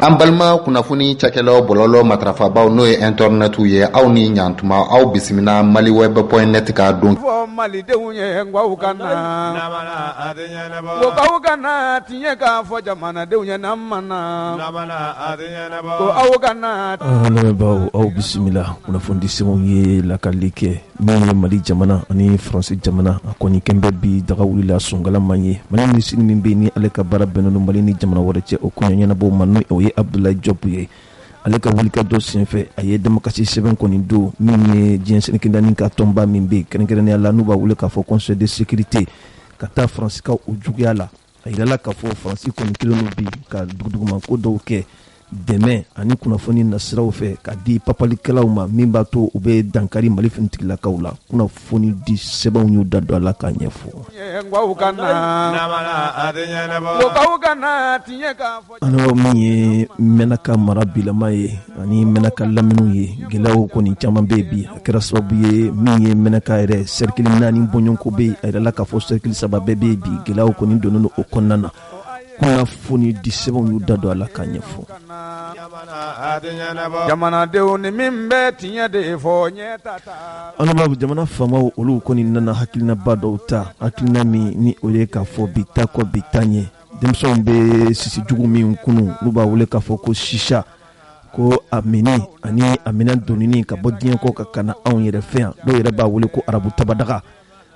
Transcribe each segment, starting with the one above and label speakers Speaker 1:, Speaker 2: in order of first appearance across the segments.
Speaker 1: An balima kunnafoni cakɛlaw bɔlɔlɔ matrafabaw n'o ye internetu ye aw ni ɲantuma aw bisimila maliweb.net ka don
Speaker 2: fɔ malidenw ye ngwaw kana ko kana tiɲɛ ka fɔ jamanadenw ye namana ko aw kana
Speaker 3: lamɛnbaaw aw bisimila kunnafoni sɛbɛnw ye lakali kɛ min ye Mali jamana ani France jamana a kɔni kɛnbɛ bi daga wulila sɔngalaman ye Mali ministre min bɛ ni ale ka baara bɛnnen don Mali ni jamana wɛrɛ cɛ o kɔɲɔ ɲɛnabɔ ma n'o o ye Abdoulaye Diop ye ale ka wulikajɔ senfɛ a ye démocratie sɛbɛn kɔni don min ye diɲɛ sɛnɛkɛlanin ka tɔnba min bɛ kɛrɛnkɛrɛnnenya la n'u b'a wele k'a fɔ Conseil de sécurité ka taa France ka o juguya la a yirala k'a fɔ France kɔni kelen don bi ka duguduguma ko dɔw kɛ dɛmɛ ani kunnafoni nasiraw fɛ ka di papalikɛlaw ma min b'a to u bɛ dankari Mali finitigilakaw la kunnafoni di sɛbɛnw y'u da don a la k'a ɲɛfɔ ano min ye Menaka mara bilama ye ani Menaka laminiw ye gɛlɛyaw kɔni caman bɛ bi a kɛra sababu ye min ye Menaka yɛrɛ cercle 4 bɔɲɔgɔnko bɛ a yirala k'a fɔ cercle 3 bɛɛ bɛ bi gɛlɛyaw kɔni donnen don o kɔnɔna na kunnafoni di sɛbɛnw y'u da don a la k'a ɲɛfɔ
Speaker 2: jamanadenw ni min bɛ tiɲɛ de fɔ ɲɛ tata
Speaker 3: anaba jamana faamaw olu kɔni nana hakilinaba dɔw ta hakilina min ni o ye k'a fɔ bi ta kɔ bi ta ɲɛ denmisɛnw bɛ sisi jugu min kunu n'u b'a wele k'a fɔ ko shisha ko amini ani amina donini ka bɔ diɲɛ kɔ ka kana anw yɛrɛ fɛ yan dɔw yɛrɛ b'a wele ko arabu tabadaga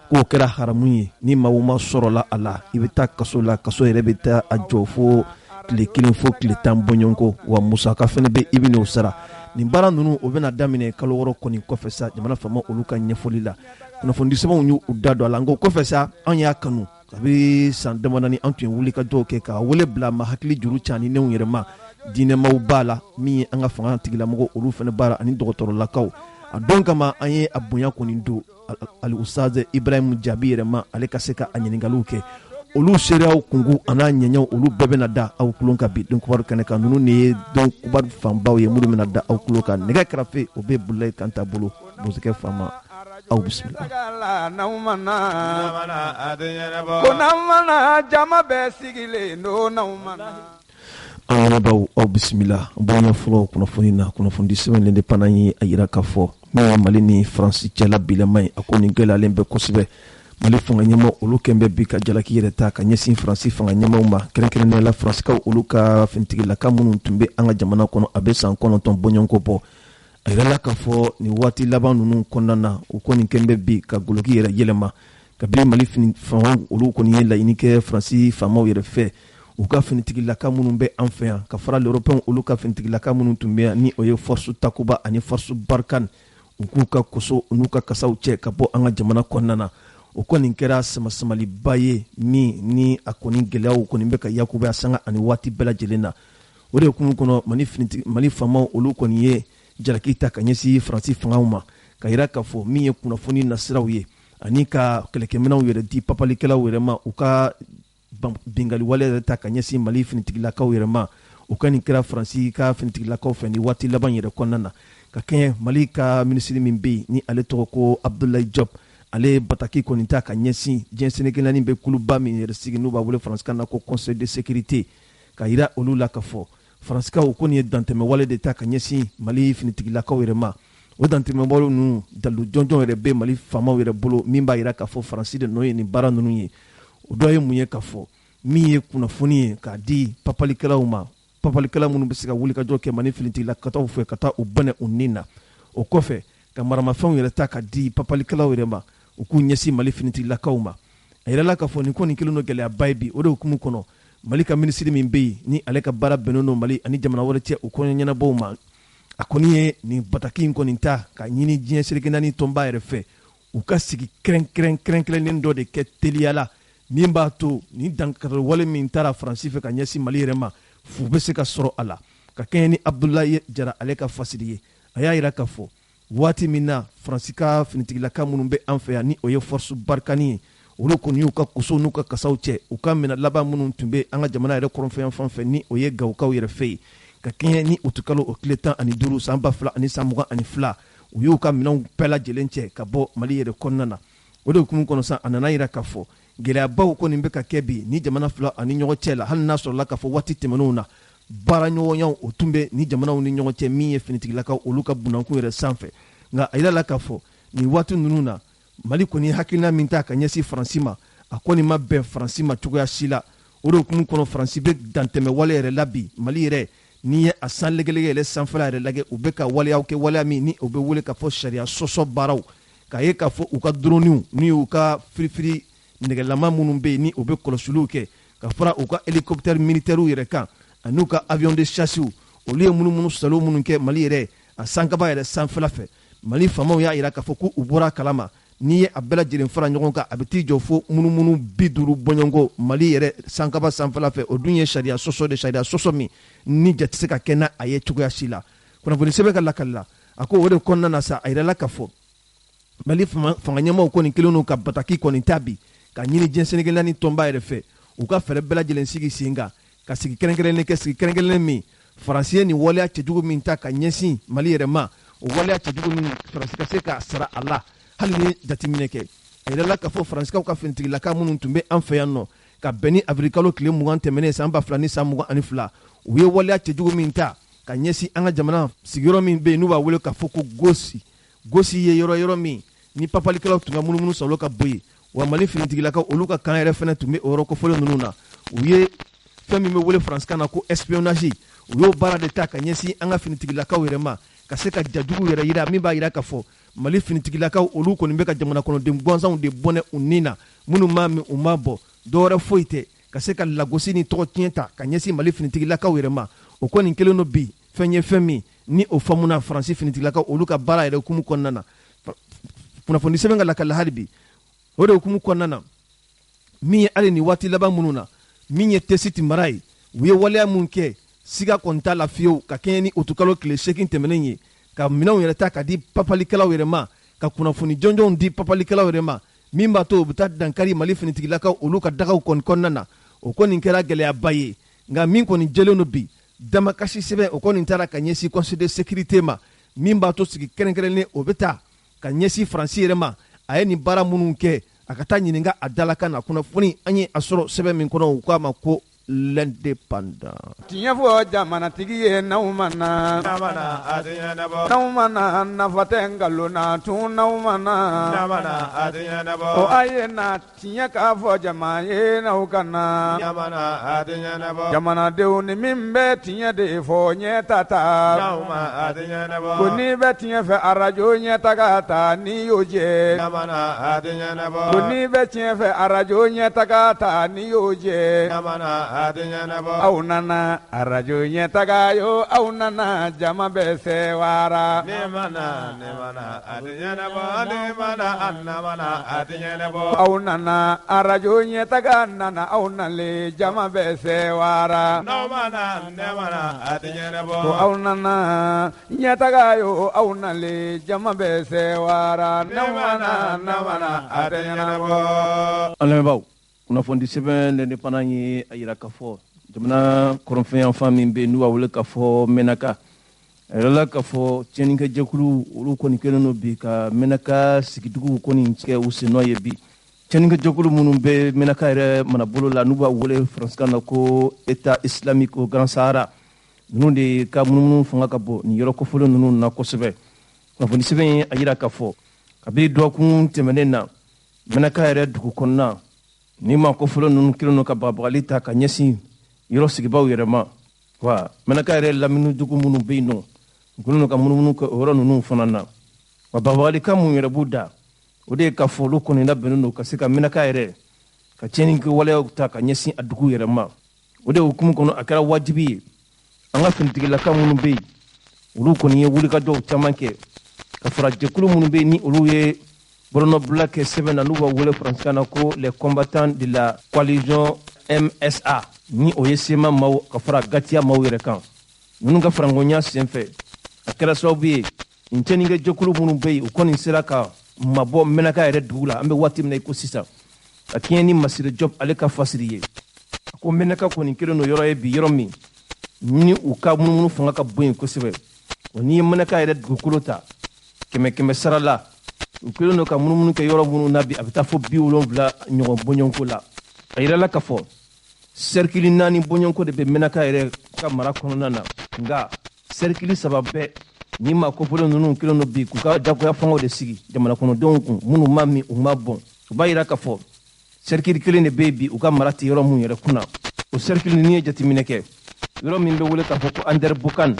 Speaker 3: k'o kɛra haramu ye ni maaw ma sɔrɔla a la i bɛ taa kaso la kaso yɛrɛ bɛ taa a jɔ fo tile 1 fo tile 10 bɔɲɔgɔnko wa musaka fana bɛ i bɛ n'o sara nin baara ninnu o bɛna daminɛ kalo 6 kɔni kɔfɛ sa jamana faama olu ka ɲɛfɔli la kunnafoni sɛbɛnw y'u da don a la nko kɔfɛ sa an y'a kanu kabi san damadɔni an tun ye wuli ka jɔw kɛ ka wele bila ma hakili juru caninenw yɛrɛ ma diinɛmaw b'a la min ye an ka fanga tigilamɔgɔ olu fana baara ani dɔgɔtɔrɔlakaw a don kama an ye a bonya kɔni don ali usaze Ibrahim Jabi yɛrɛ ma ale ka se ka a ɲininkaliw kɛ olu seereyaw kungu an'a ɲɛɲɛw olu bɛɛ bɛna da aw kulon kan bi don kubaru kɛnɛ kan ninnu ni ye don kubaru fanbaw ye minnu bɛna da aw kulon kan nɛgɛ kɛrɛfɛ o bɛ Bulayi Kanta bolo Bozokɛ Fama aw bisimila
Speaker 2: ko namana jama bɛɛ sigilen don namana
Speaker 3: an lamɛnbaaw aw bisimila bonya fɔlɔ kunnafoni na kunnafoni sɛbɛnlen de pana ye a yira k'a fɔ min ye Mali ni France cɛla bilama ye a ko nin gɛlɛyalen bɛ kosɛbɛ Mali fanga ɲɛmaaw olu kɛn bɛ bi ka jalaki yɛrɛ ta ka ɲɛsin France fanga ɲɛmaaw ma kɛrɛnkɛrɛnnenya la Fransikaw olu ka finitigilaka minnu tun bɛ an ka jamana kɔnɔ a bɛ san 9 bɔɲɔgɔnko bɔ a yirala k'a fɔ nin waati laban ninnu kɔnɔna na u kɔni kɛn bɛ bi ka goloki yɛrɛ yɛlɛma kabini Mali fanga olu kɔni ye laɲini kɛ France faamaw yɛrɛ fɛ u ka finitigilaka minnu bɛ an fɛ yan ka fara l'Européen olu ka finitigilaka minnu tun bɛ yan ni o ye force Takuba ani force Barkhane u k'u ka koso n'u ka kasaw cɛ ka bɔ an ka jamana kɔnɔna na o kɔni kɛra samasamaliba ye min ni a kɔni gɛlɛyaw kɔni bɛ ka yakubaya sanga ani waati bɛɛ lajɛlen na o de hukumu kɔnɔ Mali faamaw olu kɔni ye jalaki ta ka ɲɛsin France fangaw ma ka yira k'a fɔ min ye kunnafoni nasiraw ye ani ka kɛlɛkɛminɛw yɛrɛ di papalikɛlaw yɛrɛ ma u ka bingali wale yɛrɛ ta ka ɲɛsin Mali finitigilakaw yɛrɛ ma o ka nin kɛra France ka finitigilakaw fɛ ni waati laban yɛrɛ kɔnɔna na ka kɛɲɛ Mali ka minisiri min bɛ yen ni ale tɔgɔ ko Abdoulaye Diop ale bataki kɔni ta ka ɲɛsin diɲɛ sɛnɛkɛlanin bɛ kuluba min yɛrɛ sigi n'u b'a wele faransikan na ko Conseil de sécurité ka yira olu la ka fɔ Fransikaw ko nin ye dantɛmɛ wale de ta ka ɲɛsin Mali finitigilakaw yɛrɛ ma o dantɛmɛ wale ninnu dalu jɔnjɔn yɛrɛ bɛ Mali faamaw yɛrɛ bolo min b'a yira k'a fɔ Faransi de nɔ ye nin baara ninnu ye o dɔ ye mun ye k'a fɔ min ye kunnafoni ye k'a di papalikɛlaw ma papalikɛla minnu bɛ se ka wuli ka jɔ kɛ Mali finitigilakataw fɛ ka taa u bɛnɛ u nin na o kɔfɛ ka maramafɛnw yɛrɛ ta ka di papalikɛlaw yɛrɛ ma u k'u ɲɛsin Mali finitigilakaw ma a yirala k'a fɔ nin ko nin kelen don gɛlɛyaba ye bi o de hukumu kɔnɔ Mali ka minisiri min bɛ yen ni ale ka baara bɛnnen don Mali ani jamana wɛrɛ cɛ o kɔɲɔ ɲɛnabɔw ma a kɔni ye nin bataki in kɔni ta ka ɲini diɲɛ sɛnɛkɛlanin tɔnba yɛrɛ fɛ u ka sigi kɛrɛnkɛrɛnnen dɔ de kɛ teliya la min b'a to ni dankari wale min taara Faransi fɛ ka ɲɛsin Mali yɛrɛ ma fu bɛ se ka sɔrɔ a la ka kɛɲɛ ni Abdoulaye Jara ale ka fasiri ye a y'a yira k'a fɔ waati min na Faransi ka finitigilaka minnu bɛ an fɛ yan ni o ye force Barkhane ye olu kɔni y'u ka koso n'u ka kasaw cɛ u ka minɛ laban minnu tun bɛ an ka jamana yɛrɛ kɔrɔnfɛn fan fɛ ni o ye Gawukaw yɛrɛ fɛ yen ka kɛɲɛ ni o tukalo o tile 15 san 2000 ani san 22 u y'u ka minɛnw bɛɛ lajɛlen cɛ ka bɔ Mali yɛrɛ kɔnɔna na o de hukumu kɔnɔ sa a nana yira k'a fɔ gɛlɛyabaw kɔni bɛ ka kɛ bi ni jamana fila ani ɲɔgɔn cɛ la hali n'a sɔrɔla k'a fɔ waati tɛmɛnenw na baara ɲɔgɔnyaw o tun bɛ ni jamanaw ni ɲɔgɔn cɛ min ye finitigilakaw olu ka bunakun yɛrɛ sanfɛ nka a yirala k'a fɔ nin waati ninnu na Mali kɔni hakilina min ta ka ɲɛsin Faransi ma a kɔni ma bɛn Faransi ma cogoya si la o de hukumu kɔnɔ Faransi bɛ dantɛmɛ wale yɛrɛ la bi Mali yɛrɛ n'i ye a san lɛgɛlɛgɛ yɛrɛ sanfɛla yɛrɛ lajɛ u bɛ ka waleyaw kɛ waleya min ni o bɛ wele k'a fɔ sariya sɔsɔ baaraw k'a ye k'a fɔ u ka droniw ni u ka firifiri nɛgɛlama minnu bɛ yen ni o bɛ kɔlɔsiliw kɛ ka fara u ka hélicoptère militaires yɛrɛ kan ani u ka avion de chasse olu ye munumunu salo minnu kɛ Mali yɛrɛ a sankaba yɛrɛ sanfɛla fɛ Mali faamaw y'a jira k'a fɔ ko u bɔra kalama n'i ye a bɛɛ lajɛlen fara ɲɔgɔn kan a bɛ t'i jɔ fo munumunu 50 bɔɲɔgɔnko Mali yɛrɛ sankaba sanfɛla fɛ o dun ye sariya sɔsɔ min ni ja tɛ se ka kɛ n'a a ye cogoya si la kunnafoni sɛbɛn ka lakali la a ko o de kɔnɔna na sa a yirala k'a fɔ Mali fanga ɲɛmaaw kɔni kelen n'u ka bataki kɔni ta bi ka ɲini diɲɛ sɛnɛkɛla ni tɔnba yɛrɛ fɛ u ka fɛɛrɛ bɛɛ lajɛlen sigi sen kan ka sigi kɛrɛnkɛrɛnnen kɛ sigi kɛrɛnkɛrɛnnen min Faransi ye nin waleya cɛjugu min ta ka ɲɛsin Mali yɛrɛ ma o waleya cɛjugu min Faransi ka se k'a sara a la hali ni jateminɛ kɛ a yirala k'a fɔ Faransikaw ka finitigilaka minnu tun bɛ an fɛ yan nɔ ka bɛn ni avril kalo tile 20 tɛmɛnen san 2000 ni san 22 u ye waleya cɛjugu min ta ka ɲɛsin an ka jamana sigiyɔrɔ min bɛ yen n'u b'a wele k'a fɔ ko gosi ye yɔrɔ min ni papalikɛlaw tun ka munumunu salo ka bɔ yen wa Mali finitigilakaw olu ka kan yɛrɛ fɛnɛ tun bɛ o yɔrɔ kofɔlen ninnu na u ye fɛn min bɛ wele faransikan na ko espionnage u y'o baara de ta ka ɲɛsin an ka finitigilakaw yɛrɛ ma ka se ka jajugu yɛrɛ yira min b'a yira k'a fɔ Mali finitigilakaw olu kɔni bɛ ka jamana kɔnɔden gansanw de bɔnɛ u nin na minnu m'a min u m'a bɔ dɔwɛrɛ foyi tɛ ka se ka lagosi ni tɔgɔ tiɲɛ ta ka ɲɛsin Mali finitigilakaw yɛrɛ ma o kɔni kelen do bi fɛn ye fɛn min ni o faamuna Faransi finitigilakaw olu ka baara yɛrɛ hukumu kɔnɔna na kunnafoni sɛbɛn ka lakali hali bi o de hukumu kɔnɔna na min ye hali ni waati laban minnu na min ye tɛsiti mara ye u ye waleya mun kɛ siga kɔni t'a la fiyewu ka kɛɲɛ ni utukalo tile 8 tɛmɛnen ye ka minɛnw yɛrɛ ta ka di papalikɛlaw yɛrɛ ma ka kunnafoni jɔnjɔnw di papalikɛlaw yɛrɛ ma min b'a to u bɛ taa dankari Mali finitigilakaw olu ka dagaw kɔni kɔnɔna na o kɔni kɛra gɛlɛyaba ye nka min kɔni jɛlen do bi damakasi sɛbɛn o kɔni taara ka ɲɛsin conseil de sécurité ma min b'a to sigi kɛrɛnkɛrɛnnen o bɛ taa ka ɲɛsin Faransi yɛrɛ ma a ye nin baara minnu kɛ a ka taa ɲininka a dalakan na kunnafoni an ye a sɔrɔ sɛbɛn min kɔnɔ u k'a ma ko l'indépendant.
Speaker 2: Tiɲɛ fɔ jamanatigi ye n'aw ma na n'aw ma na nafa tɛ nkalon na tun n'aw ma na o a ye na tiɲɛ k'a fɔ jama ye n'aw ka na jamanadenw ni min bɛ tiɲɛ de fɔ ɲɛta ta ko n'i bɛ tiɲɛ fɛ arajo ɲɛta ka ta n'i y'o jɛ ko n'i bɛ tiɲɛ fɛ arajo ɲɛta ka ta n'i y'o jɛ aw nana arajo ɲɛtaga yo aw nana jama bɛ sewara aw nana arajo ɲɛtaga nana aw nale jama bɛ sewara ko aw nana ɲɛtaga yo aw nale jama bɛ sewara
Speaker 3: an lamɛnbaaw kunnafoni sɛbɛn l'indépendant ye a yira k'a fɔ jamana kɔrɔnfɛnyanfan min bɛ yen n'u b'a wele k'a fɔ Menaka a yirala k'a fɔ tiɲɛnikɛjɛkulu olu kɔni kɛlen do bi ka Menaka sigiduguw kɔni tigɛ u sen nɔ ye bi tiɲɛnikɛjɛkulu minnu bɛ Menaka yɛrɛ manabolo la n'u b'a wele faransikan na ko État islamique au Grand Sahara ninnu de ka munumunu fanga ka bɔ nin yɔrɔ kɔfɔlen ninnu na kosɛbɛ kunnafoni sɛbɛn ye a yira k'a fɔ kabini dɔgɔkun tɛmɛnen na Menaka yɛrɛ dugu kɔnɔna ni ma kɔfɔlen ninnu kelen do ka bagabagali ta ka ɲɛsin yɔrɔ sigibaw yɛrɛ ma wa Menaka yɛrɛ lamini dugu minnu bɛ yen nɔ u kelen do ka munumunu kɛ o yɔrɔ ninnu fana na wa bagabagalika mun yɛrɛ b'u da o de ye k'a fɔ olu kɔni labɛnnen do ka se ka Menaka yɛrɛ ka tiɲɛni kɛ waleyaw ta ka ɲɛsin a dugu yɛrɛ ma o de hukumu kɔnɔ a kɛra wajibi ye an ka finitigilaka minnu bɛ yen olu kɔni ye wulikajɔw caman kɛ ka fara jɛkulu minnu bɛ yen ni olu ye bolonɔbila kɛ sɛbɛn na n'u b'a wele faransikan na ko les combattants de la coalition MSA ni o ye sema maaw ka fara gatiya maaw yɛrɛ kan ninnu ka farankoɲa senfɛ a kɛra sababu ye nin cɛnikɛ jɛkulu minnu bɛ yen u kɔni sera ka mabɔ Menaka yɛrɛ dugu la an bɛ waati min na i ko sisan ka kɛɲɛ ni Masire Diop ale ka fasiri ye a ko Menaka kɔni kelen do yɔrɔ ye bi yɔrɔ min ni u ka munumunu fanga ka bon yen kosɛbɛ wa n'i ye Menaka yɛrɛ dugukolo ta 100 sara la u kelen do ka munumunu kɛ yɔrɔ minnu na bi a bɛ taa fɔ 70 ɲɔgɔn bɔɲɔgɔnko la a yirala k'a fɔ cercle 4 bɔɲɔgɔnko de bɛ Menaka yɛrɛ ka mara kɔnɔna na nga cercle saba bɛɛ ni ma kofɔlen ninnu kelen bi k'u ka jagoya fɛngɛw de sigi jamana kɔnɔdenw kun minnu ma min u ma bɔn u b'a yira k'a fɔ cercle kelen de bɛ bi u ka mara tɛ yɔrɔ mun yɛrɛ kunna o cercle ni ye jateminɛ kɛ yɔrɔ min bɛ wele k'a fɔ ko Anderbukan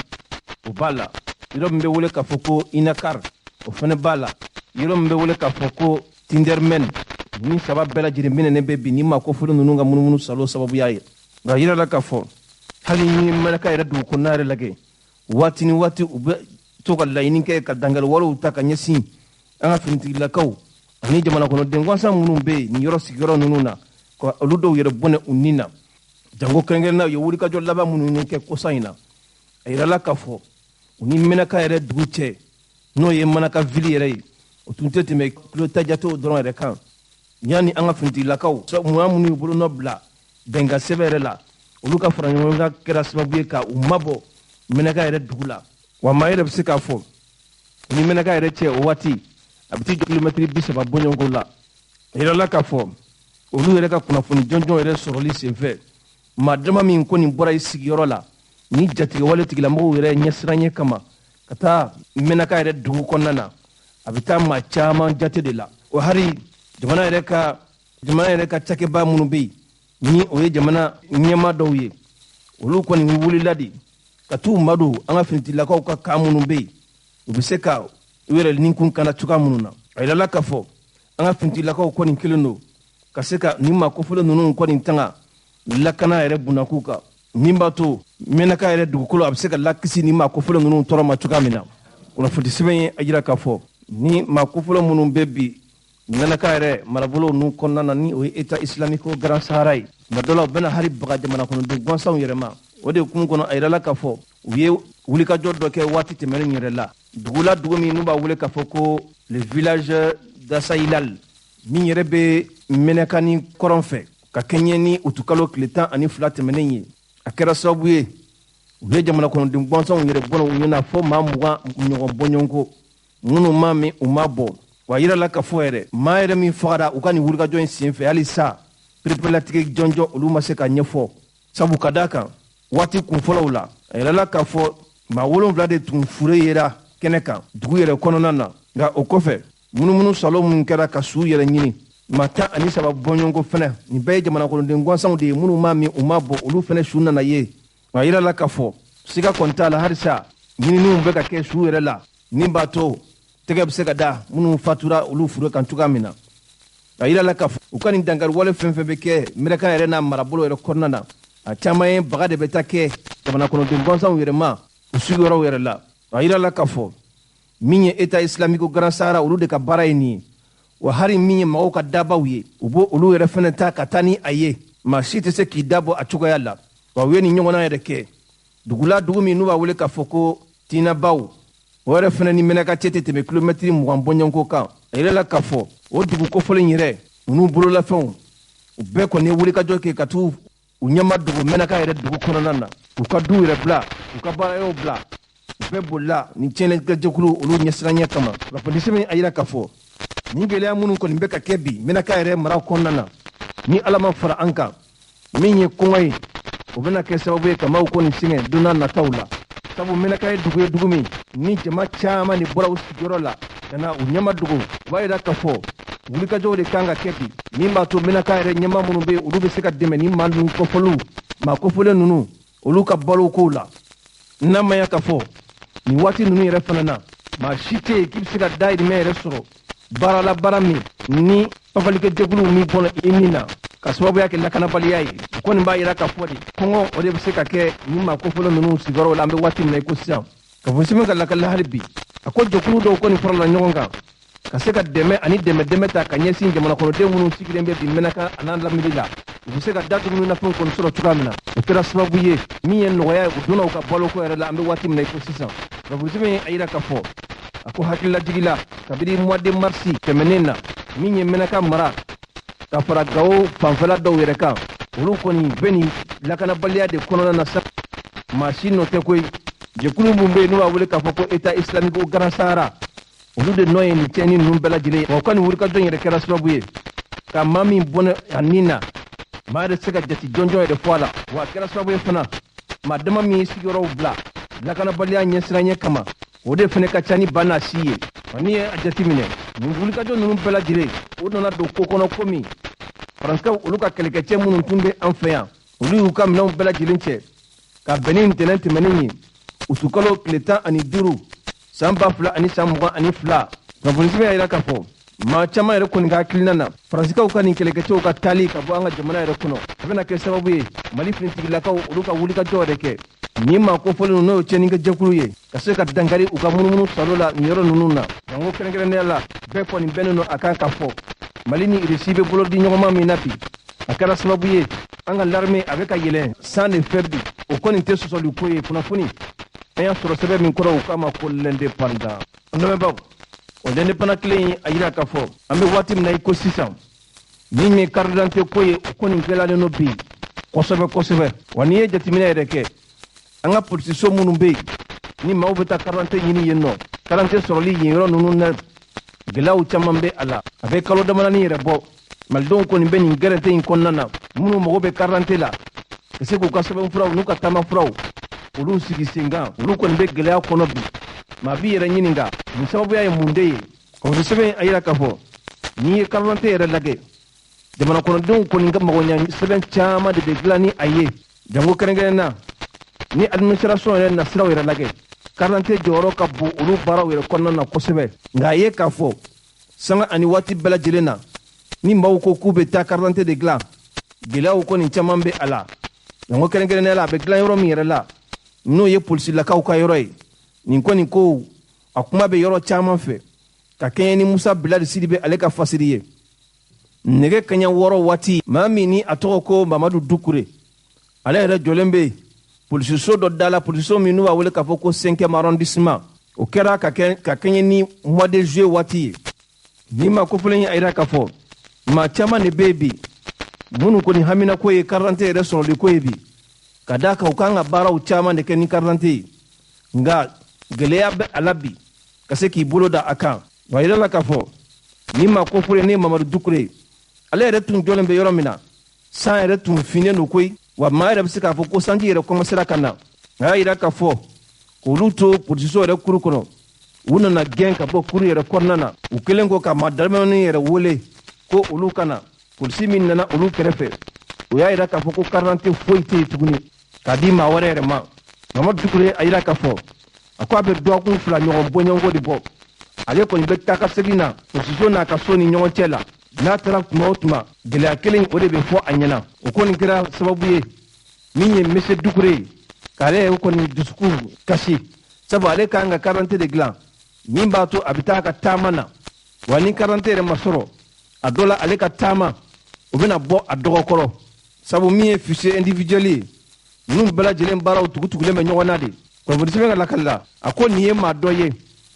Speaker 3: o b'a la yɔrɔ min bɛ wele k'a fɔ ko Inakar o fana b'a la yɔrɔ min bɛ wele k'a fɔ ko Tindermen ni saba bɛɛ lajɛlen minɛnen bɛ bi ni ma kofɔlen ninnu ka munumunu salo sababuya ye nka yira la k'a fɔ hali ni Mɛnaka yɛrɛ dugu kɔnɔna yɛrɛ lajɛ waati ni waati u bɛ to ka laɲini kɛ ka dangali ta ka ɲɛsin an ka finitigilakaw ani jamana kɔnɔden gansan minnu bɛ yen nin yɔrɔ sigiyɔrɔ ninnu na ka olu dɔw yɛrɛ bɔnɛ u nin na jango kɛrɛnkɛrɛnna u ye wulikajɔ laban minnu kɛ kɔsa in na a yirala k'a fɔ u ni Mɛnaka yɛrɛ dugu cɛ n'o ye Manaka ville yɛrɛ ye o tun tɛ tɛmɛ kilo tajatew dɔrɔn yɛrɛ kan yanni an ka finitigilakaw muya minnu y'u bolonɔ bila bɛnkan sɛbɛn yɛrɛ la olu ka fara ɲɔgɔn kan kɛra sababu ye ka u mabɔ Mɛnaka yɛrɛ dugu la wa maa yɛrɛ bɛ se k'a fɔ ni Mɛnaka yɛrɛ cɛ o waati a bɛ t'i jɔ kilomɛtiri 30 bɔɲɔgɔnko la a yirala k'a fɔ olu yɛrɛ ka kunnafoni jɔnjɔn yɛrɛ sɔrɔli senfɛ maa dama min ko nin bɔra i sigiyɔrɔ la ni jatigɛwale tigilamɔgɔw yɛrɛ ɲɛsiranɲɛ kama ka taa Mɛnaka yɛrɛ dugu kɔnɔna na a bɛ taa maa caman jate de la o hari jamana yɛrɛ ka cakɛba minnu bɛ yen ni o ye jamana ɲɛmaa dɔw ye olu kɔni wulila de ka t'u madon an ka finitigilakaw ka kan minnu bɛ yen u bɛ se ka u yɛrɛ ninkun kana cogoya minnu na a yirala k'a fɔ an ka finitigilakaw kɔni kelen don ka se ka nin maa kofɔlen ninnu kɔni tanga lakana yɛrɛ bunakun kan min b'a to Mɛnaka yɛrɛ dugukolo a bɛ se ka lakisi nin maa kofɔlen ninnu tɔɔrɔ ma cogoya min na kunnafoni sɛbɛn ye a jira k'a fɔ ni maa kofɔlen minnu bɛ bi Mɛnaka yɛrɛ marabolo ninnu kɔnɔna na ni o ye État islamique Grand Sahara ye tuma dɔ la u bɛna hali baga jamana kɔnɔden gansanw yɛrɛ ma o de kun kɔnɔ a yirala k'a fɔ u ye wulikajɔ dɔ kɛ waati tɛmɛnen yɛrɛ la dugu la dugu min n'u b'a wele k'a fɔ ko le village d'Asailal min yɛrɛ bɛ Mɛnaka ni kɔrɔn fɛ ka kɛɲɛ ni utukalo tile 12 tɛmɛnen ye a kɛra sababu ye u ye jamana kɔnɔden gansanw yɛrɛ bɔnɔ u ɲɛna fɔ maa 20 ɲɔgɔn bɔɲɔgɔnko minnu ma min u ma bɔ wa yirala k'a fɔ yɛrɛ maa yɛrɛ min fagara u ka nin wulikajɔ in senfɛ hali sa perepelatigɛ jɔnjɔ olu ma se ka ɲɛfɔ sabu ka da kan waati kunfɔlɔw la a yirala k'a fɔ maa 7 de tun fure yera kɛnɛ kan dugu yɛrɛ kɔnɔna na nka o kɔfɛ munumunu salo min kɛra ka su yɛrɛ ɲini maa 13 bɔɲɔgɔnko fɛnɛ nin bɛɛ ye jamana kɔnɔden gansanw de ye minnu ma min u ma bɔ olu fɛnɛ su nana ye a yirala k'a fɔ siga kɔni t'a la halisa ɲininiw bɛ ka kɛ su yɛrɛ la min b'a to tɛgɛ bɛ se ka da minnu fatura olu fure kan cogoya min na a yirala k'a fɔ u ka nin dankariwale fɛn fɛn bɛ kɛ Mɛnaka yɛrɛ n'a marabolo yɛrɛ kɔnɔna na a caman ye baga de bɛ taa kɛ jamana kɔnɔden gansanw yɛrɛ ma u sigiyɔrɔw yɛrɛ la a yirala k'a fɔ min ye État islamique Grand Sahara olu de ka baara ye nin ye wa hari min ye mɔgɔw ka dabaw ye u b'o olu yɛrɛ fɛnɛ ta ka taa ni a ye maa si tɛ se k'i dabɔ a cogoya la wa u ye nin ɲɔgɔnna yɛrɛ kɛ dugula dugu min n'u b'a wele k'a fɔ ko Tinabaw o yɛrɛ fɛnɛ ni Mɛnaka cɛ tɛ tɛmɛ kilomɛtiri 20 bɔɲɔgɔnko kan a yirala k'a fɔ o dugu kofɔlen yɛrɛ u n'u bololafɛnw u bɛɛ kɔni ye wulikajɔ kɛ ka t'u u ɲɛma dogo Mɛnaka yɛrɛ dugu kɔnɔna na u ka du yɛrɛ bila u ka baarayaw bila u bɛɛ bolila nin tiɲɛlikɛjɛkulu olu ɲɛsiranɲɛ kama kunnafoni sɛbɛn a yira k'a fɔ nin gɛlɛya minnu kɔni bɛ ka kɛ bi Mɛnaka yɛrɛ mara kɔnɔna na ni Ala ma fara an kan min ye kɔngɔ ye o bɛna kɛ sababu ye ka maaw ko nin sɛgɛn don n'a nataw la sabu Mɛnaka ye dugu min ni jama caman de bɔra u sigiyɔrɔ la ka na u ɲɛma dogo u b'a yira k'a fɔ wulikajɔw de kan ka kɛ bi min b'a to Mɛnaka yɛrɛ ɲɛma minnu bɛ yen olu bɛ se ka dɛmɛ ni maa ninnu kɔfɔliw maa kɔfɔlen ninnu olu ka balo kow la n'a ma ɲɛ k'a fɔ nin waati ninnu yɛrɛ fana na maa si tɛ yen k'i bɛ se ka dahirimɛ yɛrɛ sɔrɔ baara la baara min ni pafalikɛjɛkuluw min bɔnna i nin na ka sababuya kɛ lakanabaliya ye o kɔni b'a yira k'a fɔ de kɔngɔ o de bɛ se ka kɛ nin maa kofɔlen ninnu sigiyɔrɔw la an bɛ waati min na i ko sisan ka fɔ sɛbɛn ka lakali hali bi a ko jɛkulu dɔw kɔni farala ɲɔgɔn kan ka se ka dɛmɛ ani dɛmɛ ta ka ɲɛsin jamana kɔnɔden minnu sigilen bɛ bi Mɛnaka a n'a lamini la u bɛ se ka da dumuni nafɛnw kɔni sɔrɔ cogoya min na o kɛra sababu ye min ye nɔgɔya ye u donna u ka baloko yɛrɛ la an bɛ waati min na i ko sisan ka fɔ sɛbɛn ye a yira k'a fɔ a ko hakililajigila kabini mois de mars tɛmɛnen na min ye Mɛnaka mara ka fara Gawo fanfɛla dɔw yɛrɛ kan olu kɔni bɛ nin lakanabaliya de kɔnɔna na sa maa si nɔ tɛ koyi jɛkulu min bɛ yen n'u b'a wele k'a fɔ ko État islamique Grand Sahara olu de nɔ ye nin tiɲɛni ninnu bɛɛ lajɛlen wa u ka nin wulikajɔ yɛrɛ kɛra sababu ye ka maa min bɔnɛ a nin na maa yɛrɛ se ka jate jɔnjɔn yɛrɛ fɔ a la wa a kɛra sababu ye fana maa dama min ye sigiyɔrɔw bila lakanabaliya ɲɛsiranɲɛ kama o de fɛnɛ ka ca ni ba n'a si ye n'i ye a jateminɛ nin wulikajɔ ninnu bɛɛ lajɛlen o nana don ko kɔnɔ komi faransikɛw olu ka kɛlɛkɛcɛ minnu tun bɛ an fɛ yan olu y'u ka minɛnw bɛɛ lajɛlen cɛ ka bɛn ni ntɛnɛn tɛmɛnen ye usukalo tile 15 san 2022 kunnafoni y'a jira k'a fɔ maa caman yɛrɛ kɔni ka hakilina na faransikɛw ka nin kɛlɛkɛcɛw ka taali ka bɔ an ka jamana yɛrɛ kɔnɔ a bɛna kɛ sababu ye mali finitigilakaw olu ka wulikajɔ yɛrɛ kɛ nin maa kofɔlen n'o ye cɛnikɛjɛkulu ye ka se ka dankari u ka munumunu salo la nin yɔrɔ ninnu na jango kɛrɛnkɛrɛnnenya la bɛɛ kɔni bɛnnen don a kan ka fɔ mali ni irisi bɛ bolo di ɲɔgɔnma min na bi a kɛra sababu ye an ka l'armée a bɛ ka yɛlɛn sans de faire bi o kɔni tɛ sɔsɔli ko ye kunnafoni an y'a sɔrɔ sɛbɛn min kɔrɔ u k'a ma ko l'indépendant an lamɛnbaaw o l'indépendant kelen a yira k'a fɔ an bɛ waati min na i ko sisan min ye carte d'identité ko ye o kɔni gɛlɛyalen don bi kosɛbɛ kosɛbɛ wa n'i ye jateminɛ yɛrɛ kɛ an ka polisiso minnu bɛ yen ni maaw bɛ taa carte d'identité ɲini yen nɔ carte d'identité sɔrɔli yen yɔrɔ ninnu na gɛlɛyaw caman bɛ a la a bɛ kalo damadɔnin yɛrɛ bɔ malidenw kɔni bɛ nin gɛrɛntɛ in kɔnɔna na minnu mago bɛ carte d'identité la ka se k'u ka sɛbɛnfuraw n'u ka taamafuraw olu sigi sen kan olu kɔni bɛ gɛlɛya kɔnɔ bi maa b'i yɛrɛ ɲininka nin sababuya ye mun de ye o sɛbɛn a yira k'a fɔ n'i ye carte d'identité yɛrɛ lajɛ jamana kɔnɔdenw kɔni ka magoɲɛ sɛbɛn caman de bɛ dilan ni a ye jango kɛrɛnkɛrɛnnen na ni administration yɛrɛ na siraw yɛrɛ lajɛ carte d'identité jɔyɔrɔ ka bon olu baaraw yɛrɛ kɔnɔna na kosɛbɛ nka a ye k'a fɔ sanga ani waati bɛɛ lajɛlen na ni maaw ko k'u bɛ taa carte d'identité de dilan gɛlɛyaw kɔni caman bɛ a la jango kɛrɛnkɛrɛnnenya la a bɛ dilan yɔrɔ min yɛrɛ la n'o ye polisilakaw ka yɔrɔ ye nin kɔni ko a kuma bɛ yɔrɔ caman fɛ ka kɛɲɛ ni musa bilali sidibe ale ka fasiri ye nɛgɛ kaɲɛ 6 waati maa min ni a tɔgɔ ko mamadu dukure ale yɛrɛ jɔlen bɛ polisiso dɔ da la polisiso min n'u b'a wele k'a fɔ ko 5e arrondissement o kɛra ka kɛɲɛ ni mois de juillet waati ye ni ma kofɔlen ye a yira k'a fɔ maa caman de bɛ bi minnu kɔni hamina ko ye carte d'identité yɛrɛ sɔrɔli ko ye bi ka da kan u kan ka baaraw caman de kɛ ni carte d'identité ye nka gɛlɛya bɛ a la bi ka se k'i bolo da a kan wa yira la k'a fɔ ni ma kofɔlen ne ye mamadu dukure ale yɛrɛ tun jɔlen bɛ yɔrɔ min na san yɛrɛ tun finnen don koyi wa maa yɛrɛ bɛ se k'a fɔ ko sanji yɛrɛ commencera ka na a y'a yira k'a fɔ k'olu to polisiso yɛrɛ kuru kɔnɔ u nana gɛn ka bɔ kuru yɛrɛ kɔnɔna na u kɛlen ko ka maa damadɔnin yɛrɛ wele ko olu ka na polisi min nana olu kɛrɛfɛ o y'a yira k'a fɔ ko carte d'identité foyi tɛ yen tuguni k'a di maa wɛrɛ yɛrɛ ma mamadu dukure a yira k'a fɔ a ko a bɛ dɔgɔkun 2 ɲɔgɔn bɔɲɔgɔnko de bɔ ale kɔni bɛ taa ka segin na polisiso n'a ka so ni ɲɔgɔn cɛ la n'a taara tuma o tuma gɛlɛya kelen o de bɛ fɔ a ɲɛna o kɔni kɛra sababu ye min ye monsieur dukure ye k'ale yɛrɛ kɔni dusukun kasi sabu ale k'an ka carte d'identité de dilan min b'a to a bɛ taa ka taama na wa ni carte d'identité yɛrɛ ma sɔrɔ a dɔ la ale ka taama o bɛna bɔ a dɔgɔkɔrɔ sabu min ye fichier individuel ye ninnu bɛɛ lajɛlen baaraw tugutugulen bɛ ɲɔgɔn na de kunnafoni sɛbɛn ka lakali la a ko nin ye maa dɔ ye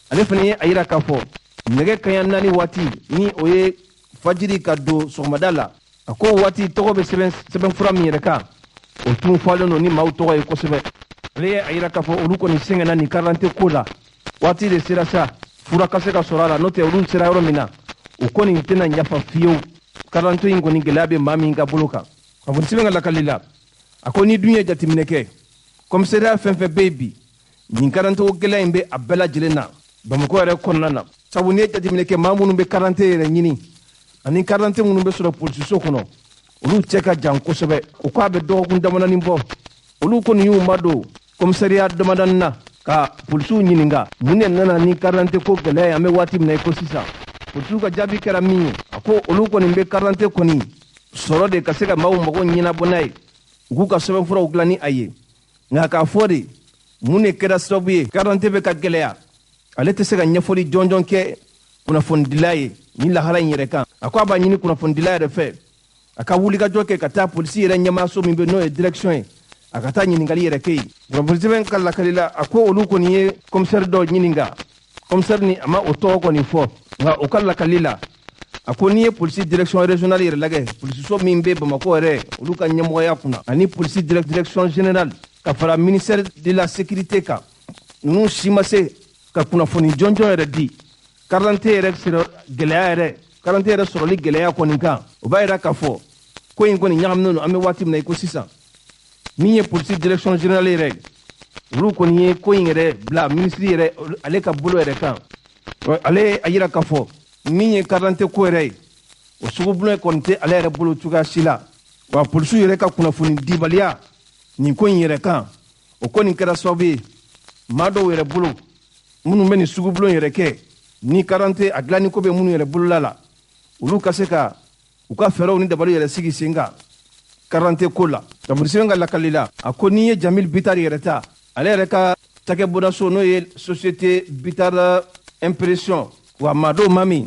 Speaker 3: ale fana ye a yira k'a fɔ nɛgɛ kaɲɛ 4 waati ni o ye fajiri ka don sɔgɔmada la a ko waati tɔgɔ bɛ sɛbɛnfura min yɛrɛ kan o tun fɔlen don ni maaw tɔgɔ ye kosɛbɛ ale ye a yira k'a fɔ olu kɔni sɛgɛnna nin carte d'identité ko la waati de sera sa fura ka se ka sɔrɔ a la n'o tɛ olu sera yɔrɔ min na o kɔni tɛna yafa fiyewu carte d'identité in kɔni gɛlɛya bɛ maa min ka bolo kan kunnafoni sɛbɛn ka lakali la a ko ni dun ye jateminɛ kɛ commissariat fɛn fɛn bɛ yen bi nin carte d'identité gɛlɛya in bɛ a bɛɛ lajɛlen na bamakɔ yɛrɛ kɔnɔna na sabu n'i ye jateminɛ kɛ maa minnu bɛ carte d'identité yɛrɛ ɲini ani carte d'identité minnu bɛ sɔrɔ polisiso kɔnɔ olu cɛ ka jan kosɛbɛ o k'a bɛ dɔgɔkun damadɔnin bɔ olu kɔni y'u madon commissariat damadɔnin na ka polisiw ɲininka mun de nana ni carte d'identité ko gɛlɛya ye an bɛ waati min na i ko sisan polisiw ka jaabi kɛra min ye a ko olu kɔni bɛ carte d'identité kɔni sɔrɔ de ka se ka maaw mago ɲɛnabɔ n'a ye u k'u ka sɛbɛnfuraw dilan ni a ye nka k'a fɔ de mun de kɛra sababu ye carte d'identité bɛ ka gɛlɛya ale tɛ se ka ɲɛfɔli jɔnjɔn kɛ kunnafonidila ye ni lahara in yɛrɛ kan a ko a b'a ɲini kunnafonidila yɛrɛ fɛ a ka wulikajɔ kɛ ka taa polisi yɛrɛ ɲɛmaaso min bɛ n'o ye direction ye a ka taa ɲininkali yɛrɛ kɛ yen kunnafoni sɛbɛn ka lakali la a ko olu kɔni ye commissaire dɔ ɲininka commissaire ni a ma o tɔgɔ kɔni fɔ nka o ka lakali la a ko n'i ye polisi direction régionale yɛrɛ lajɛ polisiso min bɛ bamakɔ yɛrɛ olu ka ɲɛmɔgɔya kunna ani polisi direction générale ka fara ministère de la sécurité kan ninnu si ma se ka kunnafoni jɔnjɔn yɛrɛ di carte d'identité yɛrɛ sɔrɔ gɛlɛya yɛrɛ carte d'identité yɛrɛ sɔrɔli gɛlɛya kɔni kan o b'a yira k'a fɔ ko in kɔni ɲagaminen don an bɛ waati min na i ko sisan min ye polisi direction générale yɛrɛ olu kɔni ye ko in yɛrɛ bila ministre yɛrɛ ale ka bolo yɛrɛ kan ale a yira k'a fɔ min ye carte d'identité ko yɛrɛ ye o sugubulon kɔni tɛ ale yɛrɛ bolo cogoya si la wa polisiw yɛrɛ ka kunnafoni dibaliya nin ko in yɛrɛ kan o kɔni kɛra sababu ye maa dɔw yɛrɛ bolo minnu bɛ nin sugubulon yɛrɛ kɛ ni carte d'identité a dilanni ko bɛ minnu yɛrɛ bolola la olu ka se ka u ka fɛɛrɛw ni dabaliw yɛrɛ sigi sen kan carte d'identité ko la tamori sɛbɛn ka lakali la a ko n'i ye Jamil Bitar yɛrɛ ta ale yɛrɛ ka cakɛbɔdaso n'o ye société Bitar impression wa maa dɔw ma min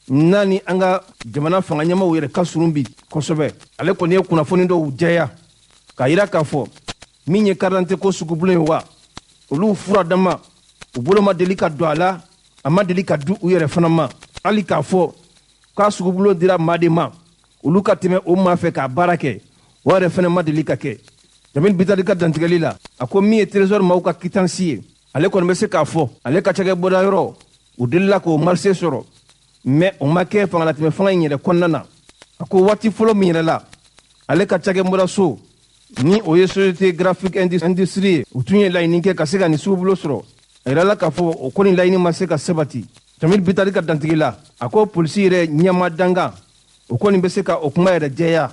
Speaker 3: n'a ni an ka jamana fanga ɲɛmaw yɛrɛ ka surun bi kosɛbɛ ale kɔni ye kunnafoni dɔw jɛya k'a yira k'a fɔ min ye carte d'identité ko sugubulon ye wa olu fura dama u bolo ma deli ka don a la a ma deli ka du u yɛrɛ fana ma hali k'a fɔ k'a sugubulon dira maa de ma olu ka tɛmɛ o maa fɛ k'a baara kɛ o yɛrɛ fana ma deli ka kɛ Jamil Bitar ka dantigɛli la a ko min ye trésor maaw ka quittance ye ale kɔni bɛ se k'a fɔ ale ka cakɛbɔda yɔrɔ u delila k'o marché sɔrɔ mais o ma kɛ fangalatɛmɛ fanga in yɛrɛ kɔnɔna na a ko waati fɔlɔ min yɛrɛ la ale ka cakɛbɔdaso ni o ye société graphique industrie ye u tun ye laɲini kɛ ka se ka nin sugubulon sɔrɔ a yirala k'a fɔ o kɔni laɲini ma se ka sabati Jamil Bitar ka dantigi la a ko polisi yɛrɛ ɲɛma dangan o kɔni bɛ se ka o kuma yɛrɛ jɛya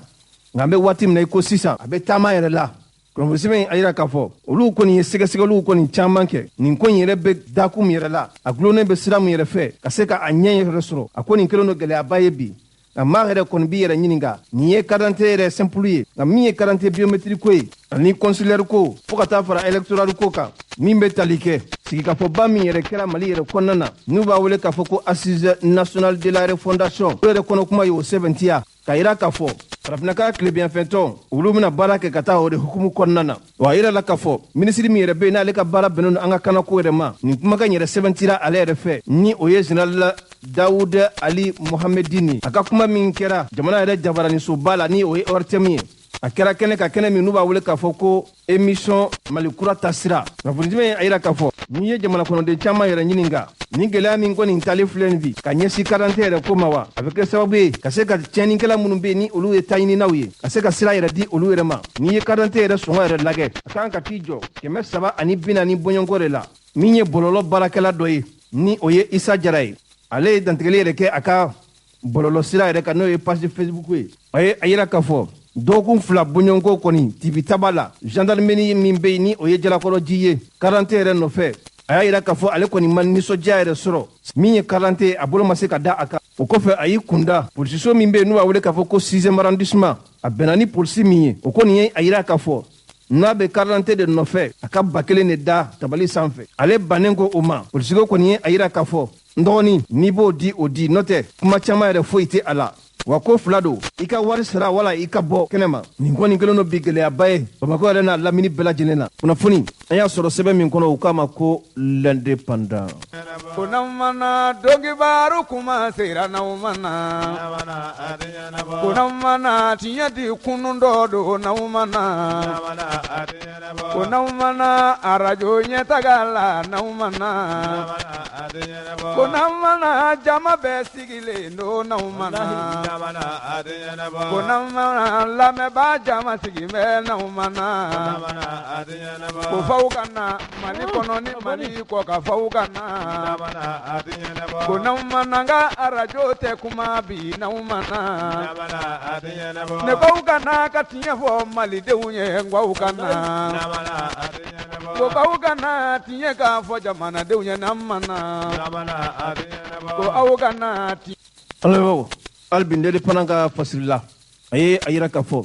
Speaker 3: nka an bɛ waati min na i ko sisan a bɛ taama yɛrɛ la kunnafoni sɛbɛn a yira k'a fɔ olu kɔni ye sɛgɛsɛgɛliw kɔni caman kɛ nin ko in yɛrɛ bɛ dakun min yɛrɛ la a gulonnen bɛ sira min yɛrɛ fɛ ka se ka a ɲɛ yɛrɛ sɔrɔ a ko nin kɛlen don gɛlɛyaba ye bi nka maa yɛrɛ kɔni b'i yɛrɛ ɲininka nin ye carte d'identité yɛrɛ simple ye nka min ye carte d'identité biométrique ko ye ani consulaire ko fo ka taa fara électoral ko kan min bɛ tali kɛ sigikafɔba min yɛrɛ kɛra Mali yɛrɛ kɔnɔna na n'u b'a wele k'a fɔ ko assise nationale de la refondation o yɛrɛ kɔnɔ kuma ye o sɛbɛntiya k'a yira k'a fɔ farafinna ka tilebiyanfɛntɔn olu bɛna baara kɛ ka taa o de hukumu kɔnɔna na wa a yira la k'a fɔ minisiri min yɛrɛ bɛ yen n'ale ka baara bɛnnen don an ka kanako yɛrɛ ma nin kumakan yɛrɛ sɛbɛntira ale yɛrɛ fɛ ni o ye général Dawuda Ali Mohamedini a ka kuma min kɛra jamana yɛrɛ jabaranisoba la ni o ye ORTM ye a kɛra kɛnɛ ka kɛnɛ min n'u b'a wele k'a fɔ ko émission Malikura tasira kunnafoni jumɛn a yira k'a fɔ n'i ye jamana kɔnɔden caman yɛrɛ ɲininka ni gɛlɛya min kɔni talen filɛ nin bi ka ɲɛsin carte d'identité yɛrɛ ko ma wa a bɛ kɛ sababu ye ka se ka tiɲɛnikɛla minnu bɛ yen ni olu ye taɲininaw ye ka se ka sira yɛrɛ di olu yɛrɛ ma n'i ye carte d'identité yɛrɛ sɔngɔ yɛrɛ lajɛ a kan ka t'i jɔ 340 bɔɲɔgɔnko de la min ye bɔlɔlɔ baarakɛla dɔ ye ni o ye Isa Jara ye ale ye dantigɛli yɛrɛ kɛ a ka bɔlɔlɔ sira yɛrɛ kan n'o ye page Facebook ye a ye a yira k'a fɔ dɔgɔkun 2 bɔɲɔgɔnko kɔni tibitaba la gendarmerie min bɛ yen ni o ye jalakɔrɔji ye carte d'identité yɛrɛ nɔfɛ a y'a yira k'a fɔ ale kɔni ma nisɔndiya yɛrɛ sɔrɔ min ye carte d'identité a bolo ma se ka da a kan o kɔfɛ a y'i kunda polisiso min bɛ yen n'u b'a wele k'a fɔ ko 6e arrondissement a bɛnna ni polisi min ye o kɔni ye a yira k'a fɔ n'a bɛ carte d'identité de nɔfɛ a ka ba kelen de da tabali sanfɛ ale bannen ko o ma polisiko kɔni ye a yira k'a fɔ n dɔgɔnin n'i b'o di o di n'o tɛ kuma caman yɛrɛ foyi tɛ a la wa ko 2 don i ka wari sara wala i ka bɔ kɛnɛ ma nin kɔni kɛlen don bi gɛlɛyaba ye Bamako yɛrɛ n'a lamini bɛɛ lajɛlen na kunnafoni an y'a sɔrɔ sɛbɛn min kɔnɔ u k'a ma ko l'indépendant
Speaker 2: kunamana dɔnkibaru kuma sera n'aw mana kunamana tiɲɛ di kunun dɔ don n'aw mana kunamana arajo ɲɛtaga la n'aw mana kunamana jama bɛɛ sigilen don n'aw mana kunamana lamɛnbaa jama sigi bɛ n'aw mana ko faw ka na Mali kɔnɔ ni Mali kɔ ka faw ka na ko n'aw mana n ka arajo tɛ kuma bi n'aw mana ne k'aw ka na ka tiɲɛ fɔ malidenw ye n k'aw ka na ko k'aw ka na tiɲɛ k'a fɔ jamanadenw ye n'an mana ko aw ka na
Speaker 3: tiɲɛ. hali bi l'indépendant ka fasiri la a ye a yira k'a fɔ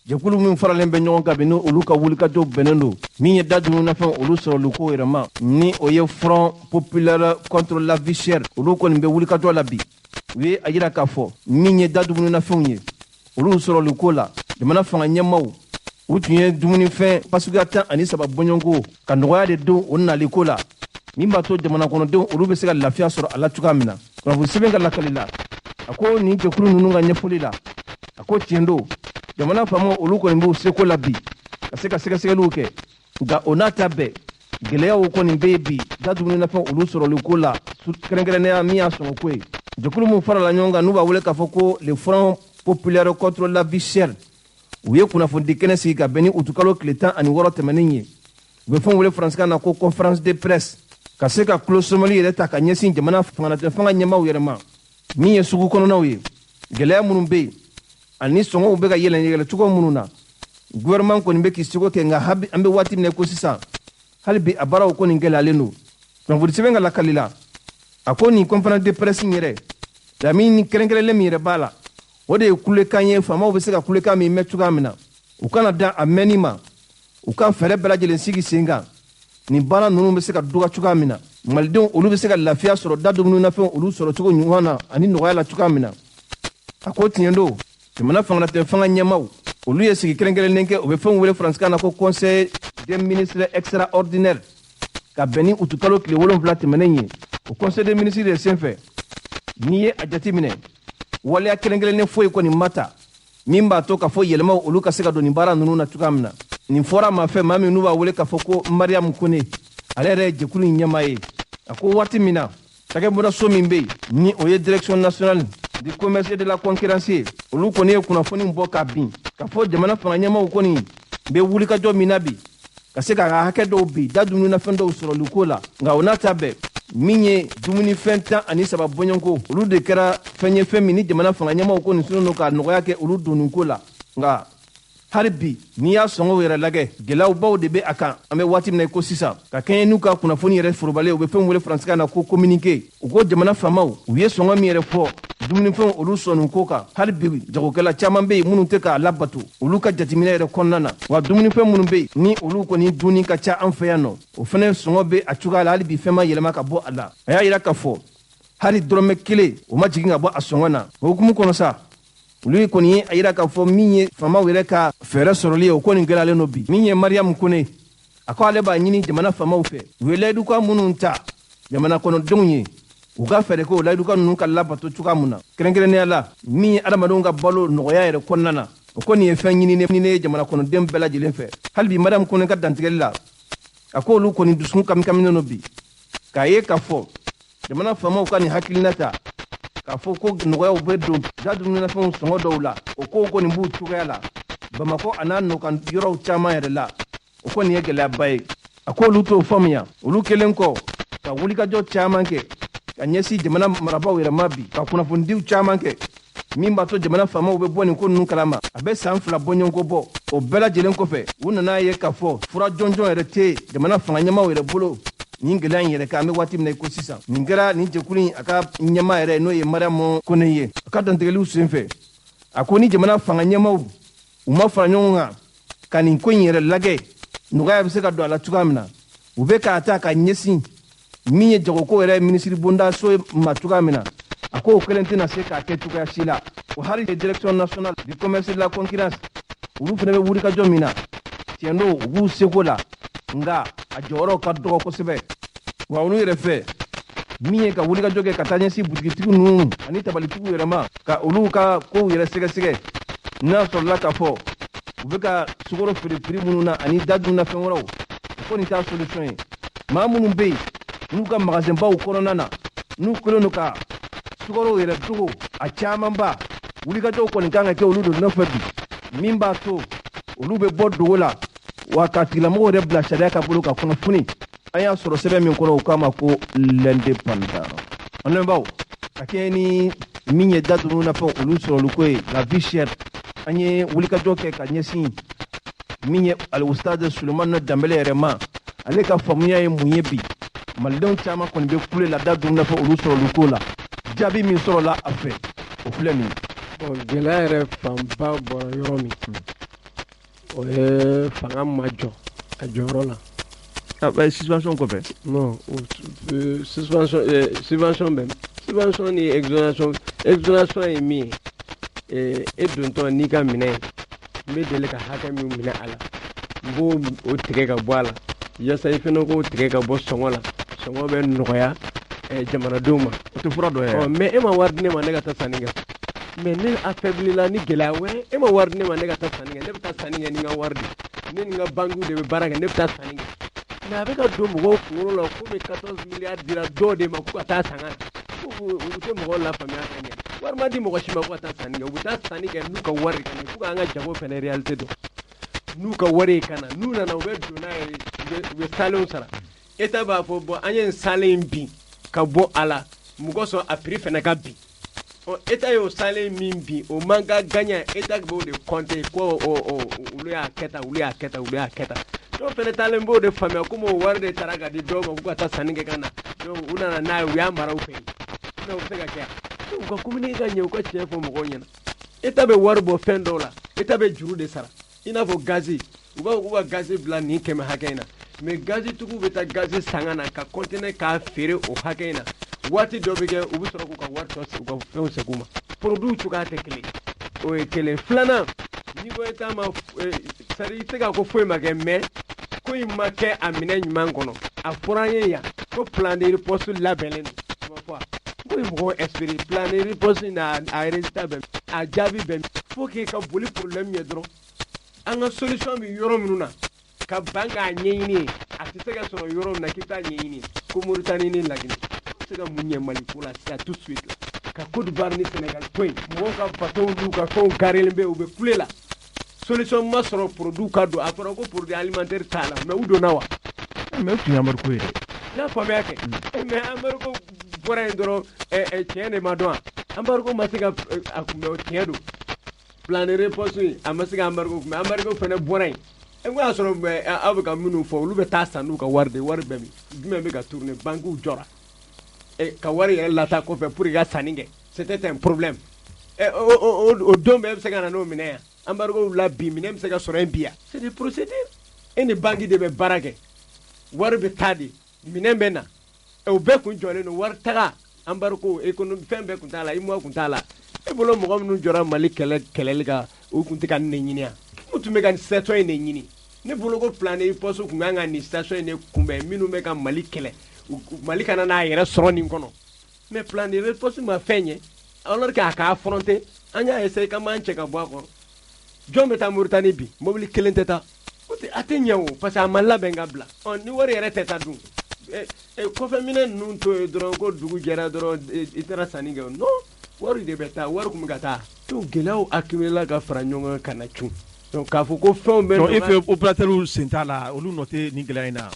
Speaker 3: jɛkulu min faralen bɛ ɲɔgɔn kan bi n'olu ka wulikajɔ bɛnnen don min ye da dumunifɛn olu sɔrɔli ko yɛrɛ ma ni o ye front populaire contre la vie chère olu kɔni bɛ wulikajɔ la bi u ye a yira k'a fɔ min ye da dumunifɛnw ye olu sɔrɔli ko la jamana fanga ɲɛmaw u tun ye dumunifɛn pasuguya 13 bɔɲɔgɔnko ka nɔgɔya de don o nali ko la min b'a to jamana kɔnɔdenw olu bɛ se ka lafiya sɔrɔ a la cogoya min na kunnafoni sɛbɛn ka lakali la a ko nin jɛkulu ninnu ka ɲɛfɔli la a ko tiɲɛ don jamana faamaw olu kɔni b'u seko la bi ka se ka sɛgɛsɛgɛliw kɛ nka o n'a ta bɛɛ gɛlɛyaw kɔni bɛ yen bi da dumunifɛn olu sɔrɔli ko la kɛrɛnkɛrɛnnenya min y'a sɔngɔ ko ye jɛkulu min farala ɲɔgɔn kan n'u b'a wele k'a fɔ ko le front populaire contre la vie chère u ye kunnafoni kɛnɛ sigi ka bɛn ni utukalo tile 16 tɛmɛnen ye u bɛ fɛn wele faransikan na ko conférence de presse ka se ka tulo somali yɛrɛ ta ka ɲɛsin jamana fangatɛ fanga ɲɛmaw yɛrɛ ma min ye sugu kɔnɔnaw ye gɛlɛya minnu bɛ yen ani sɔngɔw bɛ ka yɛlɛn cogo minnu na gouvernement kɔni bɛ k'i seko kɛ nka an bɛ waati min ko sisan hali bi a baaraw kɔni gɛlɛyalen don kunnafoni sɛbɛn ka lakali la a ko nin conférence de presse yɛrɛ lamini kɛrɛnkɛrɛnlen min yɛrɛ b'a la o de ye kulekan ye faamaw bɛ se ka kulekan min mɛn cogoya min na u kana dan a mɛnni ma u ka fɛɛrɛ bɛɛ lajɛlen sigi sen kan nin baara ninnu bɛ se ka dɔgɔ cogoya min na malidenw olu bɛ se ka lafiya sɔrɔ da dumuni nafɛnw olu sɔrɔ cogo ɲuman na ani nɔgɔya la cogoya min na a ko tiɲɛ don jamana fangatɛ fanga ɲɛmaw olu ye sigi kɛrɛnkɛrɛnnen kɛ u bɛ fɛnw wele faransikan na ko conseil des ministres extraordinaire ka bɛn ni utukalo tile 7 tɛmɛnen ye o conseil des ministres de senfɛ n'i ye a jateminɛ waleya kɛrɛnkɛrɛnnen foyi kɔni ma ta min b'a to k'a fɔ yɛlɛmaw olu ka se ka don nin baara ninnu na cogoya min na nin fɔra maa fɛ maa min n'u b'a wele k'a fɔ ko mariam kone ale yɛrɛ ye jɛkulu in ɲɛmaa ye a ko waati min na cakɛbɔdaso min bɛ yen ni o ye direction nationale du commerce et de la concurrence ye olu kɔni ye kunnafoni bɔ k'a bin k'a fɔ jamana fanga ɲɛmaw kɔni bɛ wulikajɔ min na bi ka se k'a ka hakɛ dɔw bin da dumunifɛn dɔw sɔrɔli ko la nka o n'a ta bɛɛ min ye dumunifɛn 13 bɔɲɔnko olu de kɛra fɛn ye fɛn min ni jamana fanga ɲɛmaw ko nin sunu don ka nɔgɔya kɛ olu donniko la nka hali bi n'i y'a sɔngɔw yɛrɛ lajɛ gɛlɛyabaw de bɛ a kan an bɛ waati min na ko sisan ka kɛɲɛ n'u ka kunnafoni yɛrɛ forobalen u bɛ fɛn wele faransikan na ko communiqué u ko jamana faamaw u ye sɔngɔ min yɛrɛ fɔ dumunifɛnw olu sɔnni ko kan hali bi jagokɛla caman bɛ yen minnu tɛ k'a labato olu ka jateminɛ yɛrɛ kɔnɔna na wa dumunifɛn minnu bɛ yen ni olu kɔni dunni ka ca an fɛ yan nɔ o fana sɔngɔ bɛ a cogoya la hali bi fɛn ma yɛlɛma ka bɔ a la a y'a jira k'a fɔ hali dɔrɔmɛ 1 o ma jigin ka bɔ a sɔngɔ na o hukumu kɔnɔ sa olu kɔni ye a jira k'a fɔ min ye faamaw yɛrɛ ka fɛɛrɛ sɔrɔli ye o kɔni gɛlɛyalen don bi min ye mariam kone a ko ale b'a ɲini jamana faamaw fɛ u ye layidukan minnu ta jamana kɔnɔdenw ye u ka fɛɛrɛ kɛ o layidukan ninnu ka labato cogoya min na kɛrɛnkɛrɛnnenya la min ye adamadenw ka balo nɔgɔya yɛrɛ kɔnɔna na o kɔni ye fɛn ɲininen ye jamana kɔnɔden bɛɛ lajɛlen fɛ hali bi mariam kone ka dantigɛli la a ko olu kɔni dusukun kamikaminen don bi k'a ye k'a fɔ jamana faamaw ka nin hakilina ta k'a fɔ ko nɔgɔyaw bɛ don da dumunifɛnw sɔngɔ dɔw la o kow kɔni b'u cogoya la bamakɔ a n'a nɔkan yɔrɔw caman yɛrɛ la o kɔni ye gɛlɛyaba ye a ko olu t'o faamuya olu kelen kɔ ka wulikajɔ caman kɛ ka ɲɛsin jamana marabaw yɛrɛ ma bi ka kunnafonidiw caman kɛ min b'a to jamana faamaw bɛ bɔ nin ko ninnu kalama a bɛ san 2 bɔɲɔgɔnko bɔ o bɛɛ lajɛlen kɔfɛ u nana ye k'a fɔ fura jɔnjɔn yɛrɛ tɛ jamana fanga ɲɛmaw yɛrɛ bolo nin gɛlɛya in yɛrɛ kan an bɛ waati min na ko sisan nin kɛra nin jɛkulu in a ka ɲɛmaa yɛrɛ n'o ye mariam kone ye a ka dantigɛliw senfɛ a ko ni jamana fanga ɲɛmaw u ma fara ɲɔgɔn kan ka nin ko in yɛrɛ lajɛ nɔgɔya bɛ se ka don a la cogoya min na u bɛ k'a ta ka ɲɛsin min ye jagoko yɛrɛ minisiri bondaso ma cogoya min na a ko o kelen tɛna se k'a kɛ cogoya si la o hali direction nationale du commerce et de la concurrence olu fana bɛ wulikajɔ min na tiɲɛ don u b'u seko la nga a jɔyɔrɔ ka dɔgɔ kosɛbɛ wa olu yɛrɛ fɛ min ye ka wulikajɔ kɛ ka taa ɲɛsin butigitigiw ninnu ani tabalitigiw yɛrɛ ma ka olu ka kow yɛrɛ sɛgɛsɛgɛ n'a sɔrɔla k'a fɔ u bɛ ka sukaro feere prix minnu na ani da dunna fɛn wɛrɛw o kɔni t'a solution ye maa minnu bɛ yen n'u ka magasinbaw kɔnɔna na n'u kɛlen don ka sukaro yɛrɛ dogo a camanba wulikajɔw kɔni kan ka kɛ olu de nɔfɛ bi min b'a to olu bɛ bɔ dogo la wa ka tigilamɔgɔw yɛrɛ bila sariya ka bolo ka kunnafoni an y'a sɔrɔ sɛbɛn min kɔnɔ u k'a ma ko l'indépendant an lamɛnbaaw ka kɛɲɛ ni min ye da dunun na fɛn olu sɔrɔli ko ye la vie chère an ye wulikajɔ kɛ ka ɲɛsin min ye alustade sulemani danbɛlɛ yɛrɛ ma ale ka faamuya ye mun ye bi malidenw caman kɔni bɛ kule la da dunun na fɛn olu sɔrɔli ko la jaabi min sɔrɔla a fɛ o filɛ nin
Speaker 4: ye gɛlɛya yɛrɛ fanba bɔra yɔrɔ min o ye fanga ma jɔ a jɔyɔrɔ la
Speaker 3: suspension kɔfɛ
Speaker 4: non subvention bɛ subvention ni exonération ye min ye e dontɔ n'i ka minɛ ye n bɛ deli ka hakɛ min minɛ a la n b'o o tigɛ ka bɔ a la yaasa i fana k'o tigɛ ka bɔ sɔngɔ la sɔngɔ bɛ nɔgɔya jamanadenw ma
Speaker 3: o tɛ fura dɔ ye
Speaker 4: mais e ma wari di ne ma ne ka taa sanni kɛ mais ne affaiblila ni gɛlɛya wɛrɛ e ma wari di ne ma ne ka taa sanni kɛ ne bɛ taa sanni kɛ ni n ka wari de ne ni n ka banquiw de bɛ baara kɛ ne bɛ taa sanni kɛ mais a bɛ ka don mɔgɔw kunkolo la komi 14 milliards dira dɔw de ma k'u ka taa san ka na u tɛ mɔgɔw lafaamuya ka ɲɛ war ma di mɔgɔ si ma ko ka taa sanni kɛ u bɛ taa sanni kɛ n'u ka wari ka na fo k'an ka jago fɛnɛ réalité dɔn n'u ka wari ka na n'u nana u bɛ don n'a ye u bɛ salenw sara État b'a fɔ bon an ye salen bin ka bɔ a la mɔgɔ sɔn a prix fɛnɛ ka bin État y'o salen min bin o man ka gagner État b'o de compter ko olu y'a kɛ tan olu y'a kɛ tan olu y'a kɛ tan dɔw fɛnɛ taalen b'o de faamuya komi o wari de taara ka di dɔw ma k'u ka taa sanni kɛ ka na donc u nana n'a ye u y'a mara u fɛ yen o bɛ se ka kɛ yan u ka communiquer ka ɲɛ u ka tiɲɛ fɔ mɔgɔw ɲɛna État bɛ wari bɔ fɛn dɔw la État bɛ juru de sara i n'a fɔ gazi u b'a fɔ k'u ka gazi bila nin kɛmɛ hakɛ in na mais gazi tigiw bɛ taa gazi sanga na ka continuer k'a feere o hakɛ in na waati dɔ bɛ kɛ u bɛ sɔrɔ k'u ka wari tɔ u ka fɛnw segin u ma produit cogoya tɛ kelen o ye kelen filanan n'i ko État ma c'est-à-dire i tɛ ka ko foyi ma kɛ mais ko in ma kɛ a minɛ ɲuman kɔnɔ a fɔra an ye yan ko plan de riposte labɛnnen don ma fɔ ko ye mɔgɔw espérer plan de riposte na a résultat bɛ a jaabi bɛ faut que ka boli problème ɲɛ dɔrɔn an ka solution bɛ yɔrɔ minnu na ka ban k'a ɲɛɲini ye a tɛ se ka sɔrɔ yɔrɔ min na k'i t'a ɲɛɲini ko Mauritanie ni Laginɛ se ka mun ɲɛ Mali ko la c'est tout de suite ka Côte d'Ivoire ni Sénégal ko in mɔgɔw ka bateau n'u ka fɛnw garelen bɛ u bɛ kule la solution ma sɔrɔ produit ka don a fɔra ko produit alimentaire t'a la mais u donna wa
Speaker 3: mais tun ye Amérique ye dɛ
Speaker 4: n'a faamuya kɛ mais Amérique bɔra yen dɔrɔn tiɲɛ de ma dɔn wa Amérique ma se ka a kunbɛ o tiɲɛ don plan de riposte in a ma se ka Amérique kunbɛ Amérique fɛnɛ bɔra yen ko y'a sɔrɔ aw bɛ ka minnu fɔ olu bɛ taa san n'u ka wari de wari bɛɛ min jumɛn bɛ ka tourner banquiw jɔra ka wari yɛrɛ lata kɔfɛ pour que ka sanni kɛ c'était un problème o don bɛɛ bɛ se ka na n'o minɛ yan embargo la bi minɛ bɛ se ka sɔrɔ yen bi yan c'est des procédures e ni banque de bɛ baara kɛ wari bɛ taa de minɛ bɛ na o bɛɛ kun jɔlen don wari taga embargo économie fɛn bɛɛ kun t'a la IMOA kun t'a la e bolo mɔgɔ minnu jɔra Mali kɛlɛli kan o kun tɛ ka nin de ɲini yan u tun bɛ ka nin situation in de ɲini ne bolo ko plan de riposte kun kan ka nin situation in de kunbɛn minnu bɛ ka Mali kɛlɛ Mali kana n'a yɛrɛ sɔrɔ nin kɔnɔ mais plan de riposte ma fɛn ɲɛ alors que a ka affronter an y'a essayer ka m'an cɛ ka bɔ a kɔrɔ jɔn bɛ taa Mauritanie bi mobili kelen tɛ taa a tɛ ɲɛ o parce que a ma labɛn ka bila ni wari yɛrɛ tɛ taa dun kɔfɛ minɛ ninnu to yen dɔrɔn ko dugu jɛra dɔrɔn i taara sanni kɛ non wari de bɛ taa wari kun bɛ ka taa donc gɛlɛyaw accumulé ka fara ɲɔgɔn kan ka na cun donc k'a fɔ ko fɛnw bɛ
Speaker 3: e fɛ opérateur sen t'a la olu nɔ tɛ nin gɛlɛya in na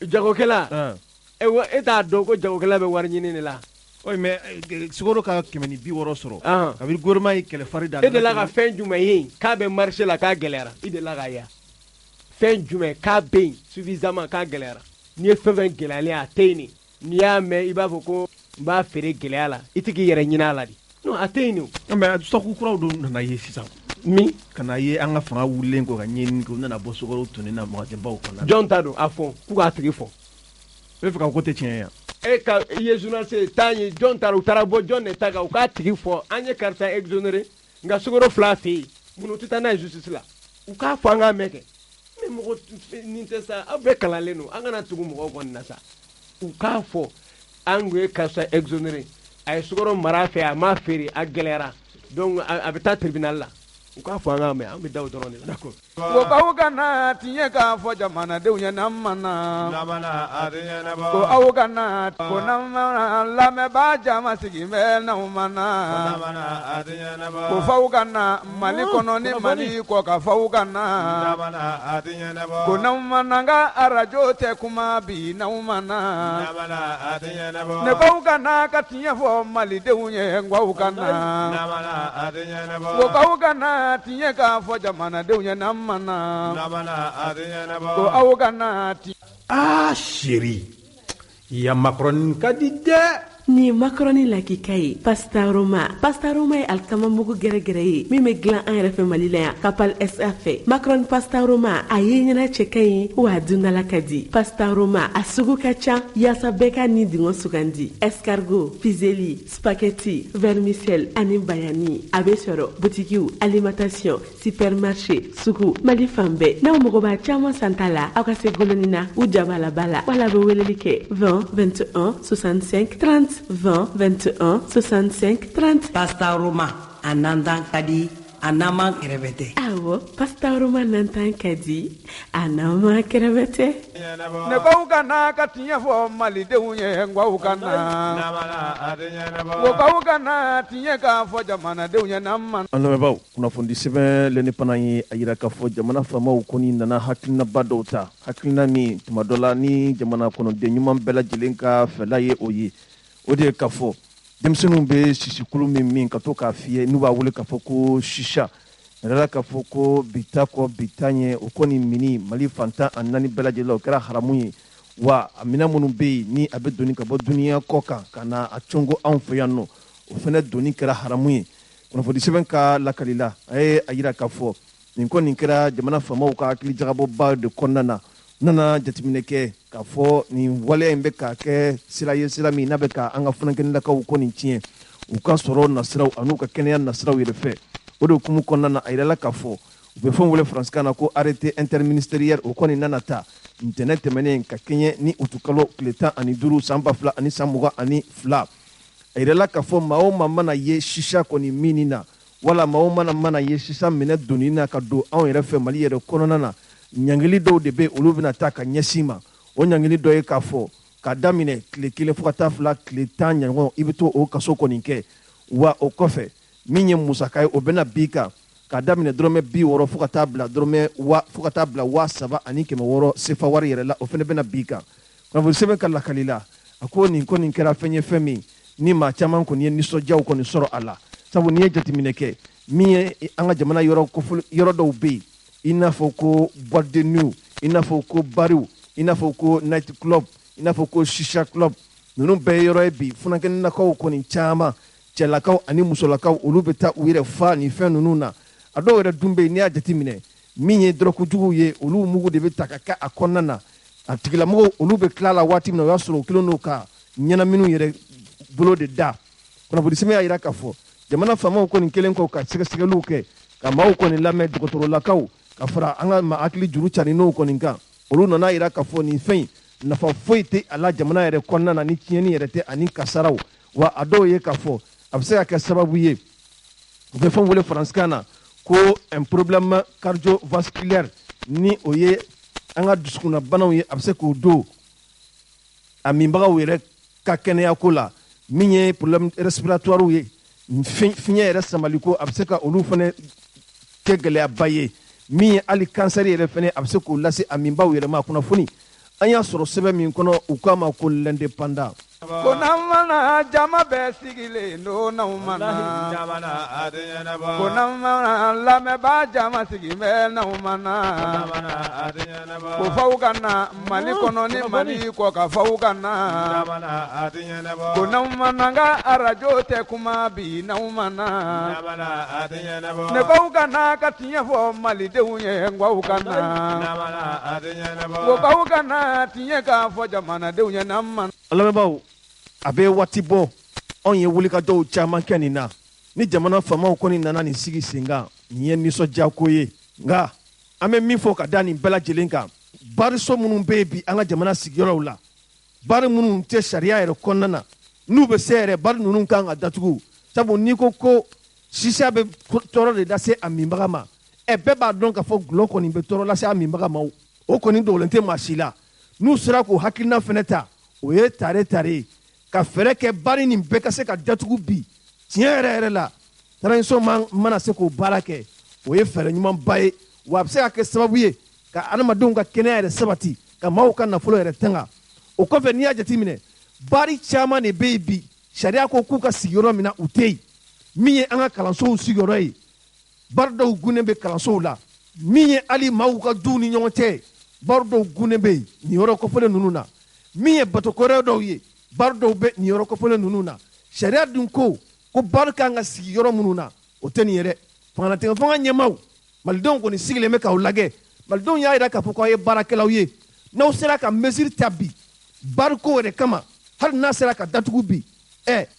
Speaker 4: jagokɛla e t'a dɔn ko jagokɛla bɛ wari ɲini de la
Speaker 3: oui mais Sukaro ka 160 sɔrɔ kabini gouvernement ye kɛlɛ fari da
Speaker 4: e de la ka fɛn jumɛn ye k'a bɛ marché la k'a gɛlɛyara i de la ka ya fɛn jumɛn k'a bɛ yen suffisamment k'a gɛlɛyara n'i ye fɛn fɛn gɛlɛyalen a tɛ yen n'i y'a mɛn i b'a fɔ ko n b'a feere gɛlɛya la i tɛ k'i yɛrɛ ɲini a la de non a tɛ yen
Speaker 3: mais stock kuraw dun nana ye sisan
Speaker 4: min
Speaker 3: kana ye an ka fanga wulilen kɔ ka ɲɛɲini kɛ u nana bɔ Sukaro tonnen na magasin baw kɔnɔ
Speaker 4: jɔn ta don a fɔ k'u k'a tigi fɔ
Speaker 3: e fɛ ka ko tɛ tiɲɛ yan
Speaker 4: e ka i ye journaliste taa ye jɔn taara u taara bɔ jɔn de ta kan u k'a tigi fɔ an ye karisa exonéré nka Sukaro fila fɛ yen minnu tɛ taa n'a ye justice la u k'a fɔ an k'a mɛn kɛ mais mɔgɔ nin tɛ sa aw bɛɛ kalanlen don an kana tugu mɔgɔw kɔni na sa u k'a fɔ an ye karisa exonéré a ye Sukaro mara fɛ a ma feere a gɛlɛyara donc a bɛ taa tribunal la u k'a fɔ an k'a mɛn an bɛ da o dɔrɔn de la d'accord
Speaker 2: ko aw kana tiɲɛ k'a fɔ jamanadenw ɲɛ n'an mana ko aw kana ko n'an mana lamɛnbaa caman sigi bɛ n'aw mana ko f'aw kana Mali kɔnɔ ni Mali kɔ ka f'aw kana ko n'aw mana n ka arajo tɛ kuma bi n'aw mana ne k'aw kana ka tiɲɛ fɔ Malidenw ye n k'aw kana ko k'aw kana tiɲɛ k'a fɔ jamanadenw ɲɛ n'an mana ko aw kana ti
Speaker 5: chérie ya macaroni ka di dɛ
Speaker 6: ni macaroni lakika ye pastaroma ye alikama mugu gɛrɛgɛrɛ ye min bɛ dilan an yɛrɛ fɛ Mali la yan Kapal SA fɛ macaroni pastaroma a ye ɲɛna cɛ ka ɲi wa a dundala ka di pastaroma a sugu ka ca yaasa bɛɛ ka ni dingɔ sugandi escargot fusilli spaghetti vermicelle ani bayani a bɛ sɔrɔ butikiw alimentation supermarché sugu Mali fan bɛɛ n'aw mago b'a caman san ta la aw ka se goloni na u jabala bala wala bɛ weleli kɛ 20 21 65 30 20 21 65 30
Speaker 7: Pastaroma a nan dan ka di a n'an man kɛrɛfɛ tɛ.
Speaker 6: Awɔ Awo pastoruma nantan kadi anama kerebete
Speaker 2: ne ko kana ka tiɲɛ fɔ malidenw ye ngwaw kana wo kaw kana tiɲɛ ka fɔ jamanadenw ye namman
Speaker 3: an lamɛnbaaw kunnafoni sɛbɛn lɛni pana ye a yira k'a fɔ jamana faamaw kɔni nana hakilinaba dɔw ta hakilina min tuma dɔ la ni jamana kɔnɔden ɲuman bɛɛ lajɛlen ka fɛla ye o ye o de ye k'a fɔ denmisɛnninw bɛ sisikulu min ka to k'a fiyɛ n'u b'a wele k'a fɔ ko shisha yɛrɛ k'a fɔ ko bita kɔ bita ɲɛ o kɔni mini mali fantan ani naani bɛɛ lajɛlen o kɛra haramu ye wa a minɛn minnu bɛ yen ni a bɛ doni ka bɔ duniya kɔ kan ka na a cɔngo anw fɛ yan nɔ o fana doni kɛra haramu ye kunnafoni sɛbɛn ka lakalila a ye a yira k'a fɔ nin kɔni kɛra jamana faamaw ka hakilijagabɔba de kɔnɔna na u nana jateminɛ kɛ k'a fɔ nin waleya in bɛ ka kɛ sira ye sira min n'a bɛ ka an ka funankɛnilakaw kɔni tiɲɛ u ka sɔrɔ nasiraw an'u ka kɛnɛya nasiraw yɛrɛ fɛ o de hukumu kɔnɔna na a yirala k'a fɔ u bɛ fɛn wele faransikan na ko arrêté interministériel o kɔni nana ta ntɛnɛn tɛmɛnen ka kɛɲɛ ni utukalo tile 15 san 2000 ani san 22 a yirala k'a fɔ maa o maa mana ye shisha kɔni min na wala maa o mana ye shisha minɛ donni na ka don anw yɛrɛ fɛ mali yɛrɛ kɔnɔna na ɲangili dɔw de bɛ olu bɛna taa ka ɲɛsin ma o ɲangili dɔ ye k'a fɔ k'a daminɛ tile 1 fo ka taa fila tile 10 ɲɔgɔn i bɛ to o kaso kɔni kɛ wa o kɔfɛ min ye musaka ye o bɛna bi kan k'a daminɛ dɔrɔmɛ 60 fo ka taa bila fo ka taa bila 3600 sefa wari yɛrɛ la o fana bɛna bi kan kunnafoni sɛbɛn ka lakalila a ko nin kɔni kɛra fɛn ye fɛn min ni maa caman kɔni ye nisɔndiyaw kɔni sɔrɔ a la sabu n'i ye jateminɛ kɛ min ye an ka jamana yɔrɔ dɔw bɛ yen i n'a fɔ ko boîte de nuit i n'a fɔ ko bariw i n'a fɔ ko night club i n'a fɔ ko shisha club ninnu bɛɛ ye yɔrɔ ye bi funankɛninakaw kɔni caman cɛlakaw ani musolakaw olu bɛ taa u yɛrɛ fa nin fɛn ninnu na a dɔw yɛrɛ dun bɛ yen n'i y'a jateminɛ min ye dɔrɔkojuguw ye olu mugu de bɛ ta ka kɛ a kɔnɔna na a tigilamɔgɔw olu bɛ tila a la waati min na o y'a sɔrɔ u kɛlen don ka ɲɛnaminw yɛrɛ bolo de da kunnafoni sɛbɛn y'a jira k'a fɔ jamana faamaw kɔni kelen kɔ ka sɛgɛsɛgɛliw kɛ ka maaw kɔni lamɛn dɔgɔtɔrɔlakaw ka fara an ka maa hakili juru carinenw kɔni kan olu nana jira k'a fɔ nin fɛn in nafa foyi tɛ a la jamana yɛrɛ kɔnɔna na ni tiɲɛni yɛrɛ tɛ ani kasaraw wa a dɔw ye k'a fɔ a bɛ se ka kɛ sababu ye u bɛ fɛn wele faransikan na ko un problème cardiovasculaire ni o ye an ka dusukunna banaw ye a bɛ se k'o don a minbagaw yɛrɛ ka kɛnɛyako la min ye problème respiratoire ye fiɲɛ yɛrɛ samaliko a bɛ se ka olu fana kɛ gɛlɛyaba ye min ye hali kansɛri yɛrɛ fana a bɛ se k'o lase a minbaw yɛrɛ ma kunnafoni an y'a sɔrɔ sɛbɛn min kɔnɔ u k'a ma ko l'indépendant
Speaker 2: ko n'aw mana jama bɛɛ sigilen don n'aw mana ko n'aw mana lamɛnbaa jama sigilen bɛ n'aw mana ko f'aw ka na mali kɔnɔ ni mali kɔ ka f'aw ka na ko n'aw mana n ka arajo tɛ kuma bi n'aw mana ne k'aw ka na ka tiɲɛ fɔ malidenw ye n k'aw ka na ko k'aw ka na tiɲɛ k'a fɔ jamanadenw ye n'an mana.
Speaker 3: lamɛnbaaw a bɛ waati bɔ anw ye wulikajɔw caman kɛ nin na ni jamana faamaw kɔni nana nin sigi sen kan nin ye nisɔndiyako ye nka an bɛ min fɔ ka da nin bɛɛ lajɛlen kan bariso minnu bɛ yen bi an ka jamana sigiyɔrɔw la bari minnu tɛ sariya yɛrɛ kɔnɔna na n'u bɛ se yɛrɛ bari ninnu kan ka datugu sabu n'i ko ko sisiya bɛ tɔɔrɔ de lase a minbaga ma bɛɛ b'a dɔn k'a fɔ gulɔ kɔni bɛ tɔɔrɔ lase a minbaga ma o kɔni dogolen tɛ maa si la n'u sera k'o hakilina fana ta o ye tare ye ka fɛrɛ kɛ bari nin bɛɛ ka se ka datugu bi tiɲɛ yɛrɛ la transition mana se k'o baara kɛ o ye fɛrɛ ɲumanba ye wa a bɛ se ka kɛ sababu ye ka adamadenw ka kɛnɛya yɛrɛ sabati ka maaw ka nafolo yɛrɛ tanga o kɔfɛ n'i y'a jateminɛ bari caman de bɛ yen bi sariya ko k'u ka sigiyɔrɔ min na u tɛ yen min ye an ka kalansow sigiyɔrɔ ye bari dɔw gunnen bɛ kalansow la min ye hali maaw ka duw ni ɲɔgɔn cɛ bari dɔw gunnen bɛ yen nin yɔrɔ kɔfɛlen ninnu na min ye batokɔrɔ dɔw ye bari dɔw bɛ nin yɔrɔ kɔfɛlen ninnu na sariya dun ko bari kan ka sigi yɔrɔ minnu na o tɛ nin ye dɛ fangalatɛmɛ fanga ɲɛmaaw malidenw kɔni sigilen bɛ k'aw lajɛ malidenw y'a jira k'a fɔ k'aw ye baarakɛlaw ye n'aw sera ka mesure ta bi bari ko yɛrɛ kama hali n'a sera ka datugu bi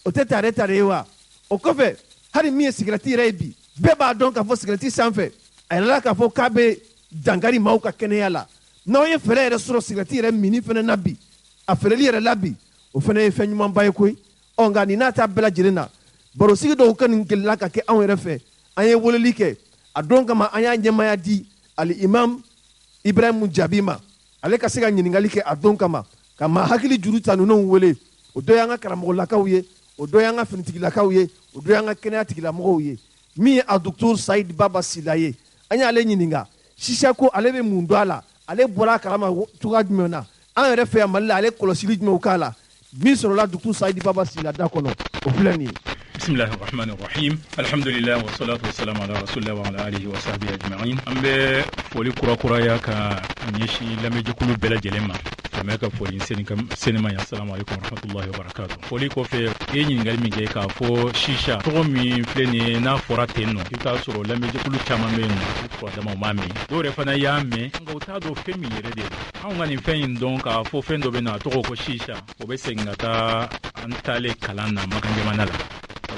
Speaker 3: o tɛ tare ye wa o kɔfɛ hali min ye sigɛrɛti yɛrɛ ye bi bɛɛ b'a dɔn k'a fɔ sigɛrɛti sanfɛ a yɛlɛla k'a fɔ k'a bɛ dankari maaw ka kɛnɛya la n'aw ye fɛɛrɛ yɛrɛ sɔrɔ sigɛrɛti yɛrɛ minni fana na bi a feereli yɛrɛ la bi o fana ye fɛn ɲumanba ye koyi nka nin n'a ta bɛɛ lajɛlen na barosigi dɔw ka nin gɛlɛla ka kɛ anw yɛrɛ fɛ an ye weleli kɛ a don kama an y'a ɲɛmaya di ali imam Ibrahim Jabima ale ka se ka ɲininkali kɛ a don kama ka maa hakili juru ta ninnu wele o dɔ y'an ka karamɔgɔlakaw ye o dɔ y'an ka finitigilakaw ye o dɔ y'an ka kɛnɛyatigilamɔgɔw ye min ye a docteur Saïd Baba Sila ye an y'ale ɲininka sisa ko ale bɛ mun dɔn a la ale bɔra a kalama cogoya jumɛn na an yɛrɛ fɛ yan Mali la ale kɔlɔsili jumɛnw k'a la min sɔrɔla docteur Saïd Baba Sila da kɔnɔ o filɛ nin ye.
Speaker 7: Bismillahi rahmani rahim alhamdulillah wa salatu wa salam ala rasulillah wa ala alihi wa sahbihi ajma'in an bɛ foli kura ka ɲɛsin lamɛnjɛkulu bɛɛ lajɛlen ma ka mɛn ka foli seni ma assalamu alaikum wa rahmatullahi wa barakatuh foli kɔfɛ e ɲininkali min kɛ k'a fɔ shisha tɔgɔ min filɛ nin ye n'a fɔra ten nɔ i bɛ taa sɔrɔ lamɛnjɛkulu caman bɛ yen nɔ u fura damaw m'a mɛn dɔw yɛrɛ fana y'a mɛn nka u t'a dɔn fɛn min yɛrɛ de don anw ka nin fɛn in dɔn k'a fɔ fɛn dɔ bɛ na a tɔgɔ ko shisha o bɛ segin ka taa an taalen kalan na Makan jamana la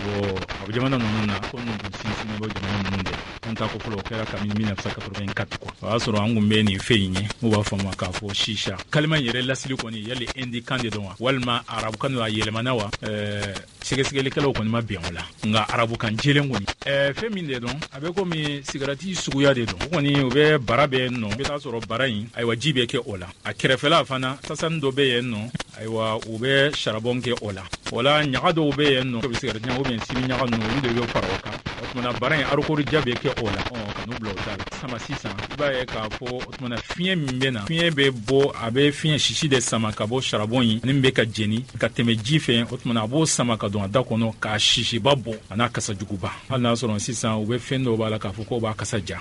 Speaker 7: a jamana ninnu na ko ninnu sinsinnen bɛ jamana ninnu de an ta ko fɔlɔ o kɛra kabini 1984 quoi o y'a sɔrɔ an kun bɛ nin fɛn in ye n'u b'a fɔ a ma k'a fɔ shisha kalima in yɛrɛ lasili kɔni yali indikan de dɔn wa walima arabukan a yɛlɛmana wa sɛgɛsɛgɛlikɛlaw kɔni ma bɛn o la nka arabukan jɛlen kɔni fɛn min de dɔn a bɛ komi sigarati suguya de dɔn o kɔni o bɛ bara bɛ yen nɔ i bɛ taa sɔrɔ bara in ayiwa ji bɛ kɛ o la a kɛrɛfɛla fana tasani dɔ bɛ yen nɔ ayiwa u bɛ sarabɔn kɛ o la ɲaga dɔw bɛ yen nɔ o bɛ sigarati ɲaga ubiyɛn simi ɲaga ninnu olu de bɛ fara o kan o tumana bara in arikoridiya bɛ kɛ o la ka n'u bila o ta la sama sisan i b'a ye k'a fɔ o tumana fiɲɛ min bɛ na fiɲɛ bɛ bɔ a bɛ fiɲɛ sisi de sama ka bɔ sarabɔn in ani min bɛ ka jeni ka tɛmɛ ji fɛ o tumana a b'o sama ka don a da kɔnɔ k'a sisiba bɔ a n'a kasajuguba hali n'a sɔrɔ sisan u bɛ fɛn dɔw b'a la k'a fɔ k'o b'a kasa ja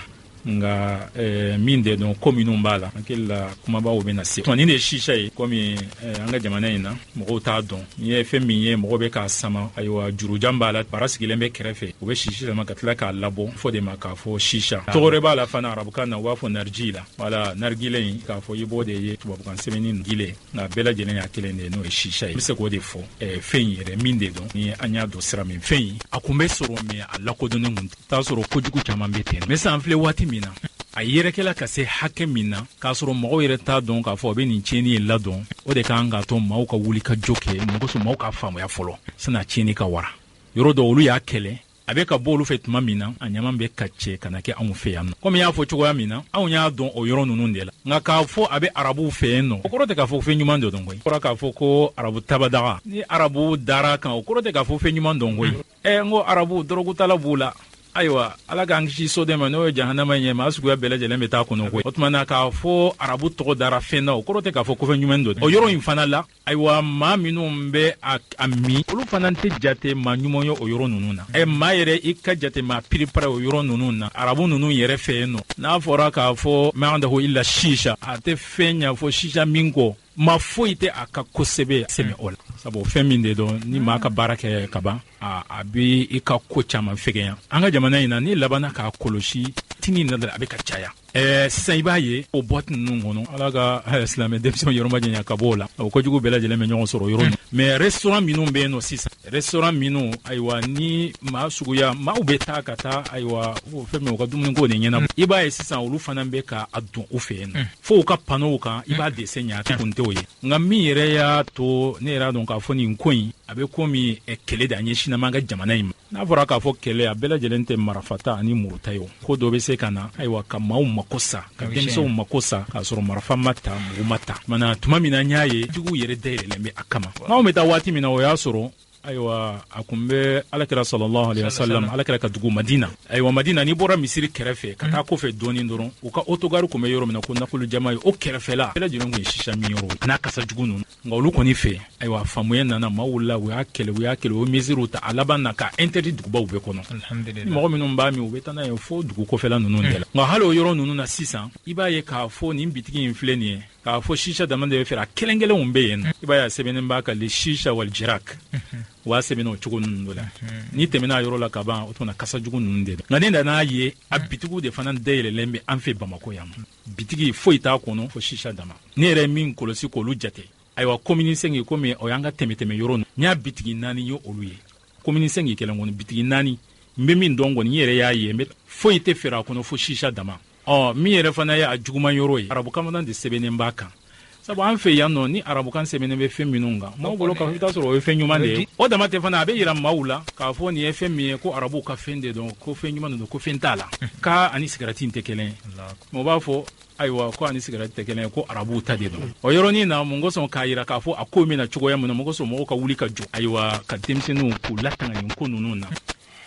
Speaker 7: nga min de dɔn ko minnu b'a la hakili la kumabaw bɛ na se nin de ye shisha ye komi an ka jamana in na mɔgɔw t'a dɔn n'i ye fɛn min ye mɔgɔ bɛ k'a sama ayiwa jurujan b'a la bara sigilen bɛ kɛrɛfɛ u bɛ shishi sama ka tila k'a labɔ fɔ de ma k'a fɔ shisha tɔgɔ b'a la fana arabukan na u b'a fɔ narji la wala nargile in k'a fɔ i b'o de ye tubabukan sɛbɛnni gile nka bɛɛ lajɛlen y'a kelen de ye n'o ye shisha ye n bɛ se k'o de fɔ fɛn in yɛrɛ min de dɔn ni an y'a dɔn sira min fɛn in a kun bɛ sɔrɔ mɛ a lakodɔnnen kun t'a sɔrɔ kojugu caman bɛ ten mɛ san filɛ waati min na a yɛrɛkɛla ka se hakɛ min na k'a sɔrɔ mɔgɔw yɛrɛ t'a dɔn k'a fɔ a bɛ nin tiɲɛni ye ladɔn o de kan k'a to maaw ka wuli ka jo kɛ mɔgɔsɔ maaw ka faamuya fɔlɔ san'a tiɲɛni ka wara yɔrɔ dɔ olu y'a kɛlɛ a bɛ ka bɔ olu fɛ tuma min na a ɲaman bɛ ka cɛ ka na kɛ anw fɛ yan nɔ komi y'a fɔ cogoya min na anw y'a dɔn o yɔrɔ ninnu de la nka k'a fɔ a bɛ arabuw fɛ yen nɔ o kɔrɔ tɛ k'a fɔ fɛn ɲuman dɔ dɔn koyi o kɔrɔ k'a fɔ ko arabu tabadaga ni arabu dara kan o kɔrɔ tɛ k'a fɔ fɛn ɲuman dɔn koyi n ko arabu dɔrɔgutala b'u la ayiwa ala k'an kisi soden ma n'o ye jahanama ɲɛ maa suguya bɛɛ lajɛlen bɛ taa kɔnɔ koyi o tuma na k'a fɔ arabu tɔgɔ dara fɛn na o kɔrɔ tɛ k'a fɔ ko fɛn ɲuman dɔ o yɔrɔ in fana la ayiwa maa minnu bɛ a min olu fana tɛ jate maa ɲuman ye o yɔrɔ ninnu na maa yɛrɛ i ka jate maa piripara o yɔrɔ ninnu na arabu ninnu yɛrɛ fɛ yen nɔ n'a fɔra k'a fɔ mɛandahu illa shisha a tɛ fɛn ɲa fɔ shisha min kɔ ma foyi tɛ a ka kosɛbɛ sɛmɛ o la sabu fɛn min de dɔn ni maa ka baara kɛ ka ban a bɛ i ka ko caman fɛgɛya an ka jamana in na ni labanna k'a kɔlɔsi tini na dɔrɔn a bɛ ka caya sisan i b'a ye o boîte ninnu kɔnɔ ala ka silamɛ denmisɛnw yɔrɔ ma janya ka bɔ o la o kojugu bɛɛ lajɛlen bɛ ɲɔgɔn sɔrɔ yɔrɔ min mais restaurant minnu bɛ yen nɔ sisan restaurant minnu ayiwa ni maa suguya maaw bɛ taa ka taa ayiwa fɛn min u ka dumuni ko de ɲɛnabɔ i b'a ye sisan olu fana bɛ ka a don u fɛ yen nɔ fo u ka panow kan i b'a dese ɲa kun tɛ o ye nka min yɛrɛ y'a to ne yɛrɛ y'a dɔn k'a fɔ nin ko in a bɛ komi kɛlɛ de an ɲɛsin an ka jamana in ma n'a fɔra k'a fɔ kɛlɛ a bɛɛ lajɛlen tɛ marifata ani muruta ye o ko dɔ bɛ se ka na ayiwa ka maaw mako sa ka denmisɛnw mako sa k'a sɔrɔ marifa ma ta mugu ma ta mana tuma min na n y'a ye juguw yɛrɛ dayɛlɛlen bɛ a kama n'anw bɛ taa waati min na o y'a sɔrɔ ayiwa a kun bɛ alakira sallallahu alaihi wasallam alakira ka dugu madina ayiwa madina n'i bɔra misiri kɛrɛfɛ ka taa kɔfɛ dɔɔnin dɔrɔn u ka otogari kun bɛ yɔrɔ min na ko nafolo jama ye o kɛrɛfɛla bɛɛ lajɛlen kun ye shisha min yɔrɔ a n'a kasa jugu ninnu nka olu kɔni fɛ ayiwa faamuya nana maaw wulila u y'a kɛlɛ o misiriw ta a laban na ka interdit dugubaw bɛɛ kɔnɔ ni mɔgɔ minnu b'a min u bɛ taa n'a ye fo dugu kɔfɛla ninnu de la nka hali o yɔrɔ ninnu na sisan i b'a ye k'a fɔ nin bitigi in filɛ nin ye k'a fɔ shisha dama de bɛ feere a kelen kelenw bɛ yen i b'a ye a sɛbɛnnen b'a kan le shisha wal jirak u b'a sɛbɛn o cogo ninnu la n'i tɛmɛna yɔrɔ la ka ban o tuma kasa jugu ninnu de nka ne nan'a ye a bitigiw de fana dayɛlɛlen bɛ an fɛ Bamako yan bitigi foyi t'a kɔnɔ fo shisha dama ne yɛrɛ min kɔlɔsi k'olu jate ayiwa komini sɛngi komi o y'an ka tɛmɛtɛmɛ yɔrɔ n y'a bitigi 4 ye olu ye komini sɛngi kelen kɔnɔ bitigi 4 n bɛ min dɔn kɔni n yɛrɛ y'a ye foyi tɛ feere a kɔnɔ fo shisha dama min yɛrɛ fana ye a juguman yɔrɔ ye arabu kamadan de sɛbɛnnen b'a kan sabu an fɛ yan nɔ ni arabukan sɛbɛnnen bɛ fɛn minnu kan maaw bolo k'a fɔ i t'a sɔrɔ o ye fɛn ɲuman de ye o dama tɛ fana a bɛ yira maaw la k'a fɔ nin ye fɛn min ye ko arabuw ka fɛn de dɔn ko fɛn ɲuman de don ko fɛn t'a la k'a ani sigarati tɛ kelen ye mɛ o b'a fɔ ayiwa ko ani sigarati tɛ kelen ye ko arabuw ta de dɔn o yɔrɔnin na mun kosɔn k'a yira k'a fɔ a ko min na cogoya min na mun kosɔn mɔgɔw ka wuli ka jɔ ayiwa ka denmisɛnninw k'u latanga nin ko ninnu na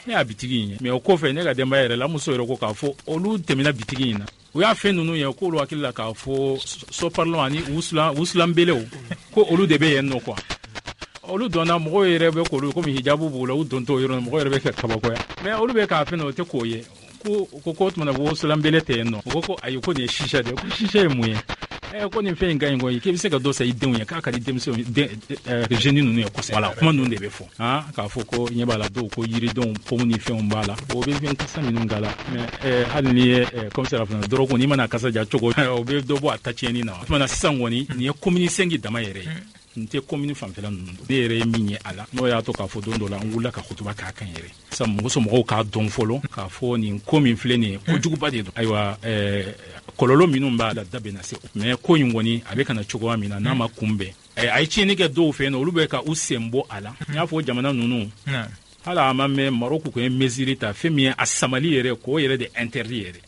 Speaker 7: ne y'a bitigi in ye mɛ o kɔfɛ ne ka denbaya yɛrɛ la muso yɛrɛ ko k'a fɔ olu tɛmɛna bitigi in na u y'a fɛn ninnu ye k'olu hakili la k'a fɔ soparlon ani wusulanbelew ko olu de bɛ yen nɔ quoi olu dɔnna mɔgɔw yɛrɛ bɛ k'olu komi hijabu b'u la u don t'o yɔrɔ mɔgɔw yɛrɛ bɛ kɛ kabakoya mɛ olu bɛ k'a fɛn o tɛ k'o ye ko tuma na wusulanbele tɛ yen nɔ ko ayi ko nin ye shisha de ko shisha ye mun ye ko nin fɛn in ka ɲi kɔni k'i bɛ se ka dɔ san i denw ye k'a ka di denmisɛnw jeune ninnu ye kosɛbɛ voilà kuma ninnu de bɛ fɔ k'a fɔ ko ɲɛ b'a la dɔw ko yiridenw pomu ni fɛnw b'a la o bɛ fɛn kasa minnu k'a la mɛ hali ni ye komisɛri fana dɔrɔgu n'i mana kasa ja cogo o bɛ dɔ bɔ a ta tiɲɛni na o tuma na sisan kɔni nin ye commune 5 dama yɛrɛ ye n tɛ commune fanfɛla ninnu don ne yɛrɛ ye min ye a la n'o y'a to k'a fɔ don dɔ la an wulila ka kutuba k'a kan yɛrɛ sisan mɔgɔw k'a dɔn fɔlɔ k'a fɔ nin ko min filɛ nin ye kojuguba de don ayiwa kɔlɔlɔ minnu b'a la da bɛ na se mɛ ko in kɔni a bɛ kana cogoya min na n'a ma kunbɛn a ye tiɲɛni kɛ dɔw fɛ yen nɔ olu bɛ ka u sen bɔ a la n y'a fɔ jamana ninnu hali a ma mɛn Marɔku kun ye mesure ta fɛn min ye a samali yɛrɛ k'o yɛrɛ de interdit yɛrɛ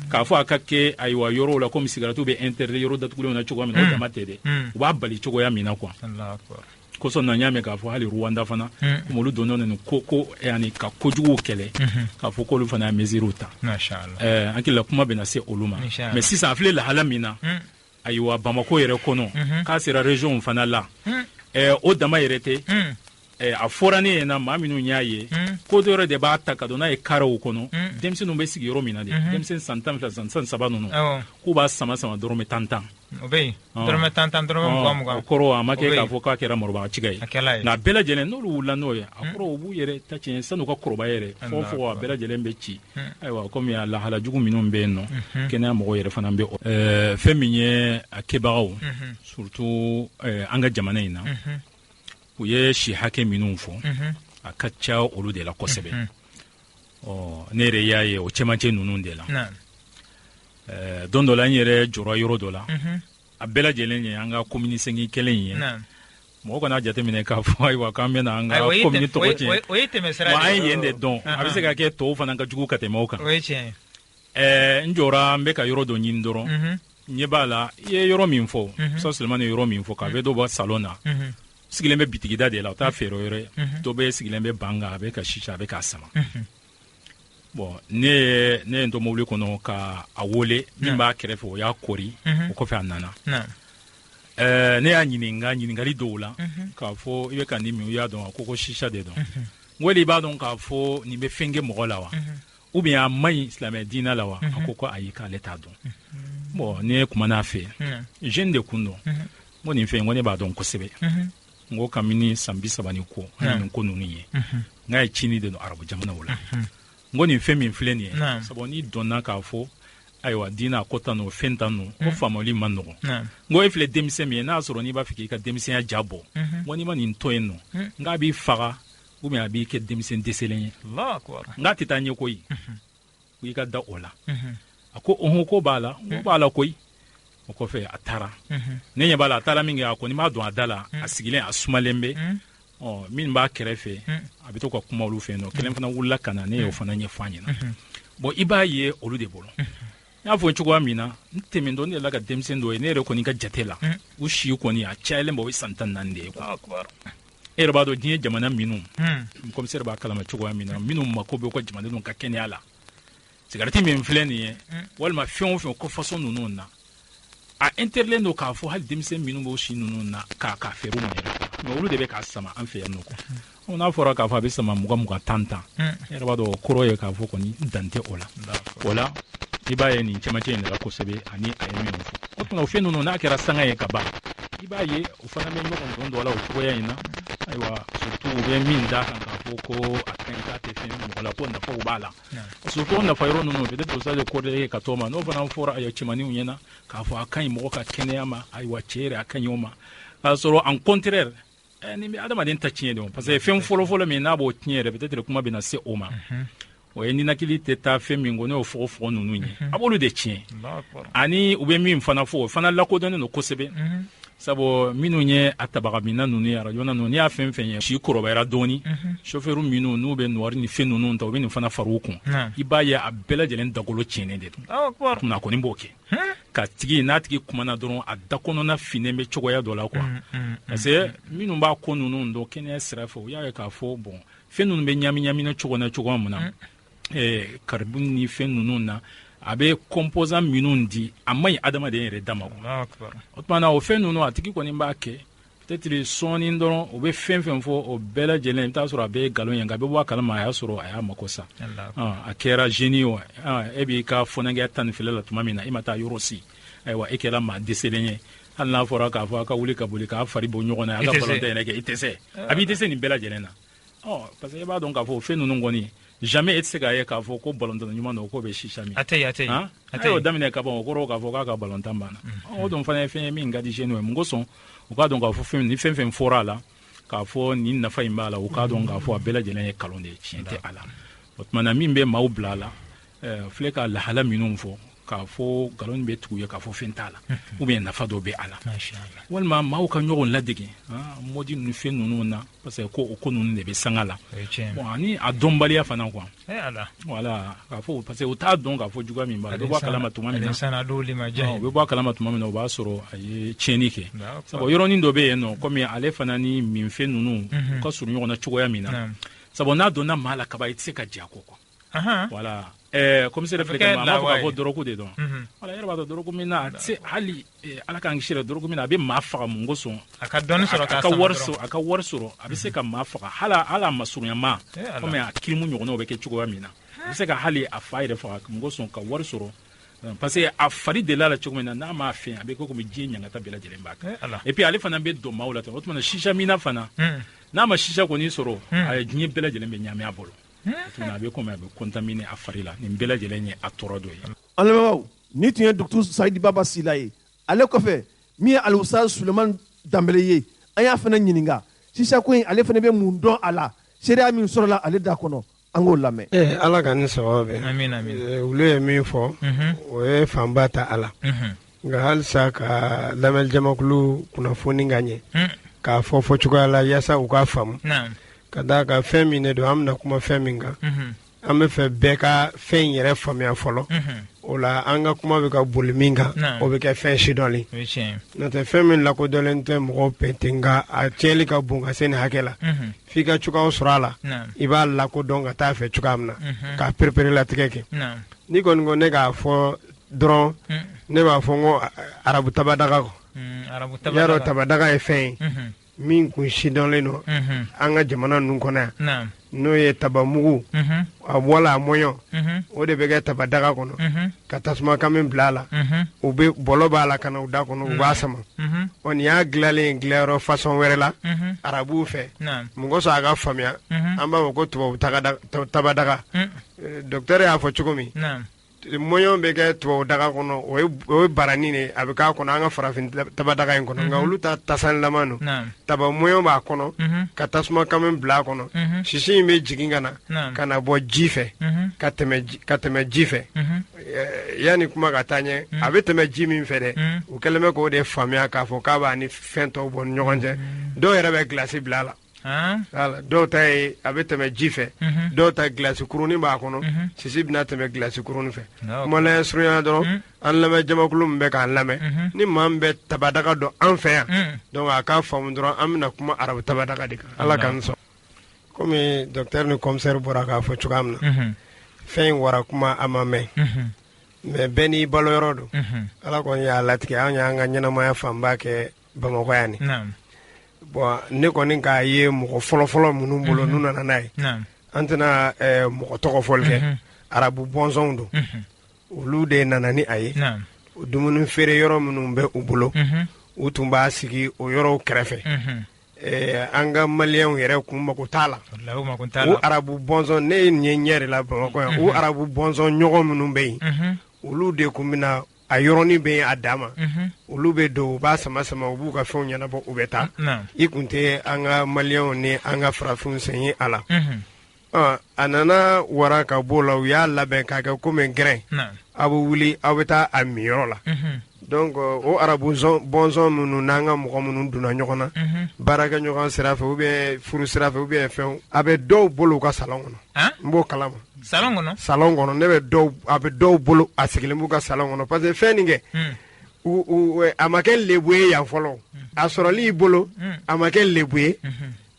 Speaker 7: k'a fɔ a ka kɛ ayiwa yɔrɔw la komi sigaratiw bɛ interdit yɔrɔ datugulenw na cogoya min na o dama tɛ dɛ u b'a bali cogoya min na quoi kosɔn na n y'a mɛn k'a fɔ hali Rwanda fana komi olu donna nin ko yani ka kojuguw kɛlɛ k'a fɔ k'olu fana ye mesure ta an hakili la kuma bɛ na se olu ma mɛ sisan a filɛ lahala min na ayiwa Bamako yɛrɛ kɔnɔ k'a sera région fana la o dama yɛrɛ tɛ a fɔra ne ɲɛna maa minnu y'a ye ko dɔ yɛrɛ de b'a ta ka don n'a ye karew kɔnɔ denmisɛnninw bɛ sigi yɔrɔ min na de denmisɛnnin san 12 san 13 ninnu k'u b'a sama dɔrɔmɛ 10
Speaker 8: o bɛ yen dɔrɔmɛ 10 dɔrɔmɛ 20
Speaker 7: o kɔrɔ a ma kɛ k'a fɔ k'a kɛra mɔrɔbagaciga ye nka a bɛɛ lajɛlen n'olu wulila n'o ye a kɔrɔ u b'u yɛrɛ ta tiɲɛ san'u ka kɔrɔbaya yɛrɛ fɔ a bɛɛ lajɛlen bɛ ci ayiwa komi a lahala jugu minnu bɛ yen nɔ kɛnɛya mɔgɔw yɛrɛ fana bɛ fɛn min ye a kɛbagaw surtout an ka jamana in na u ye si hakɛ minnu fɔ a ka ca olu de la kosɛbɛ ne yɛrɛ y'a ye o cɛmancɛ ninnu de la don dɔ la n yɛrɛ jɔra yɔrɔ dɔ la a bɛɛ lajɛlen ye an ka commune 5 kelen in ye mɔgɔ kana jateminɛ k'a fɔ ayiwa k'an bɛna an ka commune tɔgɔ tiɲɛ
Speaker 8: o ye tɛmɛsira
Speaker 7: an ye yen de dɔn a bɛ se ka kɛ tɔw fana ka jugu ka tɛmɛ o kan
Speaker 8: o ye tiɲɛ
Speaker 7: n jɔra n bɛ ka yɔrɔ dɔ ɲini dɔrɔn ɲɛ b'a la i ye yɔrɔ min fɔ Musa Sulemani ye yɔrɔ min fɔ k'a bɛ dɔ bɔ salon na sigilen bɛ bitigida de la o t'a feere yɔrɔ ye dɔ bɛ sigilen bɛ banga a bɛ ka shisha a bɛ k'a sama bon ne ye n to mobili kɔnɔ ka a wele min b'a kɛrɛfɛ o y'a kori o kɔfɛ a nana ne y'a ɲininkali dɔw la k'a fɔ i bɛ ka nin min u y'a dɔn ko shisha de dɔn n wele i b'a dɔn k'a fɔ nin bɛ fɛn kɛ mɔgɔ la wa ou bien a man ɲi silamɛ diinɛ la wa a ko ayi k'ale t'a dɔn bon ne kumana a fɛ jeune de kun dɔn n ko nin fɛn ko ne b'a dɔn kosɛbɛ n ko kabini san 30 ni ko ani nin ko ninnu ye n k'a ye cini de don arabu jamanaw la n ko nin fɛn min filɛ nin ye sabu n'i dɔnna k'a fɔ ayiwa diinɛ a ko tan n'o fɛn tan n'o ko faamuli man nɔgɔn n ko e filɛ denmisɛn min ye n'a sɔrɔ n'i b'a fɛ k'i ka denmisɛnya ja bɔ n ko n'i ma nin to yen nɔ n k'a b'i faga ou bien a b'i kɛ denmisɛn dɛsɛlen ye n k'a tɛ taa ɲɛ koyi ko i ka da o la a ko ko b'a la n ko b'a la koyi o kɔfɛ a taara ne ɲɛ b'a la a taara min kɛ a kɔni m'a dɔn a da la a sigilen a sumalen bɛ min b'a kɛrɛfɛ a bɛ to ka kuma olu fɛ yen nɔ kelen fana wulila ka na ne y'o fana ɲɛfɔ an ɲɛna bon i b'a ye olu de bolo n y'a fɔ cogoya min na n tɛmɛtɔ ne yɛrɛ ka denmisɛn dɔ ye ne yɛrɛ kɔni ka jate la u si kɔni a cayalen bɛ o ye san 14 de ye e yɛrɛ b'a dɔn diɲɛ jamana minnu commissaire b'a kalama cogoya min na minnu mako bɛ u ka jamanadenw ka kɛnɛya la sigarati min filɛ nin ye walima fɛn o fɛn ko façon ninnu na a interlen don k'a fɔ hali denmisɛn minnu b'o si ninnu na k'a feere u ma yɛrɛ mais olu de bɛ k'a sama an fɛ yan nɔ quoi n'a fɔra k'a fɔ a bɛ sama 20 10 e yɛrɛ b'a dɔn o kɔrɔ ye k'a fɔ kɔni dan tɛ o la o la i b'a ye nin cɛmancɛ in de la kosɛbɛ ani a ye min fɔ o tuma o fɛn ninnu n'a kɛra sanga ye ka ban i b'a ye o fana bɛ ɲɔgɔn dɔn dɔ la o cogoya in na ayiwa surtout u bɛ min d'a kan k'a fɔ ko a ka ɲi k'a tɛ fɛn mɔgɔ la ko nafaw b'a la surtout o nafa yɔrɔ ninnu peut-être ça de kɔrɔ ka to ma n'o fana fɔra a ye cɛmaninw ɲɛna k'a fɔ a ka ɲi mɔgɔ ka kɛnɛya ma ayiwa cɛ yɛrɛ a ka ɲi o ma k'a sɔrɔ en contraire nin bɛ adamaden ta tiɲɛ de parce que fɛn fɔlɔ-fɔlɔ min n'a b'o tiɲɛ yɛrɛ peut-être kuma bɛ na se o ma o ye ninakili tɛ taa fɛn min ko ne y'o fogo ninnu ye a b'olu de tiɲɛ ani u bɛ min fana fɔ o fana lakodɔnnen don kosɛbɛ sabu minnu ye a tabagamina ninnu ye arajo ninnu n'i y'a fɛn fɛn ye si kɔrɔbayara dɔɔni chauffeur minnu n'u bɛ nɔgɔri ni fɛn ninnu ta u bɛ nin fana far'u kun i b'a ye a bɛɛ lajɛlen dagolo tiɲɛnen de don tuma kɔni b'o kɛ ka tigi n'a tigi kumana dɔrɔn a da kɔnɔna finnen bɛ cogoya dɔ la quoi parce que minnu b'a ko ninnu dɔn kɛnɛya sira fɛ u y'a ye k'a fɔ bon fɛn ninnu bɛ ɲami cogoya min na karibu ni fɛn ninnu na a bɛ composant minnu di a man ɲi adamaden yɛrɛ dama o tuma na o fɛn ninnu a tigi kɔni b'a kɛ peut-être sɔɔni dɔrɔn o bɛ fɛn fɛn fɔ o bɛɛ lajɛlen i bɛ taa sɔrɔ a bɛ nkalon ye nka a bɛ bɔ a kalama a y'a sɔrɔ a y'a mako sa a kɛra jeune ye o e b'i ka fɔnɛkɛ tan ni fila la tuma min na i ma taa yɔrɔ si ayiwa e kɛra maa dɛsɛlen ye hali n'a fɔra k'a fɔ a ka wuli ka boli k'a fari bɔ ɲɔgɔn na a ka balontan yɛrɛ kɛ i tɛ se a b'i dɛsɛ nin bɛɛ lajɛlen na parce que i b'a dɔn k'a fɔ o fɛn ninnu kɔni jamais e tɛ se k'a ye k'a fɔ ko balontan ɲuman don k'o bɛ sisa min a tɛ y'o daminɛ ka ban o kɔrɔ k'a fɔ k'a ka balontan banna o dun fana ye fɛn ye min ka di jeune ye mun kosɔn u k'a dɔn k'a fɔ ni fɛn fɛn fɔra a la k'a fɔ nin nafa in b'a la u k'a dɔn k'a fɔ a bɛɛ lajɛlen ye kalon de ye tiɲɛ tɛ a la o tuma na min bɛ maaw bila a la filɛ ka lahala minnu fɔ k'a fɔ nkalon bɛ tugu ye k'a fɔ fɛn t'a la ou bien nafa dɔ bɛ a la walima maaw ka ɲɔgɔn ladege mɔdi ninnu fɛn ninnu na parce que ko o ko ninnu de bɛ sanga la bon ani a dɔnbaliya fana quoi voilà k'a fɔ parce que u t'a dɔn k'a fɔ juguya min b'a la u bɛ bɔ a kalama tuma min na u bɛ bɔ a kalama tuma min na o b'a sɔrɔ a ye tiɲɛni kɛ sabu yɔrɔnin dɔ bɛ yen nɔ komi ale fana ni minfɛn ninnu u ka surun ɲɔgɔn na cogoya min na sabu n'a donna maa la kaban i tɛ se ka jɛ a kɔ quoi voilà commissaire filɛ kɛ maa b'a fɔ k'a fɔ dɔrɔgu de dɔn voilà yɛrɛ b'a dɔn dɔrɔgu min na a tɛ se hali ala k'an kisi dɔrɔgu min na a bɛ maa faga mun kosɔn a ka dɔnni sɔrɔ a ka wari sɔrɔ a bɛ se ka maa faga hali a masurunya maa komi a kirimu ɲɔgɔnnaw bɛ kɛ cogoya min na a bɛ se ka hali a fa yɛrɛ faga mun kosɔn ka wari sɔrɔ parce que a fari delila la cogo min na n'a m'a fɛn a bɛ komi diɲɛ ɲangata bɛɛ lajɛlen b'a kɛ et puis ale fana bɛ don maaw la ten o tuma na sisa mina fana n'a ma sisa kɔni sɔrɔ a ye diɲɛ bɛɛ lajɛlen bɛ ɲami a bolo a bɛ komi a bɛ contaminer a fari la nin bɛɛ lajɛlen ye a tɔɔrɔ dɔ ye.
Speaker 3: an lamɛnbaaw ni tun ye docteur Sayidi Baba Sila ye ale kɔfɛ min ye Alusa Sulemani Danbele ye an y'a fana ɲininka sisa ko in ale fana bɛ mun dɔn a la seereya min sɔrɔla ale da kɔnɔ an k'o lamɛn.
Speaker 9: ala ka ni sababa bɛn olu ye min fɔ o ye fanba ta a la nka halisa ka lamɛnjamakulu kunnafoni ka ɲɛ k'a fɔ cogoya la yaasa u k'a faamu ka da ka fɛn min de don an bɛna kuma fɛn min kan an bɛ fɛ bɛɛ ka fɛn yɛrɛ faamuya fɔlɔ o la an ka kuma bɛ ka boli min kan o bɛ kɛ fɛn sidɔnlen n'o tɛ fɛn min lakodɔnlen tɛ mɔgɔw bɛɛ ten nka a tiɲɛli ka bon ka se nin hakɛ la f'i ka cogoyaw sɔrɔ a la i b'a lakodɔn ka taa fɛ cogoya min na k'a perepere-latigɛ kɛ ni kɔni ko ne k'a fɔ dɔrɔn ne b'a fɔ n ko arabu tabadaga kɔ y'a dɔn tabadaga ye fɛn ye min kun sidɔnlen don an ka jamana ninnu kɔnɔ yan n'o ye tabamugu a bɔla a mɔɲɔ o de bɛ kɛ tabadaga kɔnɔ ka tasuma kami bila a la u bɛ bɔlɔ b'a la ka na u da kɔnɔ u b'a sama ɔ nin y'a dilanlen dilayɔrɔ fasɔn wɛrɛ la arabuw fɛ mun kosɔn a ka faamuya an b'a fɔ ko tubabu tabadaga docteur y'a fɔ cogo min mɔɲɔ bɛ kɛ tubabu daga kɔnɔ o ye barani de a bɛ k'a kɔnɔ an ka farafin tabadaga in kɔnɔ nka olu ta tasanilama don taba mɔɲɔ b'a kɔnɔ ka tasuma kami bila a kɔnɔ sisi in bɛ jigin ka na bɔ ji fɛ ka tɛmɛ ji fɛ yanni kuma ka taa ɲɛ a bɛ tɛmɛ ji min fɛ dɛ u kɛlen bɛ k'o de faamuya k'a fɔ k'a b'a ni fɛn tɔw bɔ ni ɲɔgɔn cɛ dɔw yɛrɛ bɛ gilasi bila a la dɔw ta ye a bɛ tɛmɛ ji fɛ dɔw ta gilasi kurunin b'a kɔnɔ sisi bɛna tɛmɛ gilasi kurunin fɛ kumalaya surunya dɔrɔn an lamɛn jamakulu min bɛ k'an lamɛn ni maa min bɛ tabadaga dɔn an fɛ yan donc a k'a faamu dɔrɔn an bɛna kuma arabu tabadaga de kan ala k'an sɔn komi docteur ni commissaire bɔra k'a fɔ cogoya min na fɛn in wara kuma a ma mɛn mais bɛɛ n'i balo yɔrɔ don ala kɔni y'a latigɛ an y'an ka ɲɛnamaya fanba kɛ bamakɔ yan ni bon ne kɔni k'a ye mɔgɔ fɔlɔfɔlɔ minnu bolo n'u nana n'a ye an tɛna mɔgɔ tɔgɔ fɔli kɛ arabu bɔnsɔnw don olu de nana ni a ye o dumuni feere yɔrɔ minnu bɛ u bolo u tun b'a sigi o yɔrɔw kɛrɛfɛ an ka maliyɛnw yɛrɛ kun mako t'a la o arabu bɔnsɔn ne ye nin ye ɲɛ de la bamakɔ yan o arabu bɔnsɔn ɲɔgɔn minnu bɛ yen olu de kun bɛna a yɔrɔnin bɛ yen a dan ma olu bɛ don u b'a sama sama u b'u ka fɛnw ɲɛnabɔ u bɛ taa i kun tɛ an ka maliyɛnw ni an ka farafinw sen ye a la a nana wara ka b'o la u y'a labɛn k'a kɛ komi gɛrɛn a bɛ wuli aw bɛ taa a miyɔrɔ la donc o arabu bɔnsɔn minnu n'an ka mɔgɔ minnu donna ɲɔgɔn na baarakɛ ɲɔgɔn sira fɛ ou bien furu sira fɛ ou bien fɛnw a bɛ dɔw bolo u ka salon kɔnɔ n b'o kalama
Speaker 8: salon kɔnɔ
Speaker 9: salon kɔnɔ ne bɛ a bɛ dɔw bolo a sigilen b'u ka salon kɔnɔ parce que fɛn nin kɛ a ma kɛ lebu ye yan fɔlɔ a sɔrɔli y'i bolo a ma kɛ lebu ye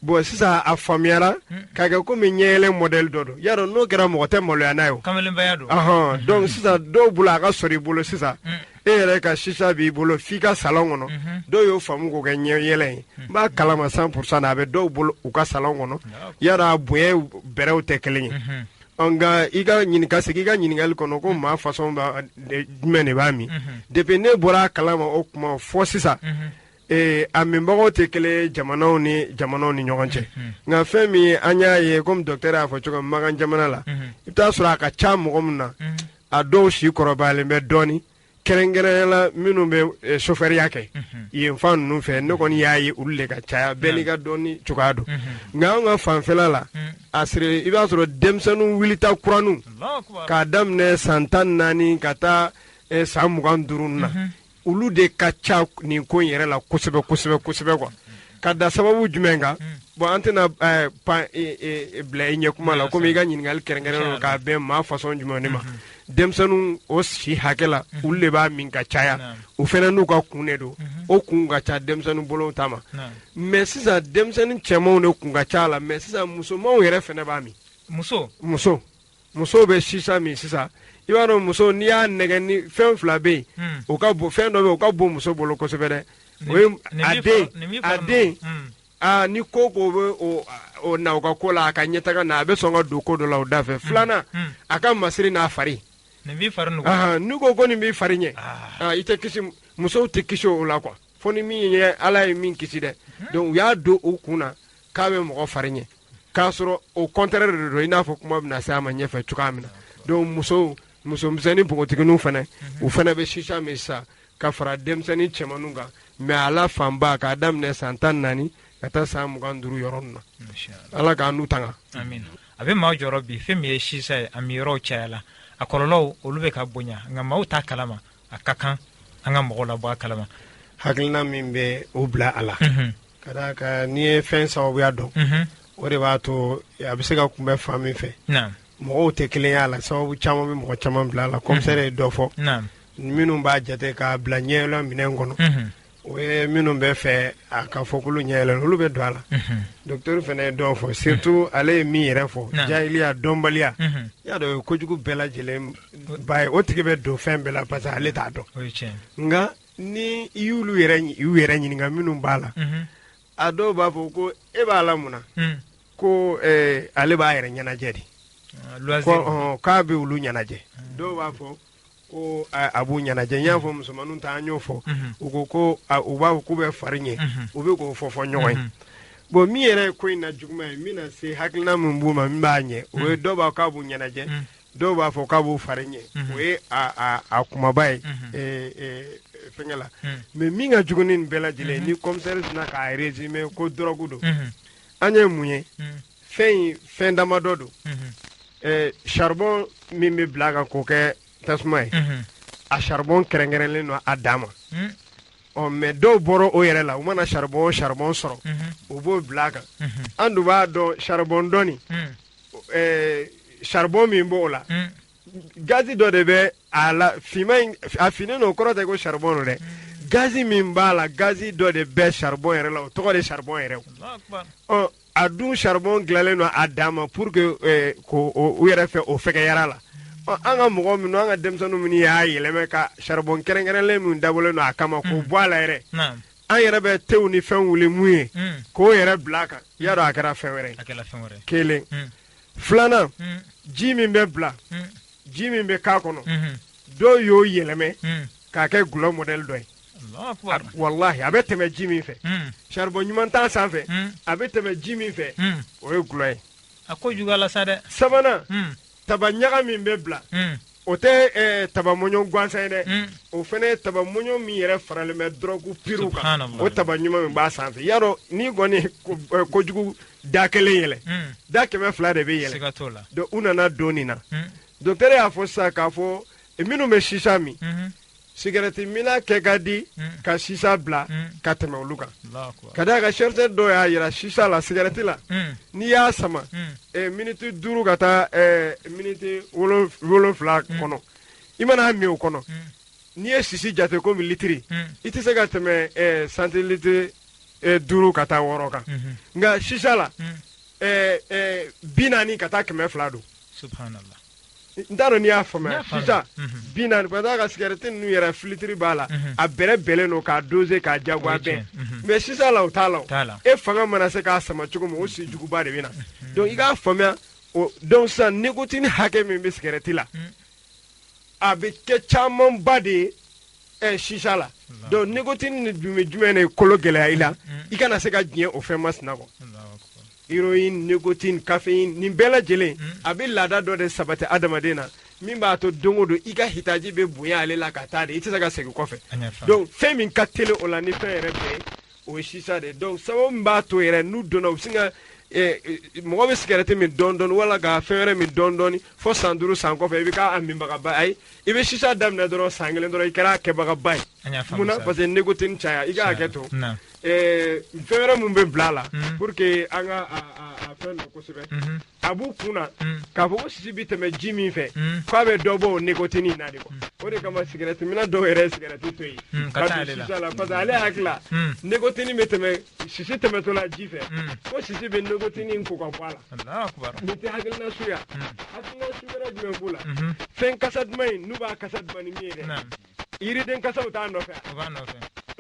Speaker 9: bon sisan a faamuyara k'a kɛ komi ɲɛyɛlɛn modèle dɔ don yarɔ n'o kɛra mɔgɔ tɛ maloya n'a ye o
Speaker 8: kamalenbaya don
Speaker 9: donc sisan dɔw bolo a ka sɔrɔ i bolo sisan e yɛrɛ ka sisa b'i bolo f'i ka salon kɔnɔ dɔw y'o faamu k'o kɛ ɲɛyɛlɛn ye n b'a kalama 100% na a bɛ dɔw bolo u ka salon kɔnɔ yarɔ a bonya bɛrɛw tɛ kelen ye nka i ka segin i ka ɲininkali kɔnɔ ko maa façon jumɛn de b'a min depuis ne bɔra a kalama o kuma fɔ sisan a minbagaw tɛ kelen jamanaw ni ɲɔgɔn cɛ nka fɛn min an y'a ye comme docteur y'a fɔ cogo min Makan jamana la i bɛ taa sɔrɔ a ka ca mɔgɔ min na a dɔw si kɔrɔbayalen bɛ dɔɔnin kɛrɛnkɛrɛnnenya la minnu bɛ chauffeur-ya kɛ yen fan ninnu fɛ ne kɔni y'a ye olu de ka caya bɛɛ n'i ka dɔnni cogoya don nka anw ka fanfɛla la a siri i b'a sɔrɔ denmisɛnninw wulita kuraniw k'a daminɛ san 14 ka taa san 25 na olu de ka ca nin ko in yɛrɛ la kosɛbɛ quoi ka da sababu jumɛn kan bon an tɛna bila i ɲɛ kuma la komi i ka ɲininkali kɛrɛnkɛrɛnnen k'a bɛn maa façon jumɛn de ma denmisɛnninw o si hakɛ la olu de b'a min ka caya u fɛnɛ n'u ka kun de don o kun ka ca denmisɛnninw bolo ta ma mais sisan denmisɛnnin cɛmanw de kun ka ca la mais sisan musomanw yɛrɛ fɛnɛ b'a min muso bɛ sisa min sisan i b'a dɔn muso n'i y'a nɛgɛ ni fɛn fila bɛ yen o ka bon fɛn dɔ bɛ yen o ka bon muso bolo kosɛbɛ dɛ o ye a den ni ko bɛ o na o ka ko la a ka ɲɛtaga na a bɛ sɔn ka don ko dɔ la o da fɛ filanan a ka masiri n'a fari n'i ko nin b'i fari ɲɛ i tɛ kisi musow tɛ kisi o la quoi fo ni min ye ala ye min kisi dɛ donc u y'a don u kun na k'a bɛ mɔgɔ fari ɲɛ k'a sɔrɔ o contraire de don i n'a fɔ kuma bɛna se a ma ɲɛfɛ cogoya min na donc musomisɛnnin npogotigininw fɛnɛ u fɛnɛ bɛ sisa min sisan ka fara denmisɛnnin cɛmanninw kan mais ala fanba k'a daminɛ san 14 ka taa san 25 yɔrɔ ninnu na ala k'an n'u tanga
Speaker 8: a bɛ maaw jɔyɔrɔ bi fɛn min ye sisa ye a miyɔrɔw cayala a kɔlɔlɔw olu bɛ ka bonya nka maaw t'a kalama a ka kan an ka mɔgɔw labɔ a kalama
Speaker 9: hakilina min bɛ o bila a la ka d'a kan n'i ye fɛn sababuya dɔn o de b'a to a bɛ se ka kunbɛn fan min fɛ mɔgɔw tɛ kelen y'a la sababu caman bɛ mɔgɔ caman bila a la komisɛri ye dɔ fɔ minnu b'a jate k'a bila ɲɛyɛlɛn minɛn kɔnɔ o ye minnu bɛ fɛ a ka fɔ k'olu ɲɛyɛlɛn olu bɛ don a la docteur fana ye dɔ fɔ surtout ale ye min yɛrɛ fɔ jahiliya dɔnbaliya i y'a dɔn o ye kojugu bɛɛ lajɛlen ba ye o tigi bɛ don fɛn bɛɛ la parce que ale t'a dɔn nka ni i y'u yɛrɛ ɲininka minnu b'a la a dɔw b'a fɔ ko e b'a la mun na ko ale b'a yɛrɛ ɲɛnajɛ de k'a bɛ olu ɲɛnajɛ dɔw b'a fɔ ko a b'u ɲɛnajɛ n y'a fɔ musomaninw ta an y'o fɔ u ko u b'a fɔ k'u bɛ fari ɲɛ u bɛ k'o fɔ ɲɔgɔn ye bon min yɛrɛ ye ko in na juguman ye min na se hakilina min b'u ma min b'a ɲɛ o ye dɔw b'a k'a b'u ɲɛnajɛ dɔw b'a fɔ k'a b'u fari ɲɛ o ye a kumaba ye fɛnkɛ la mais min ka jugu ni nin bɛɛ lajɛlen ni commissaire sina k'a résumer ko drogue don an ye mun ye fɛn damadɔ don charbon min bɛ bila kan k'o kɛ tasuma ye a charbon kɛrɛnkɛrɛnlen don a dan ma mais dɔw bɔra o yɛrɛ la u mana charbon sɔrɔ u b'o bila kan an dun b'a dɔn charbon dɔnni charbon min b'o la gazi dɔ de bɛ a la a finnen o kɔrɔ tɛ ko charbon don dɛ gazi min b'a la gazi dɔ de bɛ charbon yɛrɛ la o tɔgɔ de charbon yɛrɛ a dun charbon dilanlen don a dan ma pour que k'o u yɛrɛ fɛ o fɛkɛyara la an ka mɔgɔ minnu an ka denmisɛnninw minnu y'a yɛlɛmɛ ka charbon kɛrɛnkɛrɛnlen min dabɔlen don a kama k'o bɔ a la yɛrɛ an yɛrɛ bɛ tew ni fɛn wuli mun ye k'o yɛrɛ bila a kan i y'a dɔn a kɛra fɛn wɛrɛ ye kelen filanan ji min bɛ bila ji min bɛ k'a kɔnɔ dɔw y'o yɛlɛmɛ k'a kɛ gulɔ mɔdɛli dɔ ye wallahi a bɛ tɛmɛ ji min fɛ charbon ɲuman t'a sanfɛ a bɛ tɛmɛ ji min fɛ o ye gulɔ ye
Speaker 8: a ko juguyala sa dɛ
Speaker 9: sabanan taba ɲaga min bɛ bila o tɛ tabamoɲɔ gansan ye dɛ o fana ye tabamoɲɔ min yɛrɛ faralen bɛ dɔrɔgu piriw kan o taba ɲuman min b'a sanfɛ yarɔ n'i kɔni kojugu da kelen yɛlɛ da 200 de bɛ yɛlɛ donc u nana don nin na docteur y'a fɔ sisan k'a fɔ minnu bɛ sisa min cigarette mina kɛ ka di ka sisa bila ka tɛmɛ olu kan ka d'a kan chercheur dɔw y'a yira sisa la cigarette la n'i y'a sama miniti 5 ka taa miniti 7 kɔnɔ i mana min o kɔnɔ n'i ye sisi jate komi litiri i tɛ se ka tɛmɛ centilitre 5 ka taa 6 kan nka sisa la 40 ka taa 100 don
Speaker 8: subhanallah
Speaker 9: n t'a dɔn n'i y'a faamuya sisan 40 parce que ka cigarette ninnu yɛrɛ filtre b'a la a bɛrɛ bɛlen don k'a doser k'a jagoya bɛn mais sisan la o t'a la e fanga mana se k'a sama cogo min o si juguba de bɛ na donc i k'a faamuya donc sisan nicotine hakɛ min bɛ cigarette la a bɛ kɛ camanba de ye sisa la donc nicotine ni jumɛn de kolo gɛlɛya i la i kana se ka diɲɛ o fɛn masina kɔ héroïne nicotine caféine nin bɛɛ lajɛlen a bɛ laada dɔ de sabati adamaden na min b'a to don o don i ka hitaji bɛ bonya ale la ka taa de i tɛ se ka segin kɔfɛ donc fɛn min ka teli o la ni fɛn yɛrɛ bɛɛ o ye sisa de donc sababu min b'a to yɛrɛ n'u donna u bɛ se ka mɔgɔ bɛ cigarette min dɔɔni dɔɔni wala ka fɛn wɛrɛ min dɔɔni dɔɔni fo san 5 san kɔfɛ i bɛ k'a minbagaba ayi i bɛ sisa daminɛ dɔrɔn san 1 dɔrɔn i kɛra kɛbagaba ye munna parce que nicotine caya i ka hakɛ to fɛn wɛrɛ min bɛ bila a la pour que an ka a fɛn dɔ kosɛbɛ a b'u kunna k'a fɔ ko sisi bɛ tɛmɛ ji min fɛ k'a bɛ dɔ bɔ o nicotine in na de o de kama cigarette mina dɔw yɛrɛ ye cigarette to yen ka don sisa la parce que ale hakili la nicotine bɛ tɛmɛ sisi tɛmɛtɔ la ji fɛ ko sisi bɛ nicotine in ko ka bɔ a la nin tɛ hakilina suya hakilina su wɛrɛ jumɛn b'u la fɛn kasa duman in n'u b'a kasa duman ni min ye dɛ yiriden kasaw t'a nɔfɛ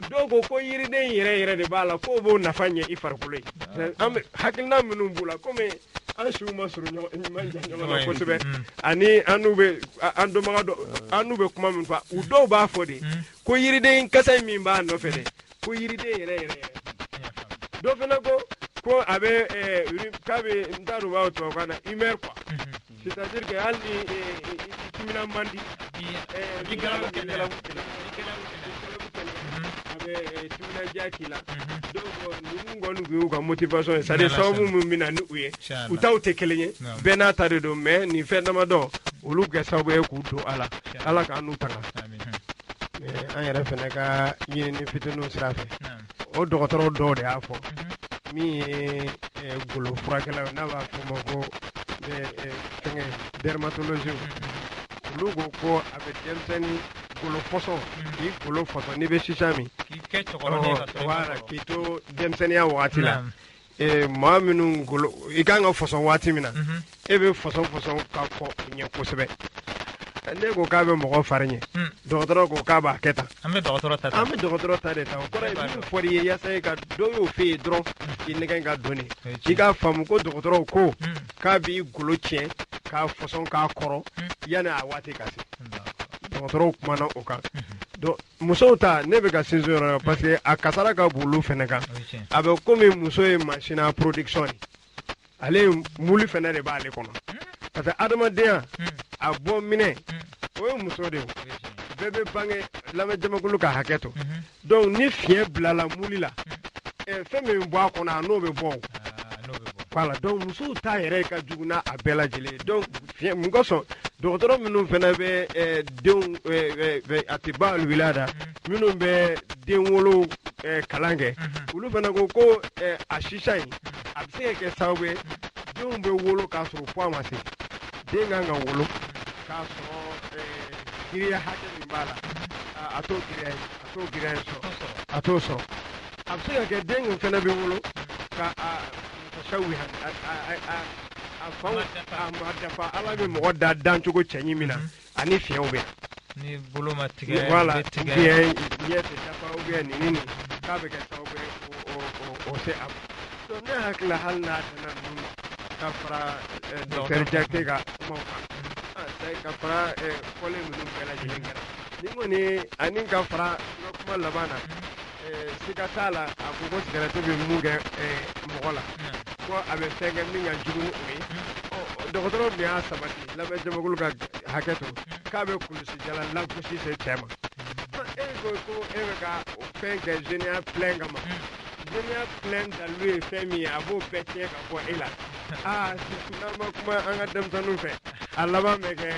Speaker 9: dɔw ko yiriden yɛrɛ de b'a la k'o b'o nafa ɲɛ i farikolo ye an bɛ hakilina minnu b'u la komi an siw ma surun ɲɔgɔn na kosɛbɛ ani an n'u bɛ kuma min fɔ u dɔw b'a fɔ de ko yiriden kasa min b'a nɔfɛ dɛ ko yiriden yɛrɛ dɔ fana ko a bɛ k'a bɛ n t'a dɔn u b'a fɔ tubabukan na humeur quoi c'est-à-dire que hali ni timina man di timinadiya k'i la ninnu kɔni y'u ka motivation ye c'est-à-dire sababu min bɛ na ni u ye u taw tɛ kelen ye bɛɛ n'a ta de don mais nin fɛn damadɔ olu kɛ sababu ye k'u don a la ala k'an n'u tanga an yɛrɛ fana ka ɲinini fitininw sira fɛ o dɔgɔtɔrɔ dɔw de y'a fɔ min ye golo furakɛla n'a b'a fɔ o ma ko fɛngɛ dermatologie olu ko a bɛ denmisɛnnin golo fɔsɔn k'i golo fɔsɔn n'i bɛ sisa min k'i to denmisɛnninya wagati la maa minnu golo i kan ka fɔsɔn waati min na e bɛ fɔsɔn ka kɔ ɲɛ kosɛbɛ ne ko k'a bɛ mɔgɔ fari ɲɛ dɔgɔtɔrɔ ko k'a b'a kɛ tan an bɛ dɔgɔtɔrɔ ta de ta o kɔrɔ ye min fɔr'i ye yaasa i ka dɔ y'o f'e ye dɔrɔn k'i nɛgɛ ka dɔnni i k'a faamu ko dɔgɔtɔrɔw ko k'a b'i golo tiɲɛ k'a fɔsɔn k'a kɔrɔ yanni a waati ka se dɔgɔtɔrɔw kumana o kan donc musow ta ne bɛ ka sinsin yɔrɔ parce que a kasara ka bon olu fɛnɛ kan a bɛ komi muso ye machine à production de ale muli fɛnɛ de b'ale kɔnɔ parce que adamadenya a bɔ minɛ o ye muso de ye bɛɛ bɛ bange lamɛnjamakulu ka hakɛ to donc ni fiɲɛ bilala muli la fɛn min bɛ bɔ a kɔnɔ a n'o bɛ bɔ o voilà donc musow ta yɛrɛ ka jugu n'a a bɛɛ lajɛlen donc fiɲɛ mun kosɔn dɔgɔtɔrɔ minnu fana bɛ denw a tɛ ban wilaya minnu bɛ den wolo kalan kɛ olu fana ko a sisa in a bɛ se ka kɛ sababu ye denw bɛ wolo k'a sɔrɔ poids ma se den kan ka wolo k'a sɔrɔ giriya hakɛ min b'a la a t'o giriya sɔrɔ a t'o sɔrɔ a bɛ se ka kɛ den min fana bɛ wolo ka sawi a faw a ma dafa ala bɛ mɔgɔ da dancogo cɛɲi min na ani fiɲɛw bɛ
Speaker 8: ni bolo ma tigɛ
Speaker 9: voilà ɲɛ tɛ dafa nin k'a bɛ kɛ sababu ye o se a ma donc ne hakili la hali n'a tɛna ninnu ka fara docteur Jakite ka kumaw kan ka fara fɔlen ninnu bɛɛ lajɛlen kɛra ni kɔni ani ka fara n ka kuma laban na siga t'a la a ko ko cigarette bɛ mun kɛ mɔgɔ la ko a bɛ fɛn kɛ min ka jugu ni o ye dɔgɔtɔrɔ min y'a sabati lamɛnjamakulu ka hakɛ to k'a bɛ kulusi jala lagosi se cɛ ma e ko e bɛ ka fɛn kɛ zeniya filɛ kama zeniya filɛ dalu ye fɛn min ye a b'o bɛɛ tiɲɛ ka bɔ e la n'an ma kuma an ka denmisɛnninw fɛ a laban bɛ kɛ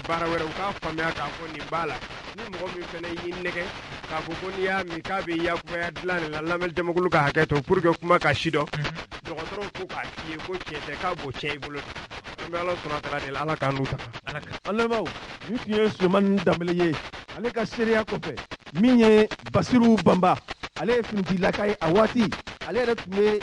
Speaker 9: baara wɛrɛ u k'a faamuya k'a fɔ nin b'a la ni mɔgɔ min fana y'i nɛgɛ k'a fɔ ko n'i y'a min k'a bɛ yakubaya dilan de la lamɛnjamakulu ka hakɛ to pour que kuma ka si dɔn dɔgɔtɔrɔw ko k'a f'i ye ko tiɲɛ tɛ k'a b'o tiɲɛ i bolo an bɛ ala sɔnna tala de la ala k'an n'u ta
Speaker 3: an lamɛnbaaw nin tun ye sulemani danbele ye ale ka seereya kɔfɛ min ye basiru banba ale ye finitigilaka ye a waati ale yɛrɛ tun bɛ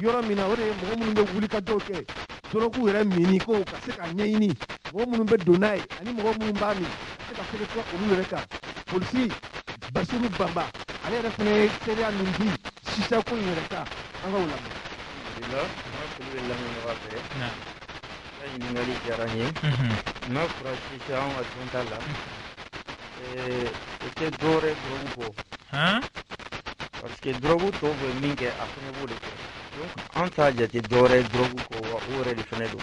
Speaker 3: yɔrɔ min na o de ye mɔgɔ minnu bɛ wulikajɔw kɛ dɔrɔgu yɛrɛ minni ko ka se ka ɲɛɲini mɔgɔ minnu bɛ don n'a ye ani mɔgɔ minnu b'a min ka se ka sɛbɛntiya olu yɛrɛ kan polisi basiru banba ale yɛrɛ fana ye seereya min di sisako in yɛrɛ kan an ka o lamɛn.
Speaker 10: ɲininkali diyara n ye n'a fɔra sisa an ka dɔnta la o tɛ dɔwɛrɛ dɔrɔgu bɔ parce que dɔrɔgu tɔw bɛ min kɛ a fana b'o de kɛ donc an t'a jate dɔwɛrɛ dɔrɔgu kɔ wa o yɛrɛ de fana don.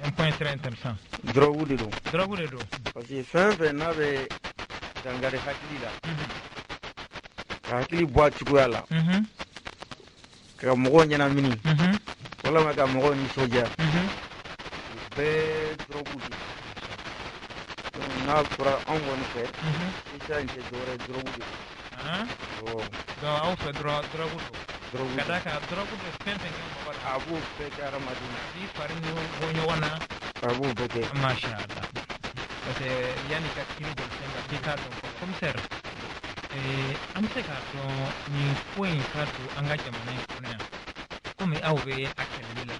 Speaker 8: un point très intéressant.
Speaker 10: dɔrɔgu de don.
Speaker 8: dɔrɔgu de don.
Speaker 10: parce que fɛn fɛn n'a bɛ dangari hakili la ka hakili bɔ a cogoya la ka mɔgɔw ɲɛnamini walama ka mɔgɔw nisɔndiya o bɛɛ dɔrɔgu de donc n'a fɔra anw kɔni fɛ sisa in tɛ dɔwɛrɛ dɔrɔgu de don.
Speaker 8: donc aw fɛ dɔrɔn dɔrɔgu don ka d'a kan dɔrɔgu de fɛn fɛn kɛ mɔgɔ la
Speaker 10: a b'o bɛɛ kɛ hadamaden na
Speaker 8: a b'i fari bɔ ɲɔgɔn na
Speaker 10: a b'o bɛɛ kɛ.
Speaker 8: masha Allah parce que yanni ka kiri jɔ fɛn kan k'i k'a dɔn commissaire an bɛ se k'a dɔn nin ko in ka don an ka jamana in kɔnɔ yan komi aw bɛ a kɛlɛli la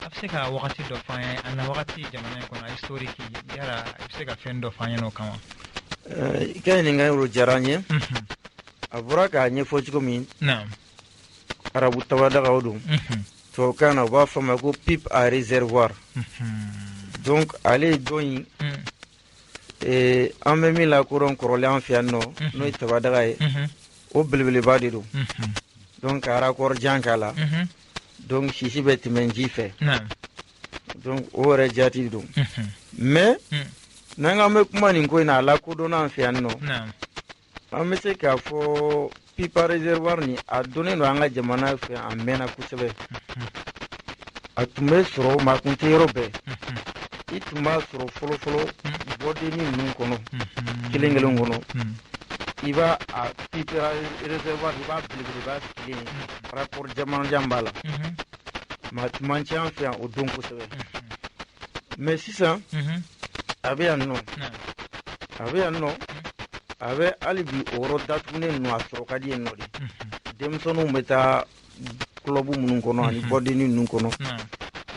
Speaker 8: a bɛ se ka wagati dɔ f'an ye a na wagati jamana in kɔnɔ historique yala a bɛ se ka fɛn dɔ f'an ɲɛna o kan wa.
Speaker 10: I ka ɲininkali diyara n ye a bɔra k'a ɲɛfɔ cogo min arabu tabadagaw don tubabukan na u b'a fɔ a ma ko pipe à réservoir donc ale ye dɔn in an bɛ min lakodɔn kɔrɔlen an fɛ yan nɔ n'o ye tabadaga ye o belebeleba de don donc ka raccord jan k'a la donc sisi bɛ tɛmɛ ji fɛ donc o yɛrɛ jati don mais n'an k'an bɛ kuma nin ko in na a lakodɔnna an fɛ yan nɔ an bɛ se k'a fɔ pipe à réservoir ni a donnen don an ka jamana fɛ a mɛnna kosɛbɛ a tun bɛ sɔrɔ maa kun tɛ yɔrɔ bɛɛ i tun b'a sɔrɔ fɔlɔfɔlɔ bɔdenni ninnu kɔnɔ kelen kelen kɔnɔ i b'a a pipe réservoir i b'a belebeleba sigilen rapport jamanajan b'a la maa tun man ca an fɛ yan o don kosɛbɛ mais sisan a bɛ yan nɔ a bɛ hali bi o yɔrɔ datugulen ninnu a sɔrɔ ka di yen nɔ de denmisɛnninw bɛ taa kulɔbu minnu kɔnɔ ani bɔdenni ninnu kɔnɔ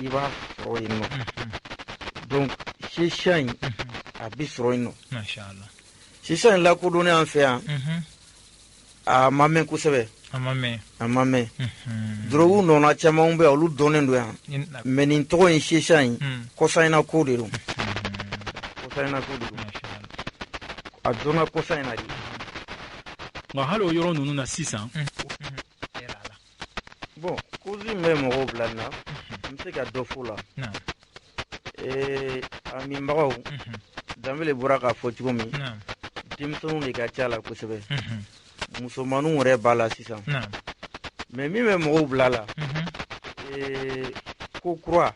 Speaker 10: i b'a sɔrɔ yen nɔ donc sisa in a bɛ sɔrɔ yen nɔ sisa in lakodɔnnen an fɛ yan a ma mɛn kosɛbɛ a ma mɛn dɔrɔgu nɔna caman bɛ yan olu dɔnnen don yan mais nin tɔgɔ in sisa in kɔsanyina ko de don a donna kɔsa in na de
Speaker 7: nka hali o yɔrɔ ninnu na sisan
Speaker 10: bon cause min bɛ mɔgɔw bila nin na n bɛ se ka dɔ fɔ la a minbagaw danbele bɔra k'a fɔ cogo min denmisɛnninw de ka ca la kosɛbɛ musomaninw yɛrɛ b'a la sisan mais min bɛ mɔgɔw bila la ko kura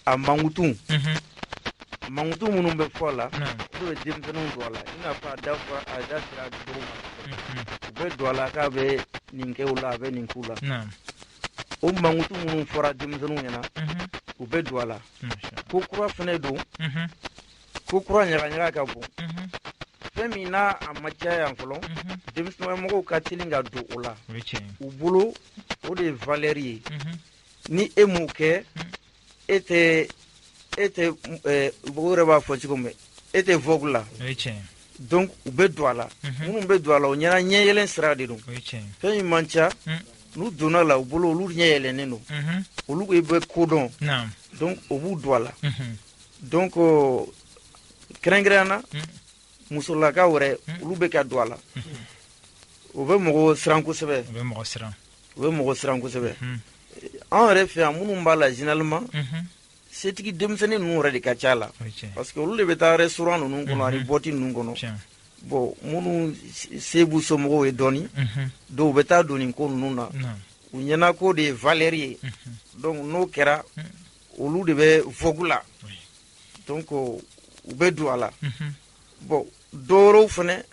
Speaker 10: a mankutu minnu bɛ fɔ a la olu bɛ denmisɛnninw don a la i n'a fɔ a da sera dɔw ma u bɛ don a la k'a bɛ nin kɛ o la a bɛ nin k'u la o mankutu minnu fɔra denmisɛnninw ɲɛna u bɛ don a la ko kura fana don ko kura ɲagaɲaga ka bon fɛn min n'a a ma caya yan fɔlɔ denmisɛnninmɔgɔw ka teli ka don o la u bolo o de ye valeur ye ni e m'o kɛ e tɛ o yɛrɛ b'a fɔ cogo min e tɛ vogue la donc u bɛ don a la minnu bɛ don a la o ɲɛna ɲɛyɛlɛn sira de don fɛn min man ca n'u donna la u bolo olu ɲɛyɛlɛnnen don olu bɛ kodɔn donc o b'u don a la donc kɛrɛnkɛrɛnnana musolakaw wɛrɛ olu bɛ ka don a la o bɛ mɔgɔ siran kosɛbɛ an yɛrɛ fɛ yan minnu b'a la généralement setigi denmisɛnnin ninnu yɛrɛ de ka ca la parce que olu de bɛ taa restaurant ninnu kɔnɔ ani boîte ninnu kɔnɔ bon minnu se b'u somɔgɔw ye dɔɔni dɔw bɛ taa don nin ko ninnu na u ɲɛna ko de ye valeur ye donc n'o kɛra olu de bɛ vogue la donc u bɛ don a la bon dɔwɛrɛw fɛnɛ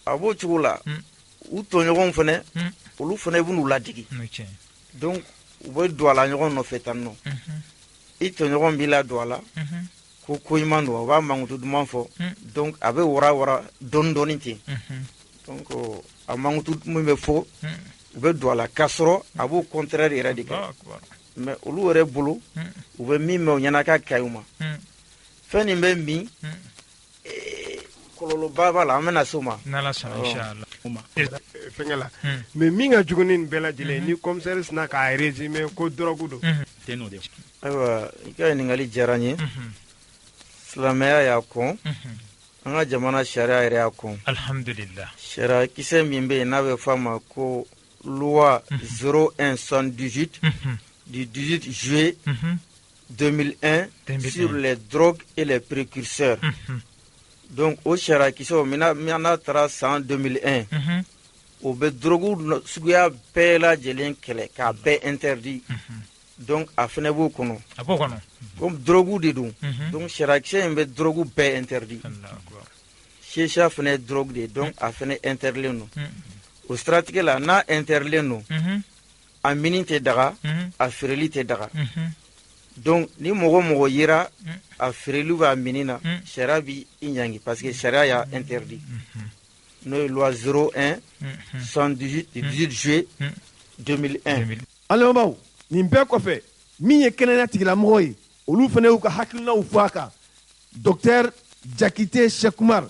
Speaker 10: a b'o cogo la u tɔɲɔgɔnw fɛnɛ olu fɛnɛ bɛ n'u ladigi donc u bɛ don a la ɲɔgɔn nɔfɛ tan nɔ i tɔɲɔgɔn b'i la don a la ko ɲuman don a b'a mankutu duman fɔ donc a bɛ wara dɔɔni dɔɔni ten donc a mankutu min bɛ fɔ u bɛ don a la k'a sɔrɔ a b'o contraire yɛrɛ de kɛ mais olu yɛrɛ bolo u bɛ min mɛn u ɲɛna k'a kaɲi u ma fɛn nin bɛ min kɔlɔlɔba b'a la an bɛna se o ma
Speaker 9: fɛnkɛ la mais min ka jugu ni nin bɛɛ lajɛlen ni commissaire sina k'a résumer ko drogue don
Speaker 10: ayiwa i ka ɲininkali diyara n ye silamɛya y'a kɔn an ka jamana sariya yɛrɛ y'a kɔn
Speaker 8: alhamdulillah
Speaker 10: sariya kisɛ min bɛ yen n'a bɛ fɔ a ma ko loi 0178 du 18 juillet 2001 sur les drogues et les précurseurs donc o sariya kisɛw n'a taara san 2001 o bɛ drogue suguya bɛɛ lajɛlen kɛlɛ k'a bɛɛ interdit donc a fɛnɛ b'o kɔnɔ comme drogue de don donc sariya kisɛ in bɛ drogue bɛɛ interdit shisha fɛnɛ drogue de donc a fɛnɛ interdilen don o siratigɛ la n'a interdilen don a mini tɛ daga a feereli tɛ daga donc ni mɔgɔ yera a feereli b'a mini na sariya bi i ɲangi parce que sariya y'a interdit n'o ye loi 01 118 du 18 juillet 2001
Speaker 3: alemabaw nin bɛɛ kɔfɛ min ye kɛnɛya tigilamɔgɔ ye olu fana y'u ka hakilinaw fɔ a kan docteur Jakite Shekumar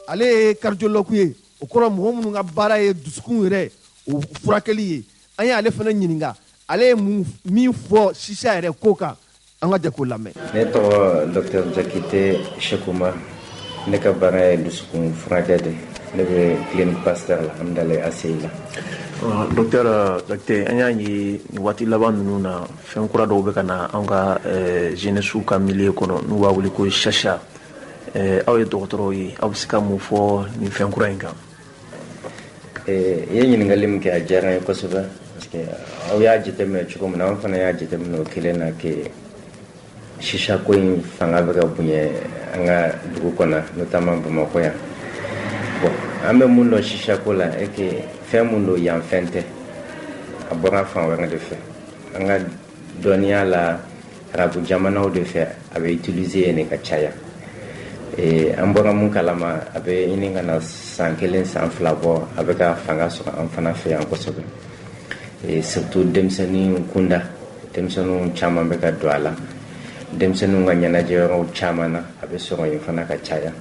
Speaker 3: ale ye cardiologue ye o kɔrɔ mɔgɔ minnu ka baara ye dusukun yɛrɛ o furakɛli ye an ye ale fana ɲininka ale ye min fɔ sisa yɛrɛ ko kan an ka jɛ k'o lamɛn.
Speaker 11: Ne tɔgɔ docteur Jakite Shekumar ne ka baara ye dusukun furakɛ de ne bɛ clinique Pasteur la Hamdalaye ACI la.
Speaker 3: Docteur Jakite an y'a ye nin waati laban ninnu na fɛn kura dɔw bɛ ka na an ka jeunesse ka milieu kɔnɔ n'u b'a wele ko chacha aw ye dɔgɔtɔrɔw ye aw bɛ se ka mun fɔ nin fɛn kura in kan.
Speaker 11: I ye ɲininkali min kɛ a diyara n ye kosɛbɛ parce que aw y'a jateminɛ cogo min na an fana y'a jateminɛ o kelen na que shisha ko in fanga bɛ ka bonya an ka dugu kɔnɔ notamment Bamakɔ yan bon an bɛ mun dɔn shisha ko la et que fɛn mun don yan fɛn tɛ a bɔra fan wɛrɛ de fɛ an ka dɔnniya la arabu jamanaw de fɛ a bɛ utiliser yen de ka caya an bɔra mun kalama a bɛ ɲini ka na san 1 san 2 bɔ a bɛ ka fanga sɔrɔ an fana fɛ yan kosɛbɛ surtout denmisɛnnin kunda denmisɛnninw caman bɛ ka don a la denmisɛnninw ka ɲɛnajɛ yɔrɔw caman na a bɛ sɔrɔ yen fana ka caya